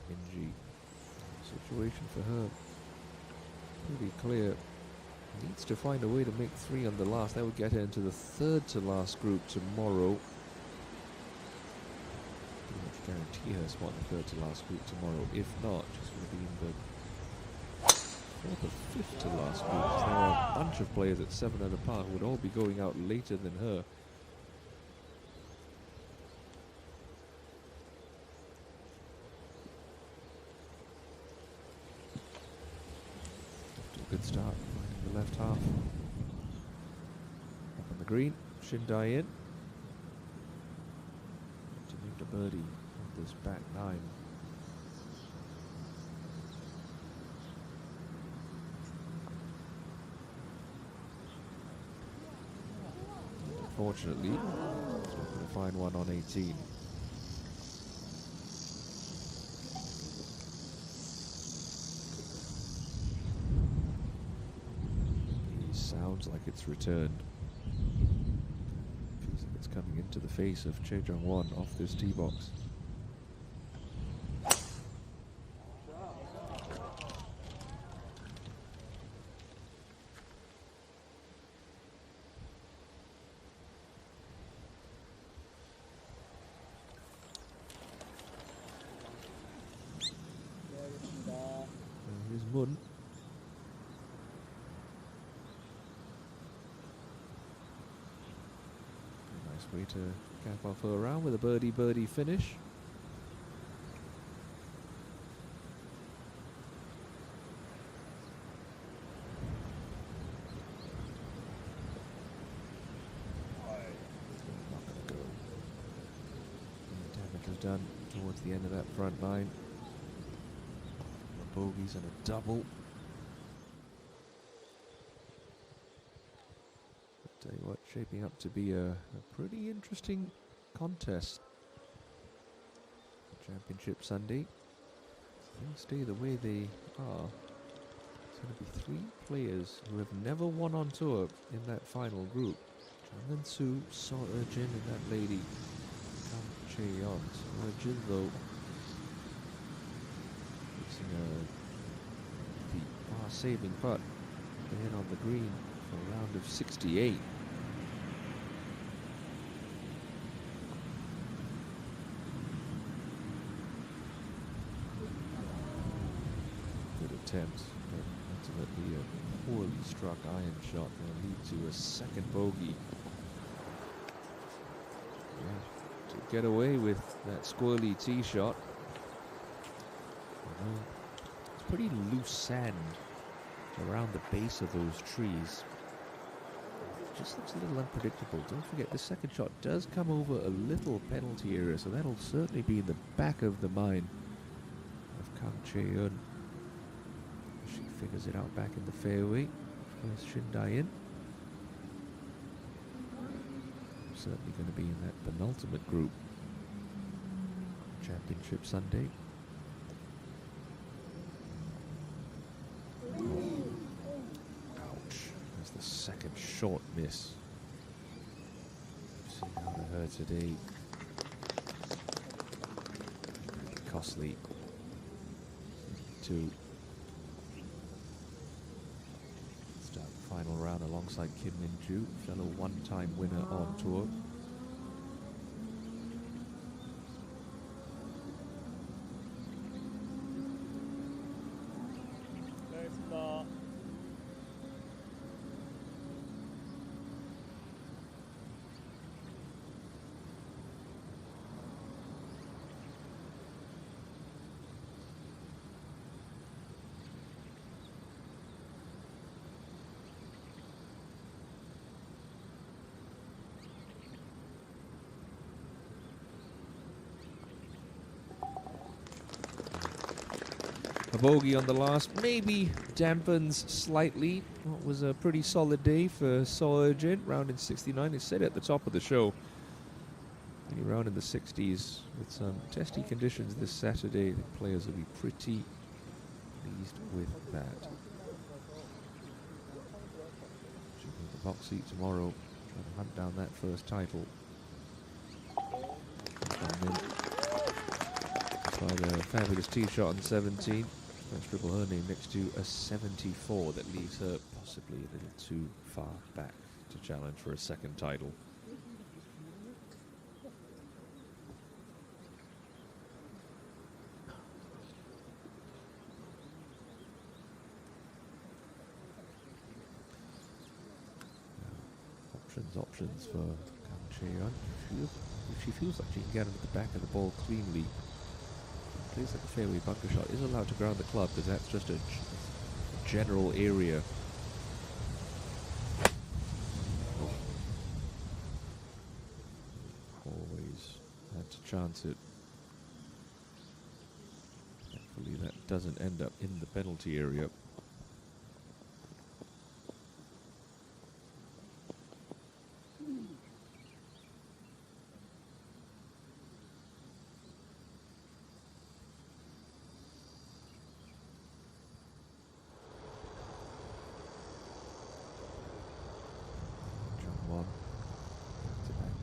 ENG situation for her pretty clear. Needs to find a way to make 3 on the last. That would get her into the 3rd to last group tomorrow. Pretty much guarantee her spot in the 3rd to last group tomorrow. If not, she's going to be in the 4th or 5th to last group. There are a bunch of players at 7 under par who would all be going out later than her. Good start, finding the left half. Up on the green, Shindai in. To make the birdie on this back 9. Unfortunately, he's not going to find one on 18. Sounds like it's returned. Feels like it's coming into the face of Che Jung-won off this tee box. Here's Mun. Way to cap off her round with a birdie finish. Not going to go. Damage was done towards the end of that front 9. The bogeys and a double. Tell you what, shaping up to be a pretty interesting contest. Championship Sunday. If things stay the way they are, it's going to be 3 players who have never won on tour in that final group. JejuSamdasoo, Soyajin, and that lady, Kam Chae-yeon. Soyajin, though, facing the par-saving putt in on the green for a round of 68. attempt, but ultimately a poorly struck iron shot will lead to a second bogey. Yeah, to get away with that squirrely tee shot. It's pretty loose sand around the base of those trees. It just looks a little unpredictable. Don't forget, the second shot does come over a little penalty area, so that'll certainly be in the back of the mind of Kang Chae-eun. She figures it out back in the fairway. First Shin Dae-in. Certainly going to be in that penultimate group. Championship Sunday. Ouch. That's the second short miss. Seen out of her today. Costly. 2. Start the final round alongside Kim Min-joo, fellow one-time winner on tour. 알겠습니다. A bogey on the last maybe dampens slightly what was a pretty solid day for Seo Eun-jin, round in 69. It said at the top of the show, any round in the 60s with some testy conditions this Saturday. The players will be pretty pleased with that. Should be in the box seat tomorrow, trying to hunt down that first title. Tried a fabulous tee shot on 17. Let's scribble her name next to a 74 that leaves her possibly a little too far back to challenge for a second title. Options for Kang Chae-eun. If she feels like she can get into the back of the ball cleanly, plays like a fairway bunker shot, is allowed to ground the club because that's just a general area. Always had to chance it. Thankfully that doesn't end up in the penalty area.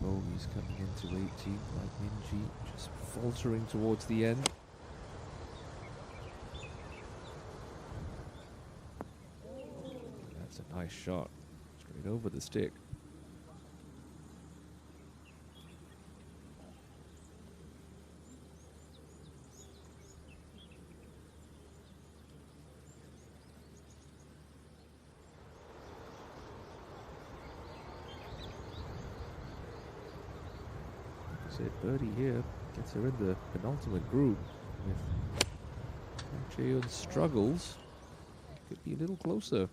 Bogeys coming into 18, like Min-ji, just faltering towards the end. That's a nice shot, straight over the stick. Birdie here gets her in the penultimate group. If Chae-eun struggles, could be a little closer.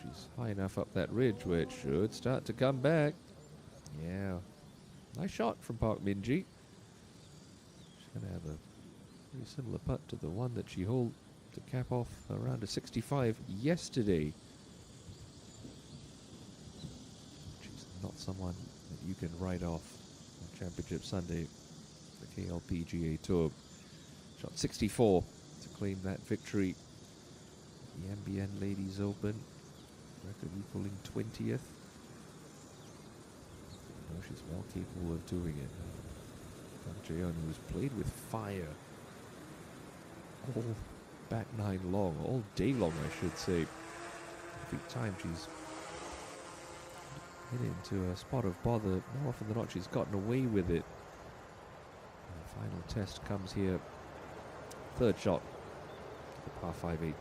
She's high enough up that ridge where it should start to come back. Yeah, nice shot from Park Min-ji. She's going to have a pretty similar putt to the one that she holed to cap off around a 65 yesterday. She's not someone that you can write off. Championship Sunday, the KLPGA Tour. Shot 64 to claim that victory. The MBN Ladies Open, record equaling 20th. She's well capable of doing it. Kang Chae-eun, who's played with fire all back nine long, all day long, I should say. Every time she's hit into a spot of bother, more often than not she's gotten away with it. And the final test comes here. Third shot, the par 5 18th.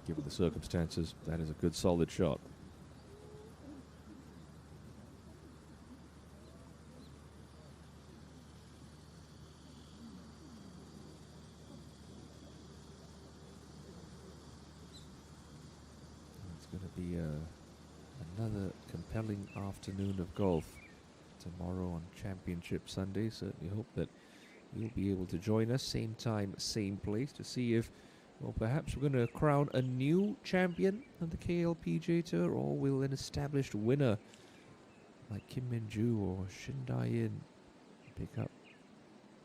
Given the circumstances, that is a good solid shot. It's going to be another compelling afternoon of golf tomorrow on Championship Sunday. Certainly hope that you'll be able to join us same time, same place to see if, well, perhaps we're going to crown a new champion on the KLPGA Tour, or will an established winner like Kim Min-joo or Shin Dae-in pick up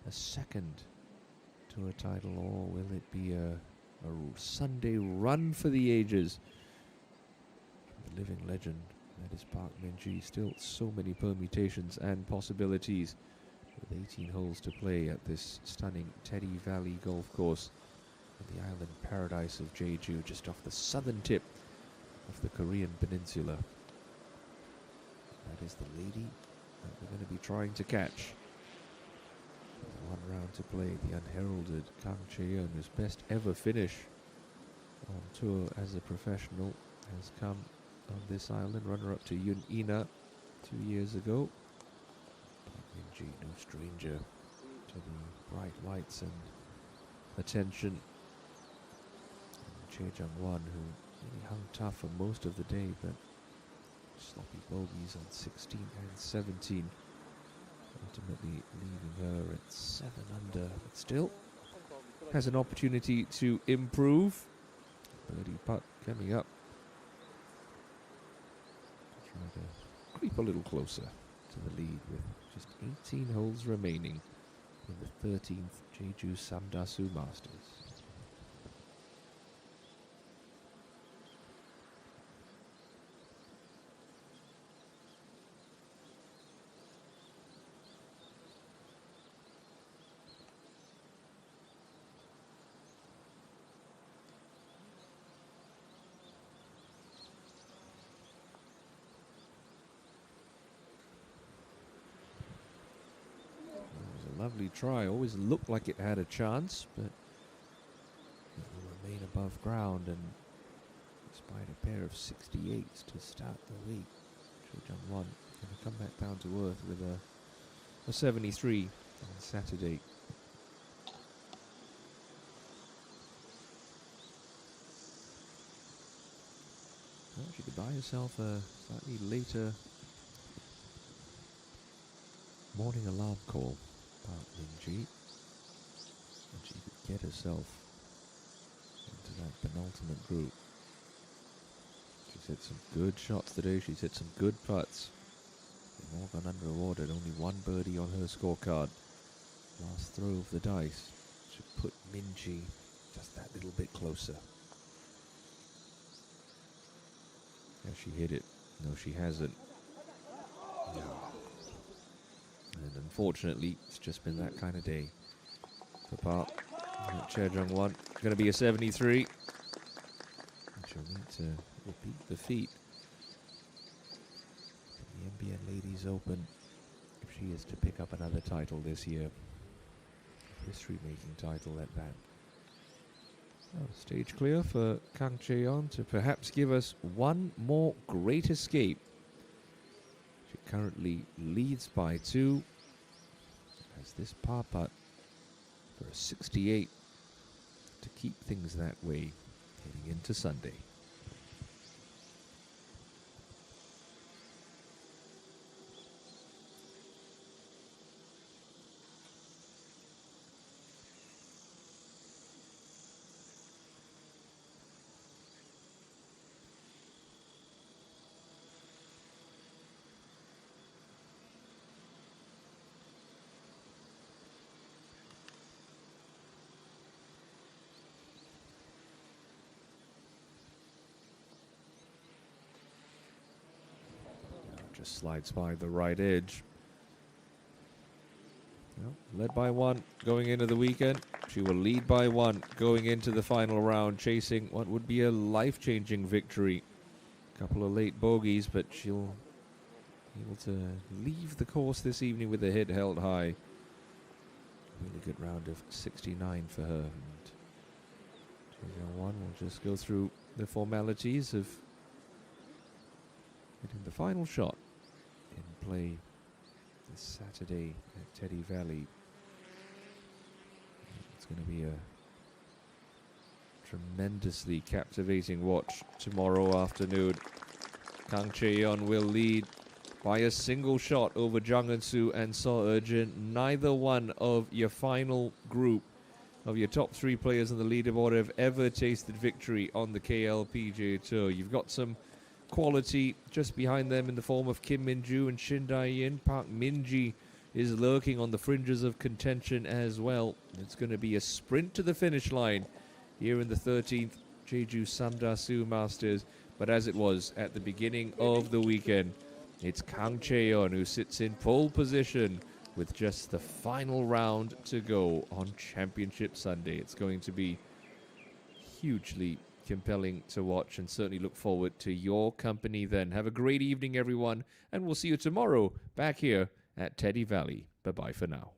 a second tour title, or will it be a Sunday run for the ages? The living legend, that is Park Min-ji. Still so many permutations and possibilities with 18 holes to play at this stunning Teddy Valley golf course in the island paradise of Jeju, just off the southern tip of the Korean peninsula. That is the lady that we're going to be trying to catch. One round to play. The unheralded Kang Chae-yeon, whose best ever finish on tour as a professional has come on this island. Runner-up to Yoon Ina 2 years ago. Min-ji, no stranger to the bright lights and attention. Che Jung-won, who really hung tough for most of the day, but sloppy bogeys on 16 and 17, ultimately leaving her at 7 under, but still has an opportunity to improve. Birdie putt coming up. Try to creep a little closer to the lead with just 18 holes remaining in the 13th JejuSamdasoo Masters. Lovely try, always looked like it had a chance, but it will remain above ground, and despite a pair of 68s to start the week, Cho Jung-won going to come back down to earth with a 73 on Saturday. Well, she could buy herself a slightly later morning alarm call. Park Min-ji, and she could get herself into that penultimate group. She's hit some good shots today. She's hit some good putts. They've all gone unrewarded. Only one birdie on her scorecard. Last throw of the dice should put Min-ji just that little bit closer. Has she hit it? No, she hasn't. No. And unfortunately, it's just been that kind of day for Park. Che Jung-won going to be a 73. She'll need to repeat the feat in the NBN Ladies Open if she is to pick up another title this year. History-making title at that. Oh, stage clear for Kang Chae-yeon to perhaps give us one more great escape. She currently leads by 2. Has this par putt for a 68 to keep things that way heading into Sunday. Just slides by the right edge. Led by 1 going into the weekend. She will lead by 1 going into the final round, chasing what would be a life-changing victory. Couple of late bogeys, but she'll be able to leave the course this evening with the head held high. Really good round of 69 for her. And 1 will just go through the formalities of getting the final shot in play this Saturday at Teddy Valley. It's going to be a tremendously captivating watch tomorrow afternoon. Kang Chae-yeon will lead by a single shot over Jung Eun-soo and So Eun-jin. Neither one of your final group of your top 3 players on the leaderboard have ever tasted victory on the KLPGA Tour. You've got some quality just behind them in the form of Kim Min-joo and Shin Dae-in. Park Min-ji is lurking on the fringes of contention as well. It's going to be a sprint to the finish line here in the 13th JejuSamdasoo Masters. But as it was at the beginning of the weekend, it's Kang Chae-yeon who sits in pole position with just the final round to go on Championship Sunday. It's going to be hugely compelling to watch, and certainly look forward to your company then. Have a great evening, everyone, and we'll see you tomorrow back here at Teddy Valley. Bye-bye for now.